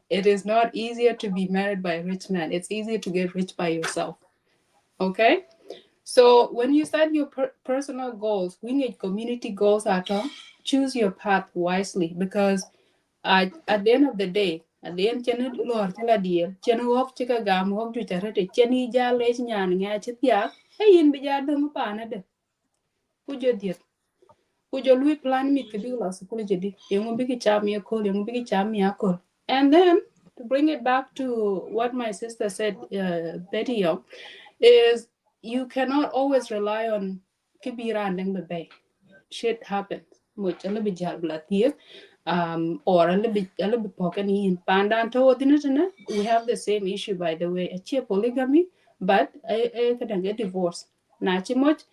It is not easier to be married by a rich man. It's easier to get rich by yourself. Okay? So when you set your personal goals, we need community goals at all. Choose your path wisely because at the end of the day, at the end chen lor chala deal, chen wok chika gam wok ju charete chen I ja lech nyan nga chitia, hey yin bija dum pa na de. Kujo diet. Kujo lui plan mit ke bigla school jadi. Yung bigi cham ya kol, yung bigi cham ya kol. And then to bring it back to what my sister said, Betty Young, is you cannot always rely on kibira and bay. Shit happens. Much a little bit jalblatir, or a little bit pocket in pandan to we have the same issue by the way. A polygamy, but I can get divorced. Nachimot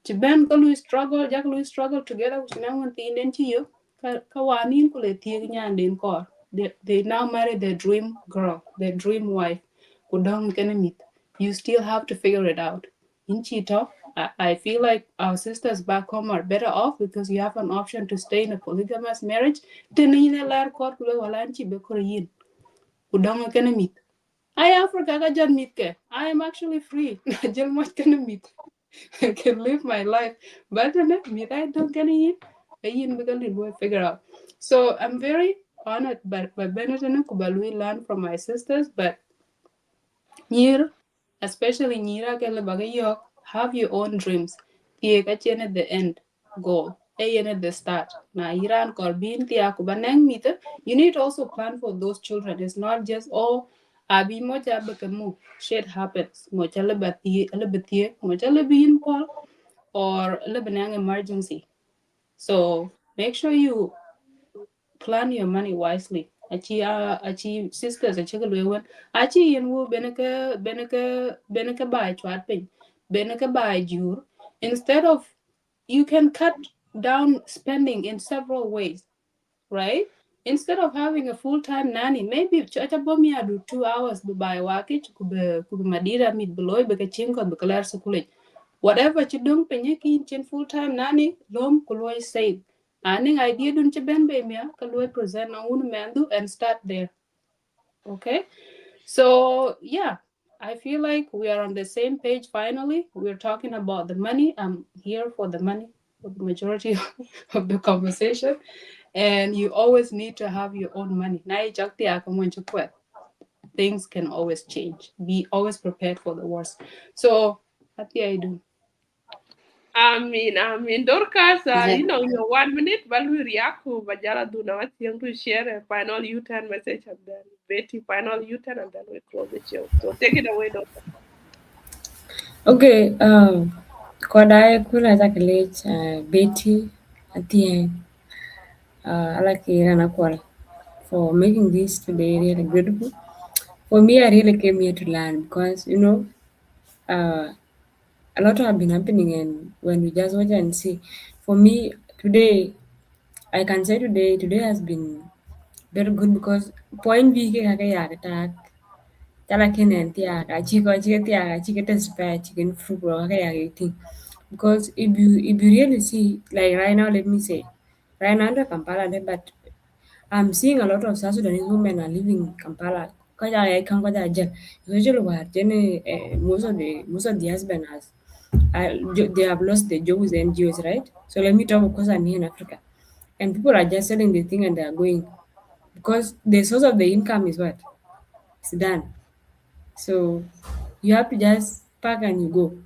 ci ben ko lui struggle jak lui struggle together with na one thing den ci yo ka wanin ko le tie nyan den ko they now marry their dream girl, their dream wife ku dong kana mit. You still have to figure it out in chito. I feel like our sisters back home are better off because you have an option to stay in a polygamous marriage. Tenine lar ko ku le wala ci be ko yin ku dong kana mit. I Africa ka jan mit ke. I am actually free. Jel mo kana mit. I can live my life. But I don't get it. I figure out. So I'm very honored by Benetton and Kubalui learn from my sisters, but Nyir, especially Nyira Kelebagayok, have your own dreams. Tiekachen at the end goal. Ayen at the start. Na Iran Korbin Tia Kubanang meter, you need to also plan for those children. It's not just Abi mocha bekamu. Shit happens. Mocha lebati mocha lebin Paul or lebanang emergency. So make sure you plan your money wisely. Achi sisters achi kalwewan. Achi yen wo beneka buy chatpin. Beneka buy jur. Instead of you can cut down spending in several ways, right? Instead of having a full-time nanny, maybe chacha bomi adu 2 hours by wakich kube madira mid beloy beka chinko bekalar sukulit. Whatever you don't penye kin chin full-time nanny, lom kuloi save. Aning idea dun ben be mia kaloi present na un mandu and start there. Okay? So yeah, I feel like we are on the same page finally. We're talking about the money. I'm here for the money for the majority of the conversation. And you always need to have your own money. Things can always change. Be always prepared for the worst. So, what do I do? Dorcas, Exactly. in your 1 minute, but we react to Bajala do now. Athieng to share a final U-turn message and then Betty final U-turn and then we close the show. So take it away, Dorcas. Okay, Kodai Kula Zakalech, Betty, Athieng, I like Irana Kwal for making this today really beautiful. For me, I really came here to learn because, uh, a lot have been happening, and when we just watch and see, for me, today, I can say today has been very good because point B kaka ya attack tala kenen tia ka chiko chike tia ka chike test pa chicken fruit kaka ya eating Because if you really see, like right now, let me say, right now under Kampala, but I'm seeing a lot of South Sudanese women are living in Kampala. Kaja I can go there, especially where most of the husband has, they have lost their job with the NGOs, right? So let me talk because I'm here in Africa, and people are just selling the thing and they are going because the source of the income is what? It's done. So you have to just pack and you go.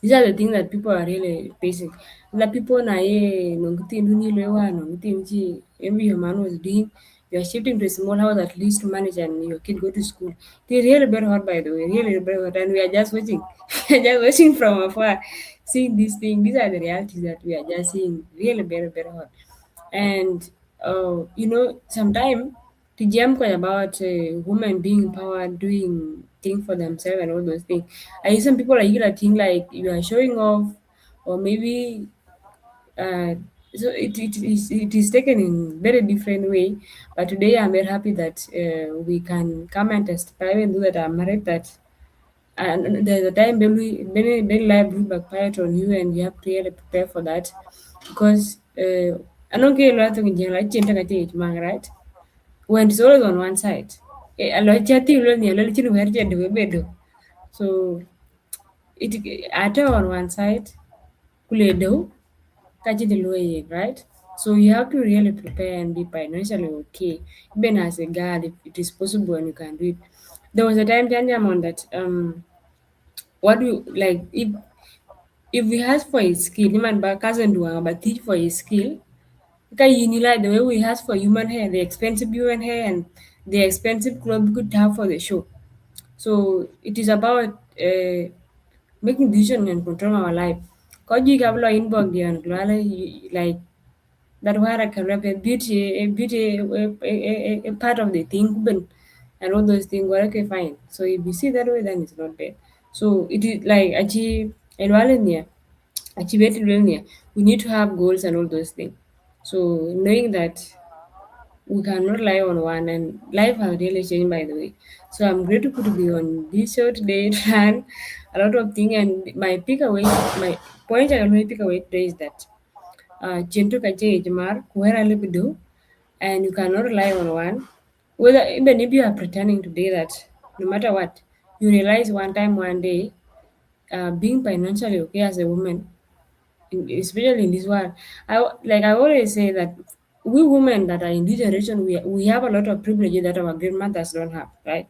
These are the things that people are really facing. The people na ye nongti nduni lewa nongti nchi maybe your man was doing, you are shifting to a small house at least to manage and your kid go to school. They really very hard by the way, really very hard, and we are just watching. We are just watching from afar, seeing these things. These are the realities that we are just seeing really very, very hard. And sometimes the jam about women being empowered, doing things for themselves and all those things. I some people are here think like you are showing off, or maybe uh, so it is taken in very different way. But today I'm very happy that we can come and testify and do that I'm married that. And there's a time when life will backfire on you, and you have to really prepare for that because I don't care a lot of things, right? When it's always on one side. A lot of chatting, a lot of where you bedo. So it at on one side, kuledo, kaji the lawyer, right? So you have to really prepare and be financially okay. Even as a guy, if it is possible and you can do it. There was a time Tanya on that what do you like if we ask for a skill, man ba cousin do but teach for a skill. Okay, you like the way we ask for human hair, the expensive human hair and the expensive clothes we could have for the show. So it is about making decision and control our life. Cause you have law inbox and like that where I can rep a part of the thing and all those things were okay fine. So if you see that way then it's not bad. So it is like achieve achieve it. We need to have goals and all those things. So knowing that we cannot rely on one, and life has really changed by the way. So I'm grateful to be on this show today and a lot of things. And my point I will pick away today is that Chintu kache ijmar where I live do, and you cannot rely on one. Whether even if you are pretending today that no matter what, you realize one time one day, being financially okay as a woman, especially in this world. I always say that we women that are in this generation, we have a lot of privileges that our grandmothers don't have, right?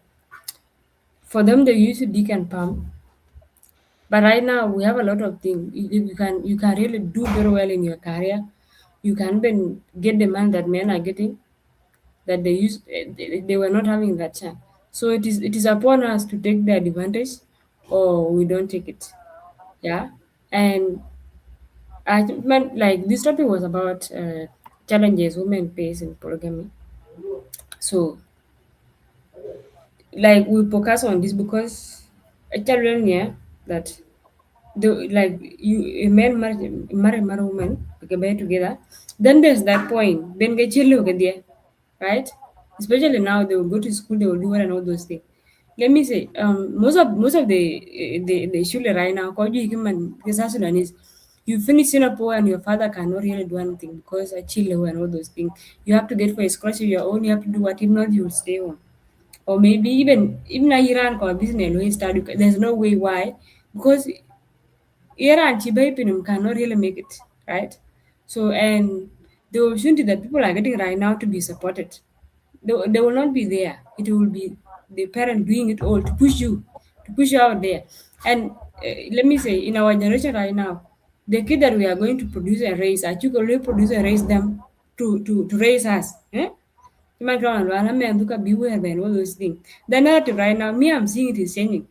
For them, they used to dig and pump, but right now we have a lot of things. You can really do very well in your career. You can even get the man that men are getting that they were not having that chance. So it is upon us to take the advantage, or we don't take it. Yeah, and I meant like this topic was about challenges women face in polygamy. So like we focus on this because I tell them yeah that the like you a man marry woman like bear together. Then there's that point. Then get chill look at there, right? Especially now they will go to school, they will do well and all those things. Let me say, most of the issue right now, called you human South Sudanese, you finish Singapore and your father cannot really do anything because I chill and all those things. You have to get for a scholarship your own, you have to do what if not you will stay home. Or maybe even Iran or business we start there's no way why because Iran Chibapinum cannot really make it, right? So and the opportunity that people are getting right now to be supported, they will not be there. It will be the parent doing it all to push you out there. And let me say, in our generation right now, the kid that we are going to produce and raise, I think only produce and raise them to raise us. Eh? Human ground, and look at beware and all those things. The narrative right now, me, I'm seeing it is changing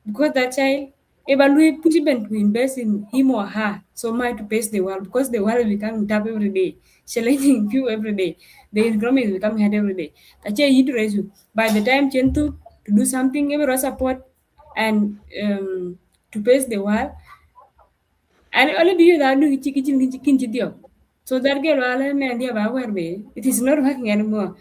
because that child evaluate put even to invest in him or her so much to face the world because the world is becoming tough every day, challenging you every day. The economy is becoming hard every day. That child need to raise you. By the time Chentu to do something, every support and to face the world, and only be you that do kitchen. So that girl, man, it is not working anymore.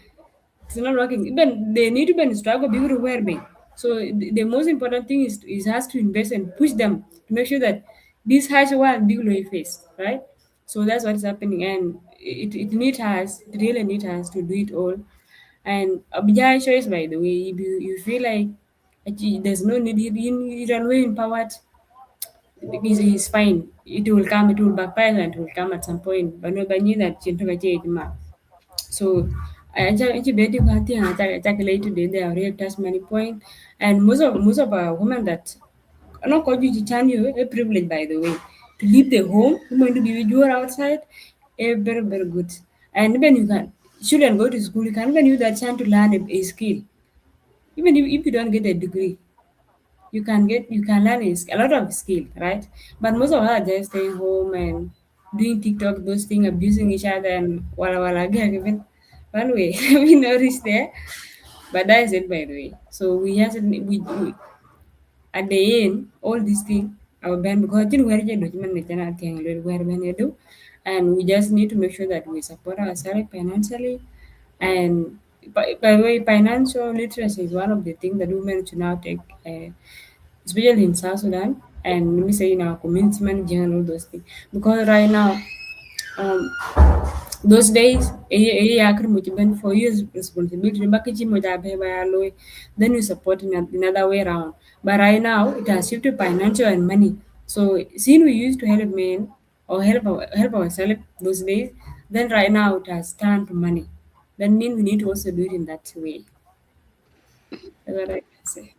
It's not working. Even they need to be struggle before where be. So the most important thing is has to invest and push them to make sure that this harsh world big low face, right? So that's what is happening, and it need us, it really need us to do it all. And object choice, by the way, if you feel like actually there's no need, you are way empowered, is fine. It will come, it will backfire, and it will come at some point. But no, but you that so I bet you got the attack later today. They are real touch money point, and most of our women that not called you to turn you a privilege, by the way, to leave the home. You going to be with you outside, very good. And even you can children go to school, you can even use that chance to learn a skill. Even if you don't get a degree, you can learn a lot of skill, right? But most of us are just staying home and doing TikTok, those things, abusing each other, and wala again even one way we noticed there. But that is it, by the way. So we have to, we at the end, all these things our band, because I think we're just where we do, and we just need to make sure that we support ourselves financially. And by the way, financial literacy is one of the things that women should now take, especially in South Sudan, and let me say in our community managing and all those things. Because right now, um, those days, yakar much for you responsibility, bakaji mo jabe by alloy, then you support in another way around. But right now, it has shifted financial and money. So, since we used to help men or help ourselves those days, then right now it has turned to money. That means we need to also do it in that way. That's what I can say.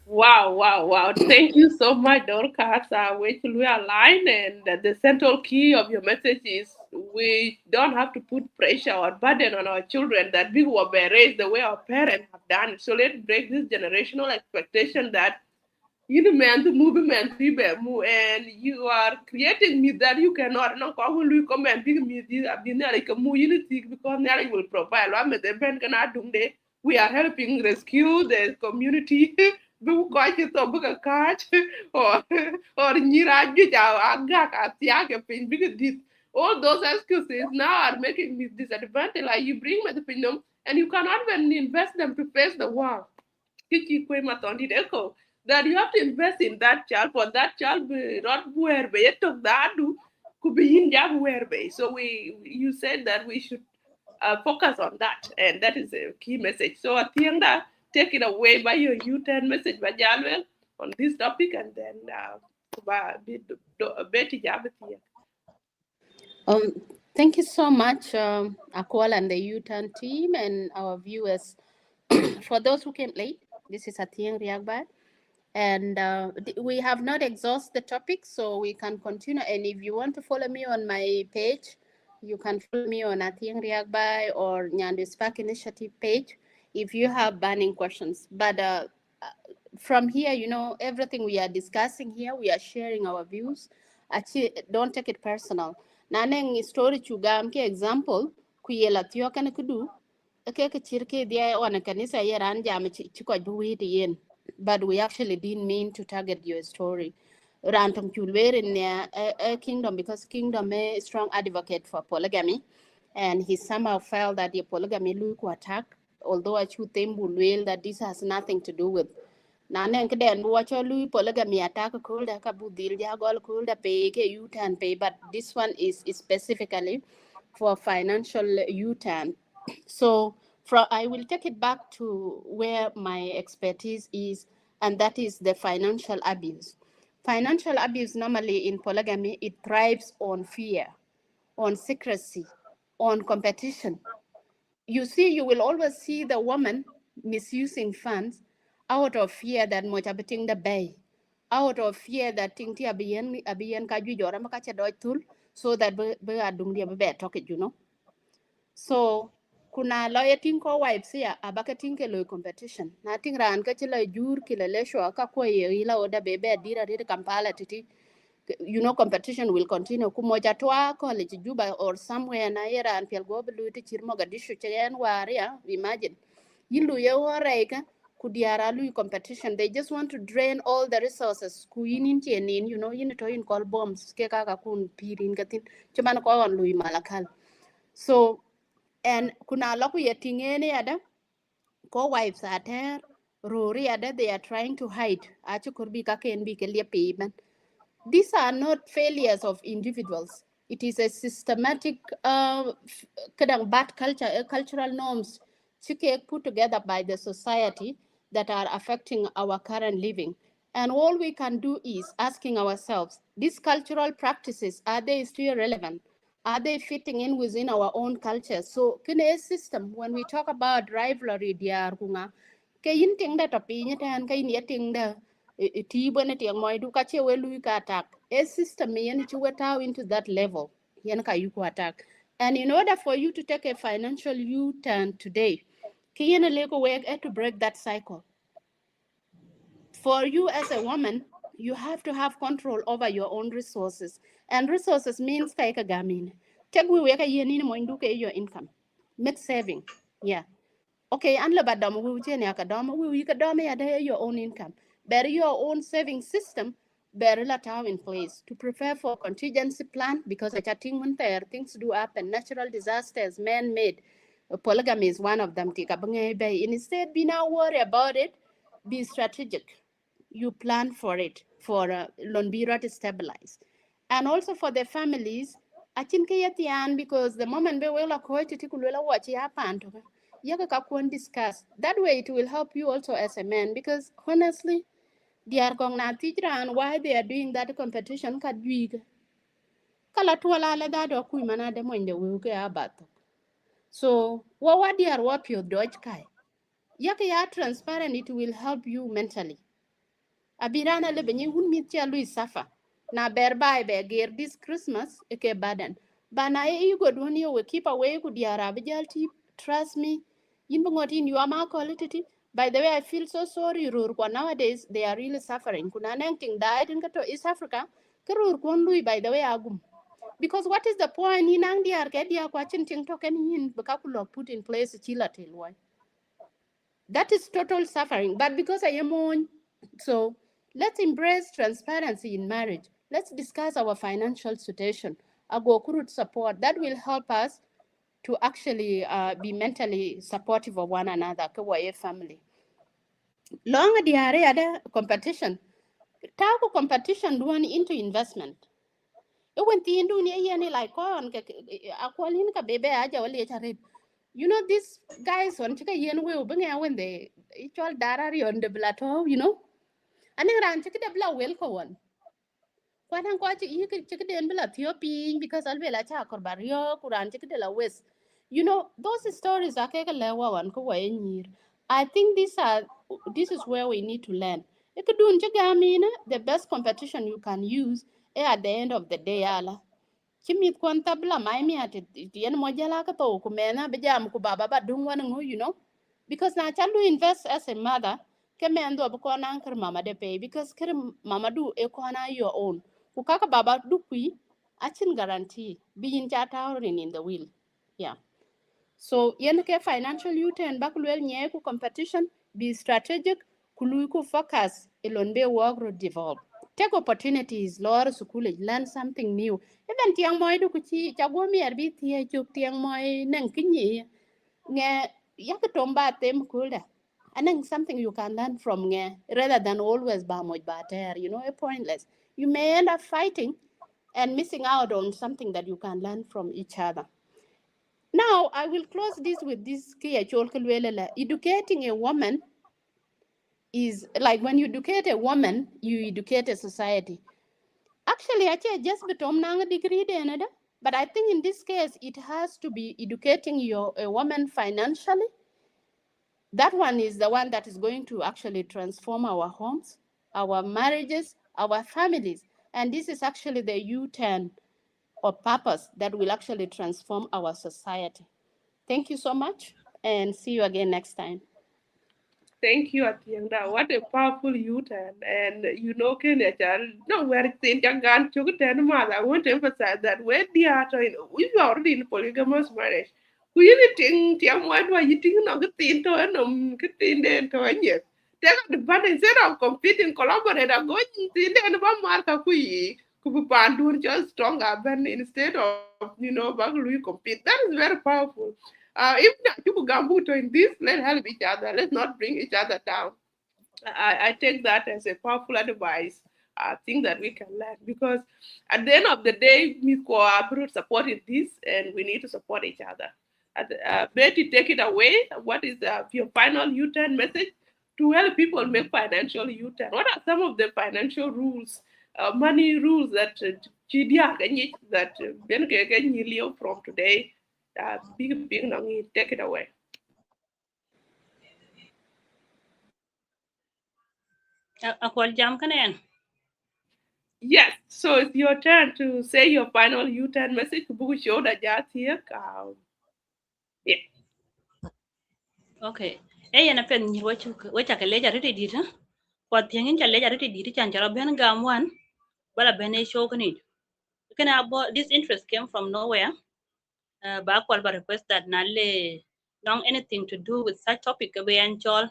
Wow, wow, wow. Thank you so much, Dorcas. We will align, and the central key of your message is we don't have to put pressure or burden on our children that we were raised the way our parents have done it. So let's break this generational expectation that you know man to move man to be move, and you are creating me that you cannot no ko will come and big me this abin like mu unity because now you will provide what me the ben kana dunde we are helping rescue the community bu ko ci to bu ka catch or nyira ju ja aga ka tia ke pin big this all those excuses now are making me disadvantage like you bring me the pin and you cannot even invest them to face the world Kiki Kwema Tondi Echo, that you have to invest in that child for that child be not where be it took that do could be in job where be. So we you said that we should focus on that, and that is a key message. So I think that take it away by your U-turn message by Jalwell on this topic, and then Betty Jabatia. Um, Thank you so much, Akwal and the U-Turn team and our viewers. For those who came late, this is Athieng Riakbai. And we have not exhausted the topic, so we can continue. And if you want to follow me on my page, you can follow me on Athieng Riakbai or Nyandi Spark Initiative page if you have burning questions. But from here, everything we are discussing here, we are sharing our views. Actually, don't take it personal. Naneng story chugam ke example kuyela tiyo kan kudu ke chirke dia wana kanisa yaran jam chiko buwi yen, but we actually didn't mean to target your story. Rantom chulwer in a kingdom because kingdom is strong advocate for polygamy, and he somehow felt that the polygamy look attack. Although I should think that this has nothing to do with na nen ke den wo cho lui polygamy attack cool da ka budil ja gol cool da pay ke u-turn pay, but this one is specifically for financial u-turn. So I will take it back to where my expertise is, and that is the financial abuse. Financial abuse normally in polygamy, it thrives on fear, on secrecy, on competition. You see, you will always see the woman misusing funds out of fear that mochabeting the bay, out of fear that ting ti abiyen ka ju jora maka cha doj tul, so that be adung dia be talk. So kuna lawyer ting ko wives ya abaka ting ke lo competition. Na ting ran ka chila jur kila lesho ka ko ye ila oda bebe dira dira Kampala titi. Competition will continue. Kumoja twa college Juba or somewhere na era and piel go belu ti chirmo gadishu chayan waria. Imagine. Yilu ye wareka kudiara lu competition. They just want to drain all the resources. Ku yinin chenin, yin to in call bombs ke kaka kun pirin katin. Chuman ko on lui malakal. So and kuna loku yetingene ada ko wives are there. Rory ada they are trying to hide. Achu kurbi ka ken bi ke liep. These are not failures of individuals. It is a systematic bad culture, cultural norms put together by the society that are affecting our current living. And all we can do is asking ourselves, these cultural practices, are they still relevant? Are they fitting in within our own culture? So, kine system, when we talk about rivalry, dear kunga, kayin ting da tapi ni tan kayin yating da ti bane tiang moy du ka che we lui ka attack. A system yen chi we into that level. Yen ka you attack. And in order for you to take a financial U-turn today, kayin a lego work to break that cycle. For you as a woman, you have to have control over your own resources. And resources means kaika gamin. Take we work a yen in your income. Make saving. Yeah. Okay, and labadam we chen yakadam, we kadam ya your own income. Better your own saving system, better let in place to prepare for contingency plan because I chatting when there things do happen, natural disasters, man-made. Polygamy is one of them. Instead, be now worry about it, be strategic. You plan for it for Lonbira to stabilize. And also for the families, I think because the moment we will acquire to watch happen to yaka kakwon discuss. That way it will help you also as a man because honestly, they are going to teach and why they are doing that competition ka dwig. Kala tuwala la da do kuy mana de mo inde wu ke abato. So, what they are what your dodge kai. Yaka ya transparent, it will help you mentally. Abirana le benye hun mit ya lui safa. Na berbai be gear this Christmas eke baden. Bana e you go don you will keep away ku diara bijalti. Trust me. Yimbo ngotin you ama quality. By the way, I feel so sorry rur kwa nowadays they are really suffering. Kuna nang ting died in kato East Africa. Kerur kon lui by the way agum. Because what is the point in ang diar ke dia kwa chin ting token yin bakakulo put in place chila tilwai. That is total suffering. But because I am on, so let's embrace transparency in marriage. Let's discuss our financial situation. Agokuru support that will help us to actually be mentally supportive of one another. Kawaye family. Long diare ada competition. Taco competition one into investment. It went into ni like on akwalin ka bebe aja wali charit. You know, these guys on chika yen will bring when they equal darari on the plateau, you know. And then ran chika the bla well ko one. Kwan han ko chi chika den bla Ethiopian because alvela cha kor barrio kuran chika de la west. You know, those stories are keka lewa one ko wa I think this is where we need to learn. Ikudun chika amina the best competition you can use at the end of the day ala chimit kwan tabla mai mi ati tien mo jala ka to ku mena be jam ku baba ba dung wan ngu you know because na chalu invest as a mother ke men do ko nan kar mama de pay because kar mama do e ko na your own ku kaka baba du kui achin guarantee being chata in the will yeah so yen ke financial uten bakulwel nye ku competition be strategic kulu ku focus ilon be work ro develop take opportunities lor school learn something new even tiang moy du ku chi chago mi arbi tie chuk tiang moy nang kinyi nge yak tomba tem kulda and something you can learn from nge rather than always ba moj ba ter you know a pointless you may end up fighting and missing out on something that you can learn from each other. Now, I will close this with this key. Educating a woman is like when you educate a woman, you educate a society. Actually, I just betom nang degree de but I think in this case it has to be educating a woman financially. That one is the one that is going to actually transform our homes, our marriages, our families. And this is actually the U-turn or purpose that will actually transform our society. Thank you so much and see you again next time. Thank you, Atienda. What a powerful youth and you know, Kenya, no, where it's in Jangan, Chukutan, I want to emphasize that when the art, if you are already in polygamous marriage, who you think, Tiam, why do you think not get into and get in there to any? Take the band instead of competing, collaborate, I'm going in there and one mark of we could do just stronger than instead of, back compete. That is very powerful. If people gambuto in this, let's help each other. Let's not bring each other down. I take that as a powerful advice things that we can learn, because at the end of the day, we are supporting this, and we need to support each other. Betty, take it away. What is your final U-turn message to help people make financial U-turn? What are some of the financial rules, money rules that from today? Take it away. Akwal jam kanen. Yes, so it's your turn to say your final U-turn message to book show that just here. Yeah. Okay. Yana pen ni wacha kaleja rete dita. Kwa tiangin chaleja rete dita chanchara ben gamwan. Bala bene show kani. Kana about this interest came from nowhere. Bakwal ba request that nale long anything to do with such topic be anchol.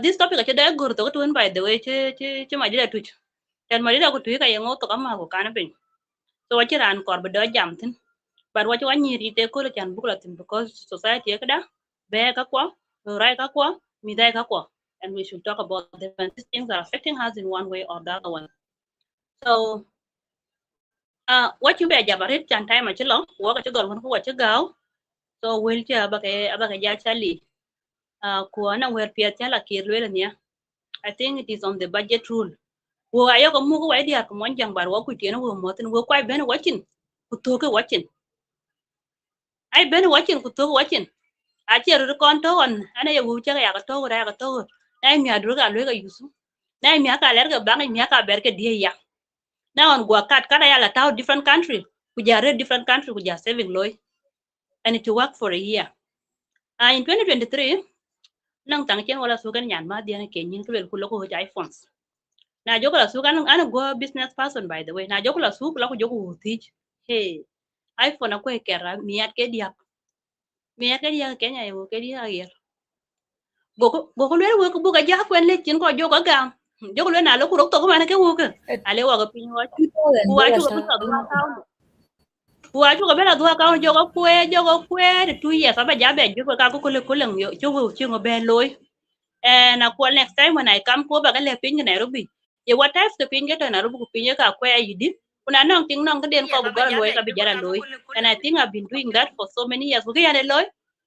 This topic actually I go to by the way che madida tuch. Dan madida ko tuika yango to kama ko kana pen. So wacha ran kor be do jam tin. But wacha wani rite ko chan bukla tin because society kada be ka kwa right ka kwa midai ka kwa, and we should talk about them, and these things are affecting us in one way or the other one. So what you be jabarit chan time achilo wo ka chigol ko wacha gao. So we'll ja abaka ja chali ko na wer pia chala kirwele nia. I think it is on the budget rule. Wo ayo ko mu ko wai dia ko mon jang bar wo ku tieno wo motin wo kwai ben watching ku to ke watching. Ai ben watching ku to watching. Achi ru kon to on ana ye wu cha ya ka to ra ka to. Ai mi adru ka lwe ka yusu. Na mi aka ler ka bang mi aka ber ke die ya. Now on gua kat kada ya la tao different country. Kuja read different country kuja saving loy. And it work for a year. In 2023, nang tang chen wala sukan yan ma dia ke nyin kulel kulo ko iPhones. Na joko la sukan ana go business person by the way. Na joko la suk la ko joko teach. Hey, iPhone ako e kera miat ke dia. Miat ke dia Kenya yo ke dia yer. Go ko le wo ko buka ja kwen le chin ko joko gam. Joko le na lo ku rok to ko mana ke wo ke. Ale wa ko pin wa. Wa chu ko buka do account. Wa chu ko bela do account joko kwe de 2 years aba ja be joko ka ko le yo chu ngo be loy. And next time when I come ko ba ka le pin Nairobi. Ye what types the pin get Nairobi ku pin ka kwe yidi. Una nong ting nong ka den ko bu ga loy ka bi jara loy. And I think I've been doing that for so many years. Ku ya le loy.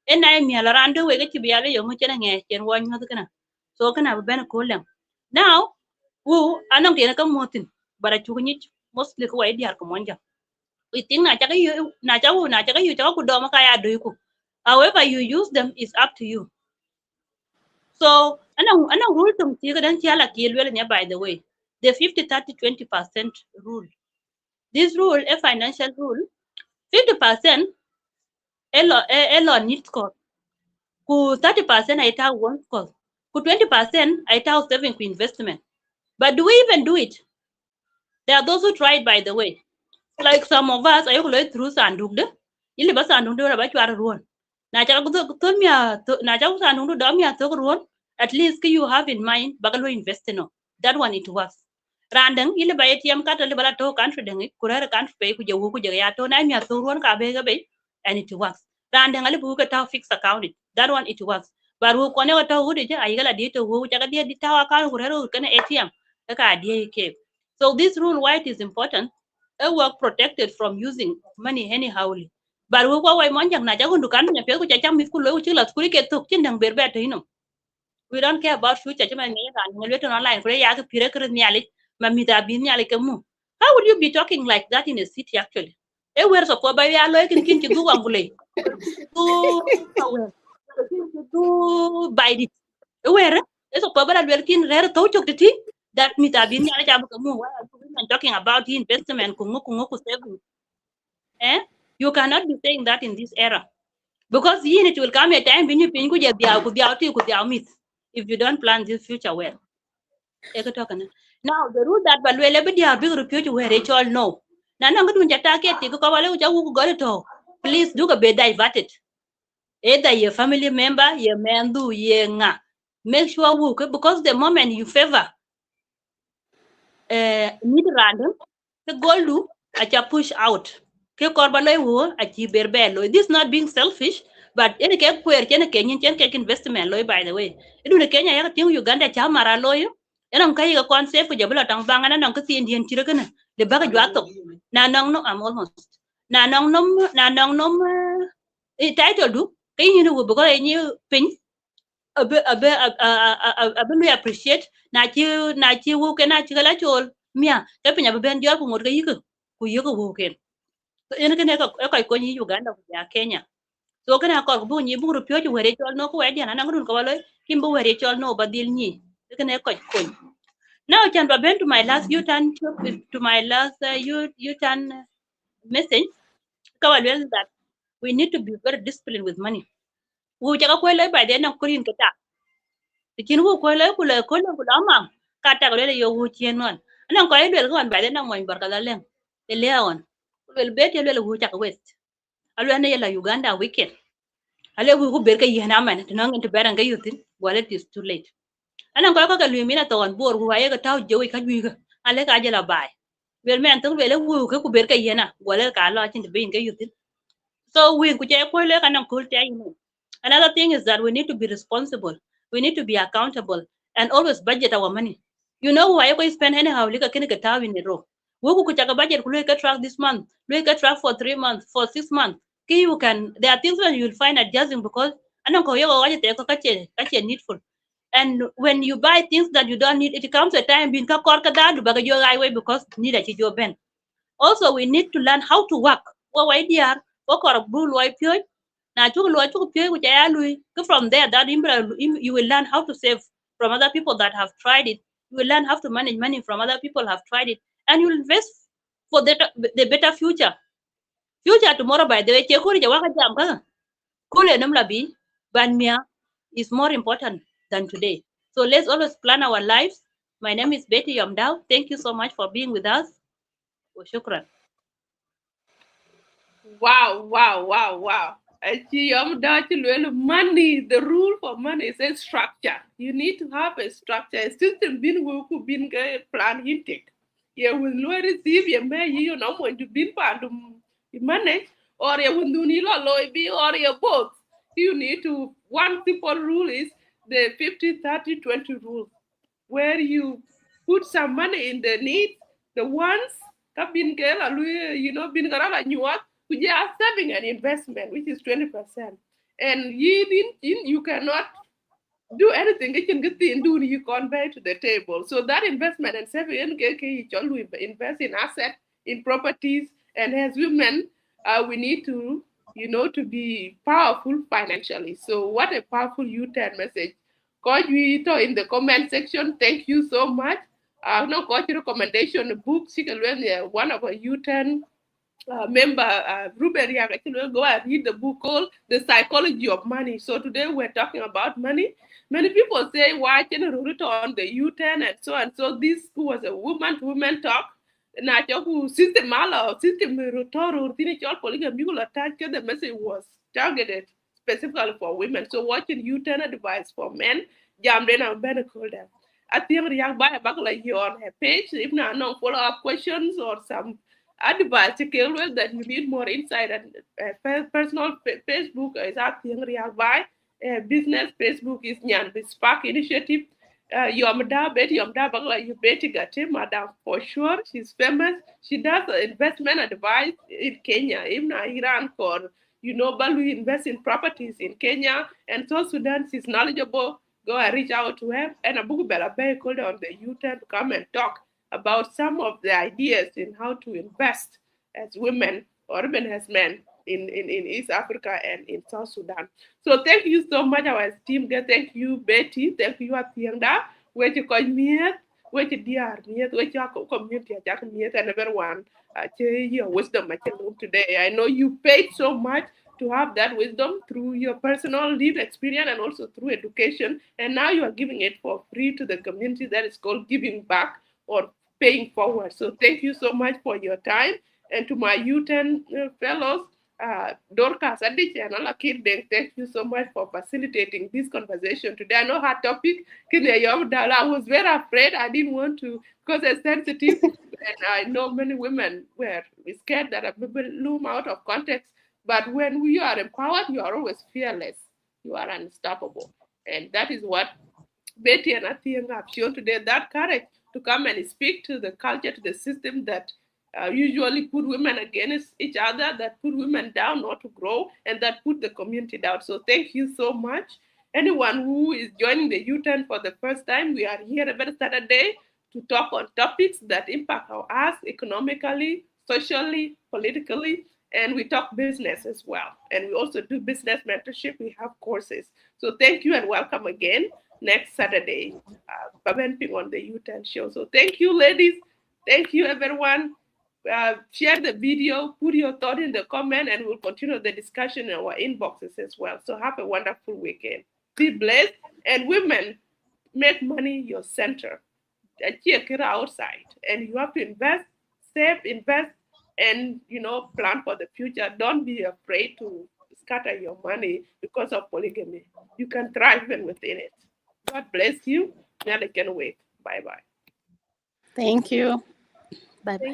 En na mi ala randu we ga ci bi ala yo mu chena nge chen wo nyu kana. So kana ba ben ko lem. Now wu anong tin ka motin bara chu ni mostly ko wai diar ko monja. We think na chaka yu chaka ku do ma ka ya do ku. However you use them is up to you. So ana rule tum ti ga dan ti ala ki lwel nya by the way. The 50-30-20% rule. This rule a financial rule. 50% elo need cost. Ku 30% I tell one cost. Ku 20% I tell saving ku investment. But do we even do it? There are those who try it by the way. Like some of us, I go through sanduk de. Ili ba sanduk de ba chwar ruon. Na cha ko to mia na cha sanduk do mia to ruon. At least you have in mind bagalo invest no. That one it works. Randang ili ba ATM card ili ba to country dengi kurara country pay ku jawu ku ya to na mia to ruon ka be and it works. Randang ali bu ka ta fixed account it. That one it works. But who kone wa to hudi je ayigala di to wu cha ka di ta account kurara kana ATM ka di ke. So this rule why it is important. A work protected from using money anyhowly. But we go away monjang na jago dukan nya pe ko chacham mit ku lo chila skuli ke tok chin dang berbe to ino. We don't care about future chama ngi kan ngi leto online ko ya ke pire kre nyali ma mi da bin nyali ke mu. How would you be talking like that in a city actually? E wer so ko ba ya lo kin kin du wangule. Du by it. E wer e so ko ba la kin re to chok ti that mi da bin nyali jam ko mu. I'm talking about the investment kungu saving. You cannot be saying that in this era. Because it will come a time when you think if you don't plan this future well. Now the rule that big repute where it all know. Please do be diverted. Either your family member, your man do make sure because the moment you favor need random the goal do acha push out ke korbaloy wo achi berbelo. This not being selfish but any ke kwer chen ke nyin chen ke investment loy by the way idu ne Kenya ya ting Uganda cha mara loy Yanan kai ga kon safe ko jabla tang banga na nan ka tin dien chira kana le baga jwato na nong no I'm almost na nong nom title du kai ni no go ni pin abe lu appreciate na chi wo ke na chi la chol mia ka pinya be ben jor ko ngor ga yiko ku yiko wo ken so en ke ne ko ni Uganda ku ya Kenya so kana ko bu ni bu ru pyo ju were chol no ko wedi na nang run ko walo kim bu were chol no badil ni ke ne ko now chan ba ben to my last you turn message ka well that we need to be very disciplined with money wo ja ko le by then ko rin ka ta tikin wo ko le ku la ma ka ta ko le yo wo chien non anan ko le ko by then mo barka da len le leon le bet le wo ja west alu ne la Uganda weekend ale wu ku ber ka yena man to nang into beran ga yutin well it is too late anan ko ka lu mi na ton bor ku waye ka taw je ka ju ga ale ka je la bai wel men tung le wu ku ber ka yena well ka lo chin de bin ga yutin so we ku je ko le ka nan ko te you. Another thing is that we need to be responsible. We need to be accountable and always budget our money. You know why you spend anyhow like a kinika taw in a row. We could take a budget look at track this month, look at track for 3 months, for 6 months. Okay, you can there are things that you'll find adjusting because I don't know needful. And when you buy things that you don't need, it comes a time being ka korka dadu baga your highway because need a chijo ben. Also, we need to learn how to work. What why dear? What or blue white pure? Now, from there, that you will learn how to save from other people that have tried it. You will learn how to manage money from other people have tried it, and you will invest for the better future. Future tomorrow, by the way, kule namla bi banmia is more important than today. So let's always plan our lives. My name is Betty Yomdao. Thank you so much for being with us. Shukran. Wow, wow, wow, wow. Money, the rule for money is a structure. You need to have a structure. A system being work being plan intake. You will not receive your may you know when to be part to manage or you will do need a or your both. You need to one simple rule is the 50-30-20 rule where you put some money in the needs, the wants, been been saving an investment, which is 20%. And you cannot do anything you can get in do you convey to the table. So that investment and saving you invest in asset, in properties, and as women, we need to to be powerful financially. So what a powerful U-turn message. Coach Vito in the comment section, thank you so much. No coach recommendation book, one of a U-turn member Ruben actually will go and read the book called The Psychology of Money. So today we're talking about money. Many people say why can you wrote on the U10 and so and so. This was a woman to woman talk. Na choku system mala system rotoro tini chol polygamy attach the message was targeted specifically for women. So watching U10 advice for men, jam then I'm better call them. Athieng Riakbai back like you on her page. If not, no follow up questions or some advice to kill with that you need more insight and personal Facebook is Athieng Riakbai. Business Facebook is Nyan Spark Initiative. Yomda Bet Yomda Bagla you Betty Gate, madam for sure. She's famous. She does investment advice in Kenya, even Iran for Balu invest in properties in Kenya and South Sudan. She's knowledgeable. Go and reach out to her. And a book Bella Bay called on the U-turn to come and talk about some of the ideas in how to invest as women or even as men in East Africa and in South Sudan. So thank you so much, our team. Thank you, Betty. Thank you, Athienda. Where you call me, where you dear me, where you community, and everyone. Your wisdom today. I know you paid so much to have that wisdom through your personal lived experience and also through education. And now you are giving it for free to the community. That is called giving back or paying forward. So thank you so much for your time. And to my U10 fellows, Dorcas Adich and Allah Kidden, thank you so much for facilitating this conversation today. I know her topic, I was very afraid. I didn't want to, because it's sensitive. And I know many women were scared that I will loom out of context. But when you are empowered, you are always fearless. You are unstoppable. And that is what Betty and Athieng have shown today that courage to come and speak to the culture, to the system that usually put women against each other, that put women down not to grow, and that put the community down. So thank you so much. Anyone who is joining the U-turn for the first time, we are here every Saturday to talk on topics that impact us economically, socially, politically, and we talk business as well. And we also do business mentorship. We have courses. So thank you and welcome again next Saturday, Babenping on the U10 show. So thank you, ladies. Thank you, everyone. Share the video, put your thought in the comment, and we'll continue the discussion in our inboxes as well. So have a wonderful weekend. Be blessed. And women, make money your center. Check it outside. And you have to invest, save, invest, and plan for the future. Don't be afraid to scatter your money because of polygamy. You can thrive even within it. God bless you. Now I can wait. Bye bye. Thank you. Bye bye.